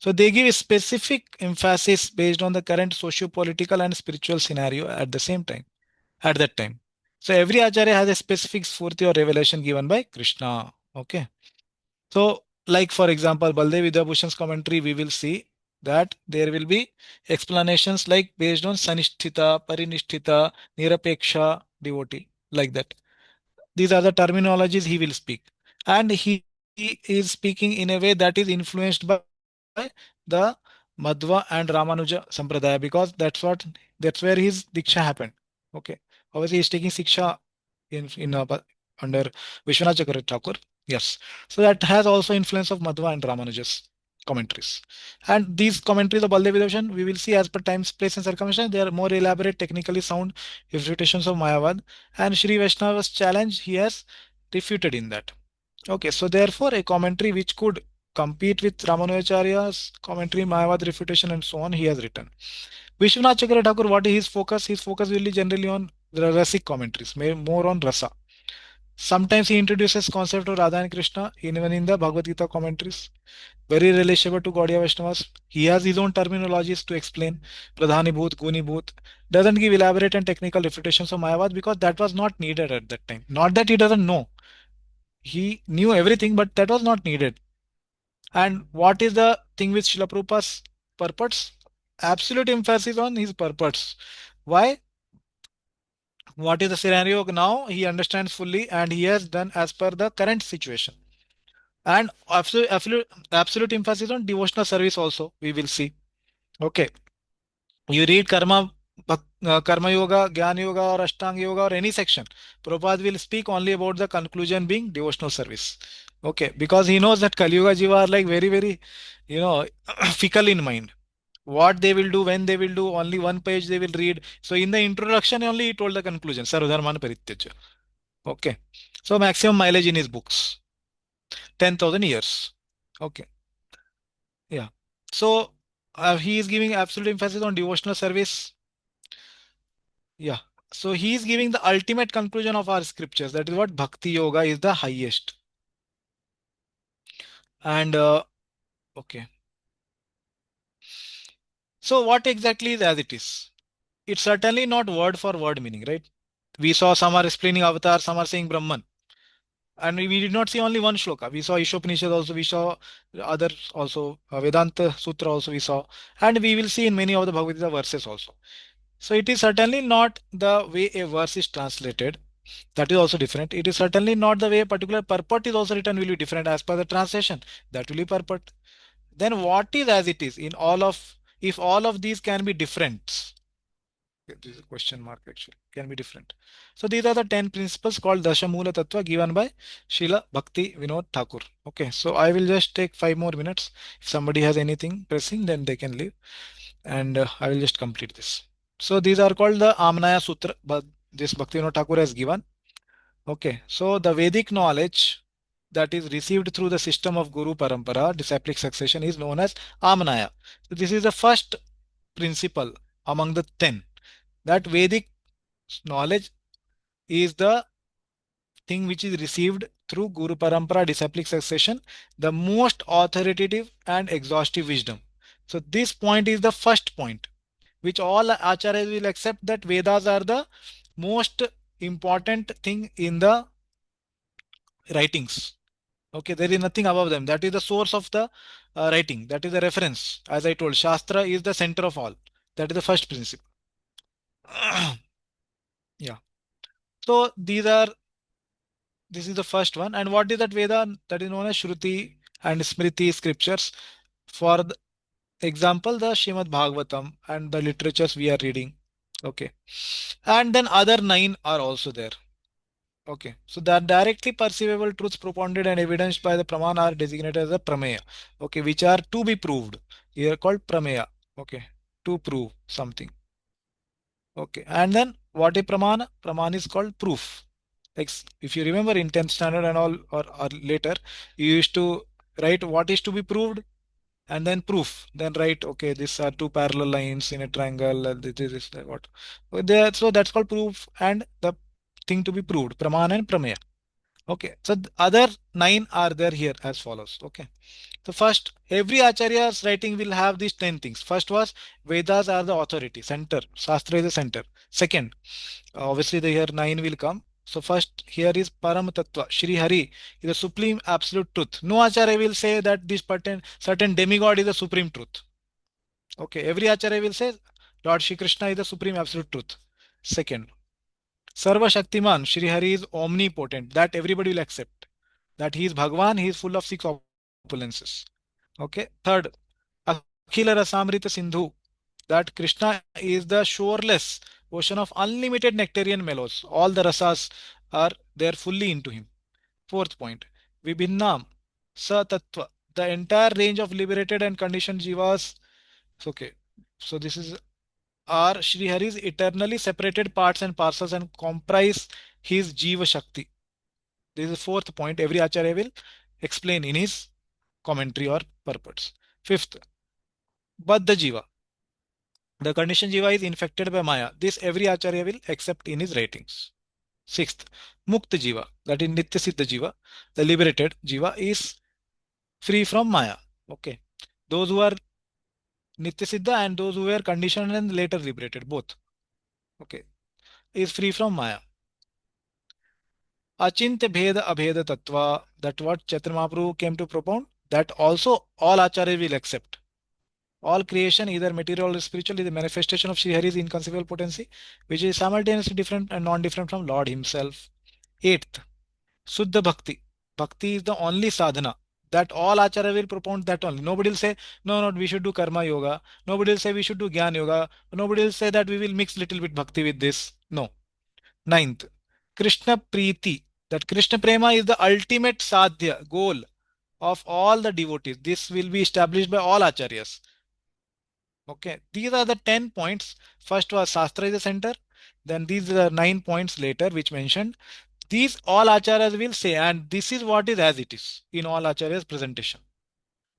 So they give a specific emphasis based on the current socio-political and spiritual scenario at the same time, at that time. So every Acharya has a specific Sfurti or revelation given by Krishna. Okay. So, like for example, Baldev Vidyabhushan's commentary, we will see that there will be explanations like based on Sanisthita, Parinisthita, Nirapeksha, devotee, like that. These are the terminologies he will speak. And he is speaking in a way that is influenced by the Madhva and Ramanuja Sampradaya, because that's where his Diksha happened. Okay. Obviously he's taking Siksha in under Vishwanath Chakravarti Thakur. Yes. So that has also influence of Madhva and Ramanuja's commentaries. And these commentaries of Baldev Devotion, we will see as per time, place, and circumstance, they are more elaborate, technically sound refutations of Mayavad. And Sri Vaishnava's challenge, he has refuted in that. Okay, so therefore, a commentary which could compete with Ramanujacharya's commentary, Mayavad refutation, and so on, he has written. Vishwanath Chakravarti Thakur, what is his focus? His focus will be generally on the rasic commentaries, more on rasa. Sometimes he introduces concept of Radha and Krishna, even in the Bhagavad Gita commentaries. Very relatable to Gaudiya Vaishnavas. He has his own terminologies to explain Pradhani Bhut, Guni Bhut. Doesn't give elaborate and technical refutations of Mayavad because that was not needed at that time. Not that he doesn't know. He knew everything, but that was not needed. And what is the thing with Srila Prabhupada's purports? Absolute emphasis on his purports. Why? What is the scenario now? He understands fully and he has done as per the current situation. And absolute emphasis on devotional service also, we will see. Okay. You read Karma Yoga, Jnana Yoga, or Ashtanga Yoga, or any section. Prabhupada will speak only about the conclusion being devotional service. Okay, because he knows that Kali Yuga Jiva are like very, very, fickle in mind. What they will do, when they will do, only one page they will read. So in the introduction only he told the conclusion. Sarvadharman Parityaja. Okay. So maximum mileage in his books. 10,000 years. Okay. Yeah. So he is giving absolute emphasis on devotional service. Yeah. So he is giving the ultimate conclusion of our scriptures. That is what Bhakti Yoga is the highest. And okay. So what exactly is as it is? It's certainly not word for word meaning, right? We saw some are explaining Avatar, some are saying Brahman. And we did not see only one shloka. We saw Ishopanishad also, we saw others also, Vedanta Sutra also we saw. And we will see in many of the Bhagavad Gita verses also. So it is certainly not the way a verse is translated. That is also different. It is certainly not the way a particular purport is also written will be different as per the translation. That will be purport. Then what is as it is in all of, if all of these can be different, this is a question mark actually, can be different. So these are the 10 principles called Dashamula Tattva given by Srila Bhakti Vinod Thakur. Okay, so I will just take 5 more minutes. If somebody has anything pressing, then they can leave. And I will just complete this. So these are called the Amnaya Sutra, but this Bhakti Vinod Thakur has given. Okay, so the Vedic knowledge that is received through the system of Guru Parampara, disciplic succession, is known as Amnaya. So this is the first principle among the 10. That Vedic knowledge is the thing which is received through Guru Parampara, disciplic succession, the most authoritative and exhaustive wisdom. So this point is the first point, which all acharyas will accept that Vedas are the most important thing in the writings. Okay, there is nothing above them. That is the source of the writing. That is the reference. As I told, Shastra is the center of all. That is the first principle. Yeah. So this is the first one. And what is that Veda? That is known as Shruti and Smriti scriptures. For the example, the Shrimad Bhagavatam and the literatures we are reading. Okay. And then other 9 are also there. Okay. So the directly perceivable truths propounded and evidenced by the Praman are designated as a Prameya. Okay. Which are to be proved. Here called Prameya. Okay. To prove something. Okay. And then what is Pramana? Pramana is called proof. Like if you remember in 10th standard and all or later, you used to write what is to be proved and then proof. Then write, okay, these are two parallel lines in a triangle. This is what. So that's called proof and the thing to be proved, Pramana and Prameya. Okay. So the other 9 are there here as follows. Okay. So first, every Acharya's writing will have these 10 things. First was Vedas are the authority, center. Shastra is the center. Second, obviously the here 9 will come. So first here is Param Tattva. Shri Hari is the supreme absolute truth. No Acharya will say that this certain demigod is the supreme truth. Okay, every Acharya will say Lord Shri Krishna is the supreme absolute truth. Second, Sarva Shaktiman, Shri Hari is omnipotent. That everybody will accept. That he is Bhagavan, he is full of 6 opulences. Okay. Third, Akhar Rasamrita Sindhu, that Krishna is the shoreless ocean of unlimited nectarian mellows. All the rasas are there fully into him. Fourth point, Vibhinnam Sa Tattva, the entire range of liberated and conditioned jivas. Okay, so this is are Sri Hari's eternally separated parts and parcels and comprise his Jiva Shakti. This is the fourth point. Every Acharya will explain in his commentary or purports. Fifth, Baddha Jiva. The conditioned Jiva is infected by Maya. This every Acharya will accept in his writings. Sixth, Mukta Jiva, that is Nitya Siddha Jiva, the liberated Jiva is free from Maya. Okay. Those who are Nitya Siddha and those who were conditioned and later liberated, both. Okay. Is free from Maya. Achintya Bheda Abheda Tattva, that what Chaitanya Mahaprabhu came to propound, that also all Acharyas will accept. All creation, either material or spiritual, is a manifestation of Sri Hari's inconceivable potency, which is simultaneously different and non-different from Lord himself. Eighth, Suddha Bhakti. Bhakti is the only sadhana that all Acharya will propound that only. Nobody will say, no, no, we should do Karma Yoga. Nobody will say we should do Gyan Yoga. Nobody will say that we will mix little bit Bhakti with this. No. Ninth, Krishna Preeti. That Krishna Prema is the ultimate sadhya, goal of all the devotees. This will be established by all Acharyas. Okay, these are the 10 points. First was Shastra is the center. Then these are 9 points later which mentioned. These all acharyas will say, and this is what is as it is in all acharyas presentation.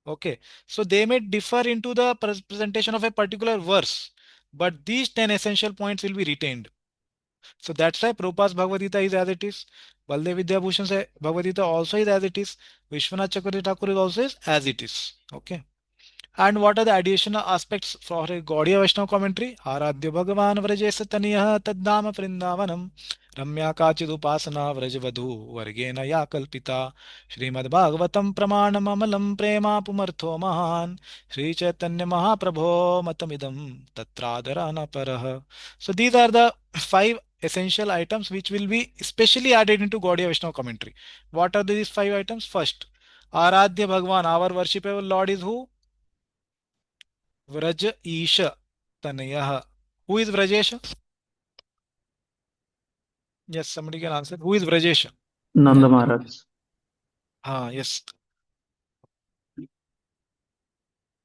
Okay, so they may differ into the presentation of a particular verse, but these 10 essential points will be retained. So that's why Prabhupada's Bhagavad Gita is as it is. Baldev Vidyabhushan's Bhagavad Gita also is as it is. Vishwanath Chakravarti Thakur is also is as it is. Okay. And what are the additional aspects for a Gaudiya Vaishnava commentary? Aradhya Bhagavan Vrajesya Taniya Taddama Vrindavanam Ramya Kachidupasana Vrajavadhu Vargena Ya Kalpita Srimad Bhagavatam Pramanam Amalam Prema Pumartho Mahan Sri Chaitanya Mahaprabho Matamidam Tatradharana Paraha. So these are the 5 essential items which will be specially added into Gaudiya Vaishnava commentary. What are these 5 items? First, Aradhya Bhagavan, our worshipable Lord is who? Vraj Isha Tanayah. Who is Vrajesha? Yes, somebody can answer. Who is Vrajesha? Nanda Maharaj. Yes.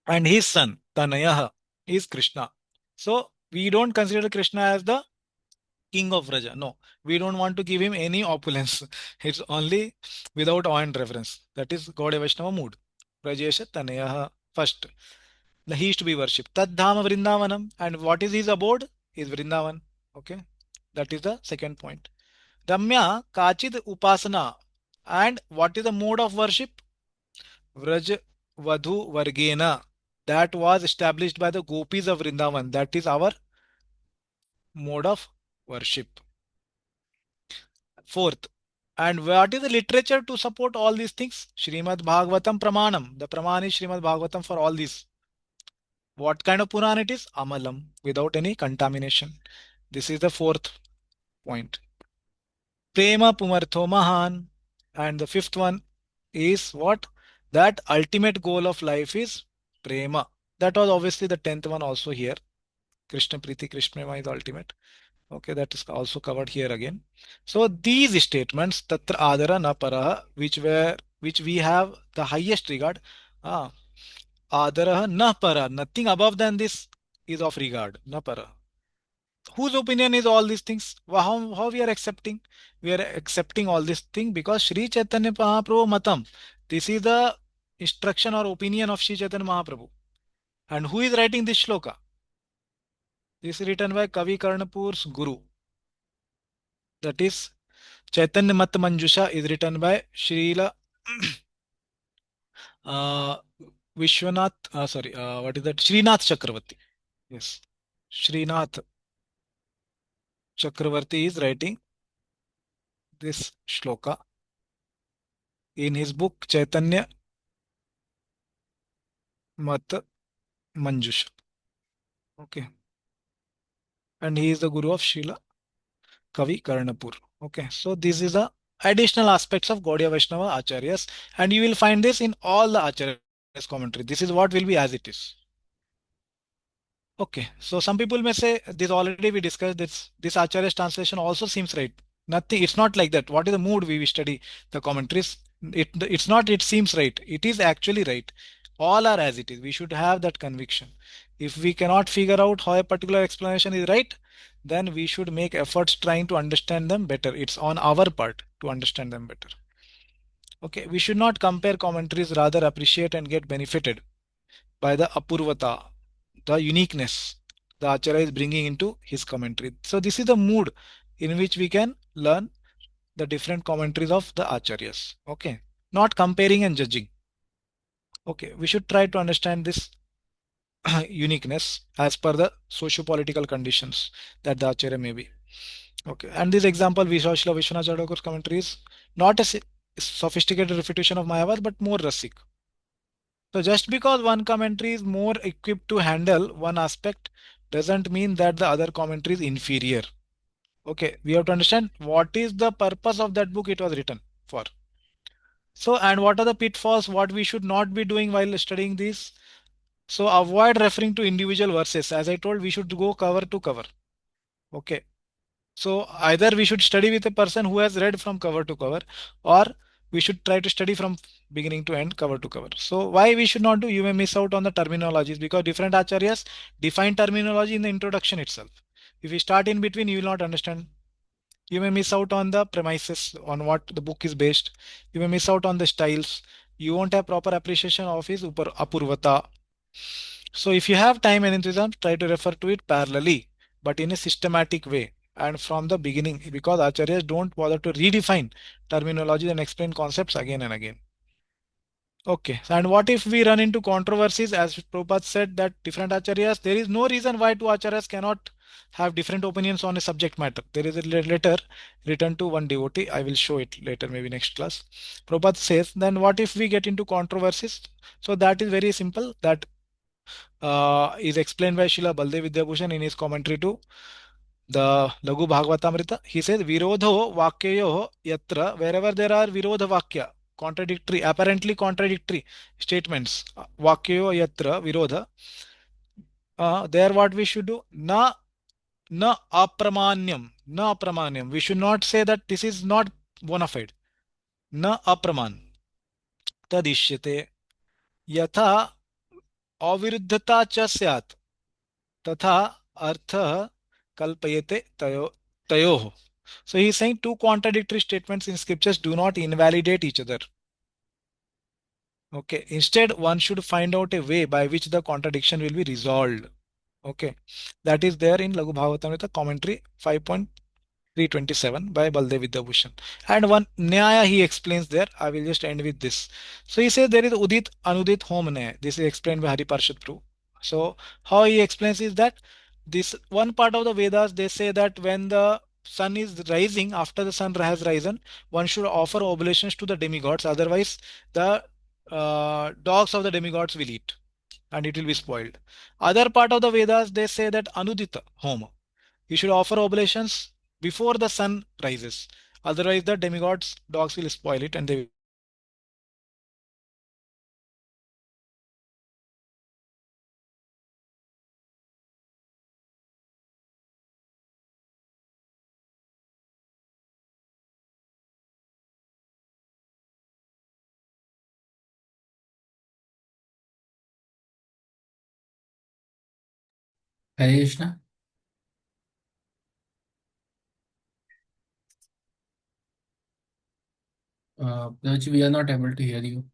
And his son, Tanayah, is Krishna. So we don't consider Krishna as the king of Vraja. No, we don't want to give him any opulence. It's only without awe and reverence. That is Gaudiya Vaishnava mood. Vrajesha Tanayah first. He is to be worshipped. Tad Dhama Vrindavanam. And what is his abode? Is Vrindavan. Okay. That is the second point. Ramya Kachid Upasana. And what is the mode of worship? Vraj Vadhu Vargena. That was established by the gopis of Vrindavan. That is our mode of worship. Fourth, and what is the literature to support all these things? Srimad Bhagavatam Pramanam. The Praman is Srimad Bhagavatam for all these. What kind of Puran it is? Amalam, without any contamination. This is the fourth point. Prema Pumartho Mahan. And the fifth one is what? That ultimate goal of life is Prema. That was obviously the 10th one also here. Krishna Priti, Krishna Prema is ultimate. Okay, that is also covered here again. So these statements, Tatra Adara Na Paraha, which we have the highest regard. Adara Na Para, nothing above than this is of regard. Na Para. Whose opinion is all these things? How we are accepting? We are accepting all this thing because Sri Chaitanya Mahaprabhu Matam. This is the instruction or opinion of Sri Chaitanya Mahaprabhu. And who is writing this shloka? This is written by Kavi Karnapur's Guru. That is Chaitanya Mat Manjusha is written by Srila Vishwanath. What is that? Srinath Chakravarti. Yes, Srinath Chakravarti is writing this shloka in his book Chaitanya Mat Manjusha. Okay, and he is the Guru of Srila Kavi Karnapur. Okay, so this is the additional aspects of Gaudiya Vaishnava Acharyas, and you will find this in all the Acharyas commentary. This is what will be as it is. Okay, so some people may say this already we discussed this. This Acharya's translation also seems right. Nothing. It's not like that. What is the mood we study the commentaries? It's not. It seems right. It is actually right. All are as it is. We should have that conviction. If we cannot figure out how a particular explanation is right, then we should make efforts trying to understand them better. It's on our part to understand them better. Okay, we should not compare commentaries. Rather appreciate and get benefited by the apurvata, the uniqueness the Acharya is bringing into his commentary. So this is the mood in which we can learn the different commentaries of the Acharyas. Okay, not comparing and judging. Okay, we should try to understand this uniqueness as per the socio-political conditions that the Acharya may be. Okay, and this example we saw Srila Vishwanath Chadokar's commentary is not a sophisticated refutation of Mayavad but more rasik. So just because one commentary is more equipped to handle one aspect doesn't mean that the other commentary is inferior. Okay, we have to understand what is the purpose of that book it was written for. So, and what are the pitfalls, what we should not be doing while studying these. So avoid referring to individual verses. As I told, we should go cover to cover. Okay. So either we should study with a person who has read from cover to cover, or we should try to study from beginning to end, cover to cover. So why we should not do? You may miss out on the terminologies because different acharyas define terminology in the introduction itself. If you start in between, you will not understand. You may miss out on the premises on what the book is based. You may miss out on the styles. You won't have proper appreciation of his apurvata. So if you have time and enthusiasm, try to refer to it parallelly, but in a systematic way and from the beginning, because acharyas don't bother to redefine terminology and explain concepts again and again. Okay, and what if we run into controversies? As Prabhupada said that different acharyas, there is no reason why two acharyas cannot have different opinions on a subject matter. There is a letter written to one devotee. I will show it later, maybe next class. Prabhupada says, then what if we get into controversies? So that is very simple. That is explained by Srila Baldev Vidyabhushan in his commentary to the Lagu Bhagavatamrita. He says, Virodho Vakyayo Yatra, wherever there are Virodha Vakya, contradictory, apparently contradictory statements, Vakyayo Yatra, Virodha, there what we should do? Na apramanyam, na apramanyam. We should not say that this is not bona fide. Na apraman. Tadishyate. Yatha aviruddhata cha syat. Tatha artha kalpayate tayoho. So he is saying two contradictory statements in scriptures do not invalidate each other. Okay. Instead, one should find out a way by which the contradiction will be resolved. Okay. That is there in Lagu Bhagavatamrita commentary 5.327 by Baldev Vidyabhushan. And one Nyaya he explains there. I will just end with this. So he says there is Udit Anudit Hom Nyaya. This is explained by Hari Parshad Prabhu. So how he explains is that this one part of the Vedas they say that when the sun is rising, after the sun has risen, one should offer oblations to the demigods. Otherwise, the dogs of the demigods will eat and it will be spoiled. Other part of the Vedas they say that Anudita Homa. You should offer oblations before the sun rises. Otherwise, the demigods dogs will spoil it and they will. Hare Krishna. Raj, we are not able to hear you.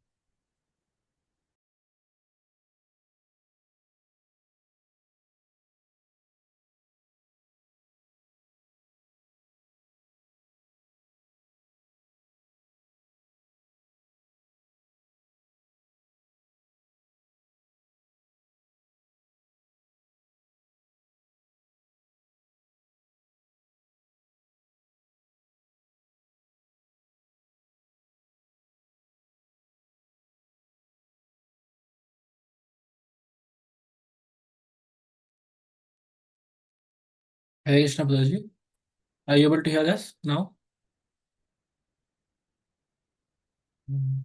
Hare Krishna, Prabhuji. Are you able to hear us now? Mm.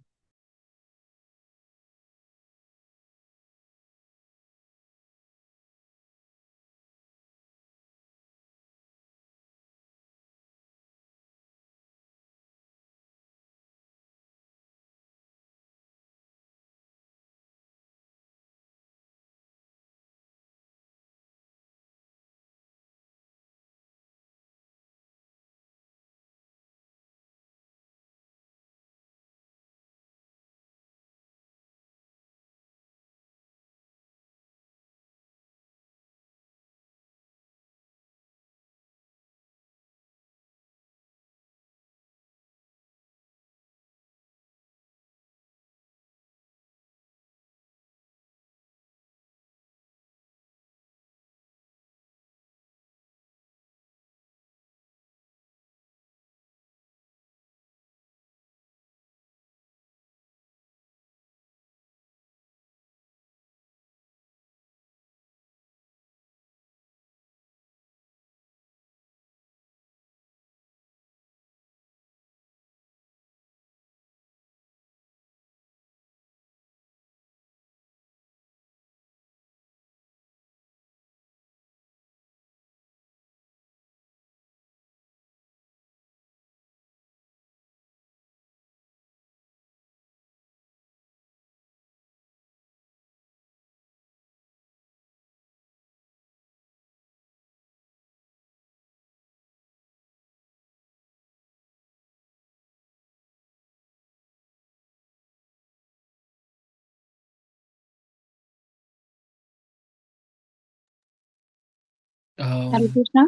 Hare Um, Krishna.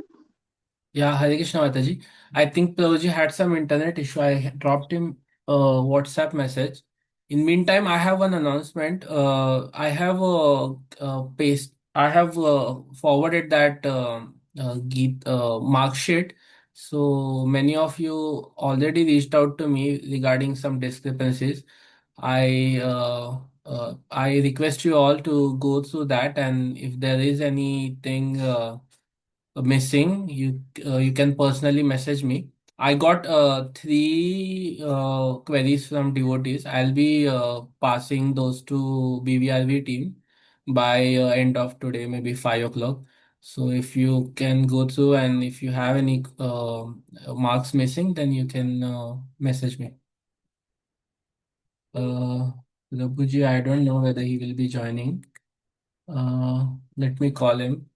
Yeah, Hare Krishna Mataji. I think Prabhuji had some internet issue. I dropped him a WhatsApp message. In meantime, I have one announcement. I have forwarded that Geet mark sheet. So many of you already reached out to me regarding some discrepancies. I request you all to go through that, and if there is anything missing, you can personally message me. I got three queries from devotees. I'll be passing those to BVRV team by end of today, maybe 5 o'clock. So if you can go through, and if you have any marks missing, then you can message me. Uh, Raghuji, I don't know whether he will be joining. Let me call him.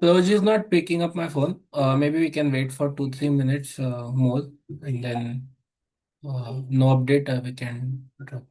Proj is not picking up my phone. Maybe we can wait for 2-3 minutes more, and then no update. We can drop.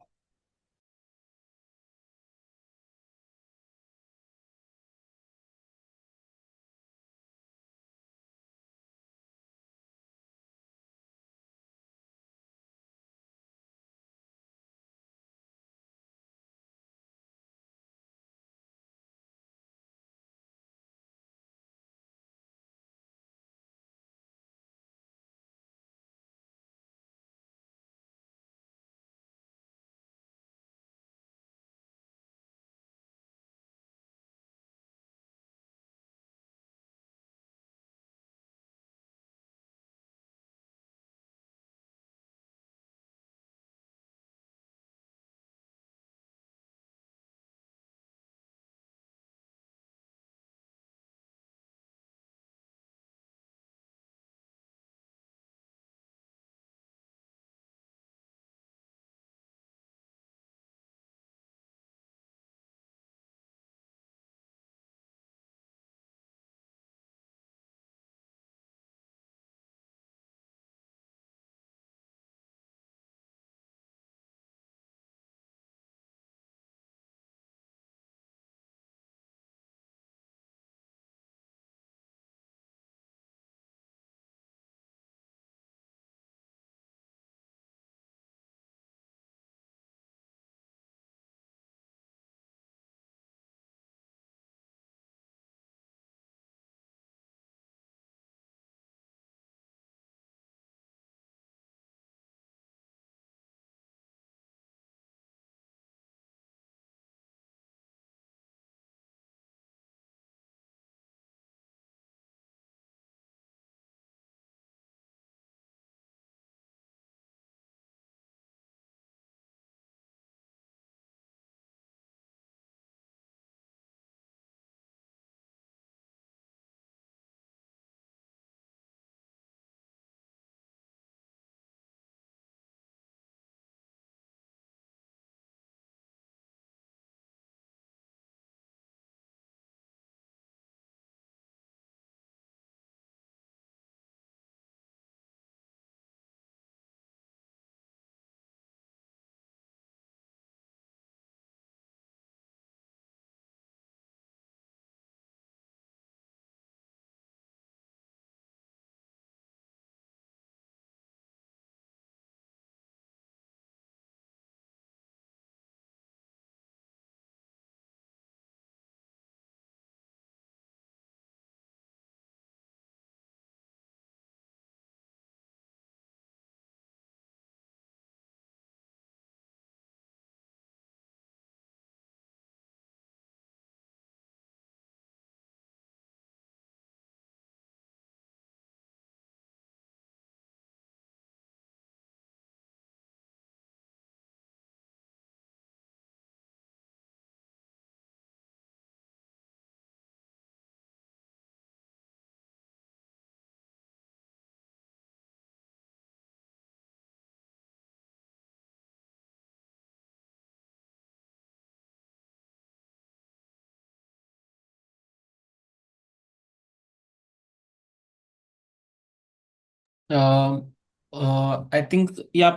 I think, yeah,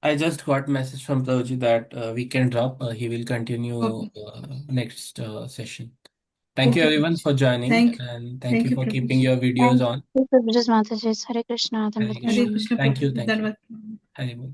I just got message from Prabhuji that we can drop. He will continue Okay. next session. Thank you Okay, everyone for joining, thank you. and thank Thank you you, for keeping Prabhuji. your videos Thank on. you, Privileged Mataji. Hare Krishna. Hare Hare Krishna. Krishna, Thank you. Prabhuji. Thank you. Dhanwad. Hare Bol.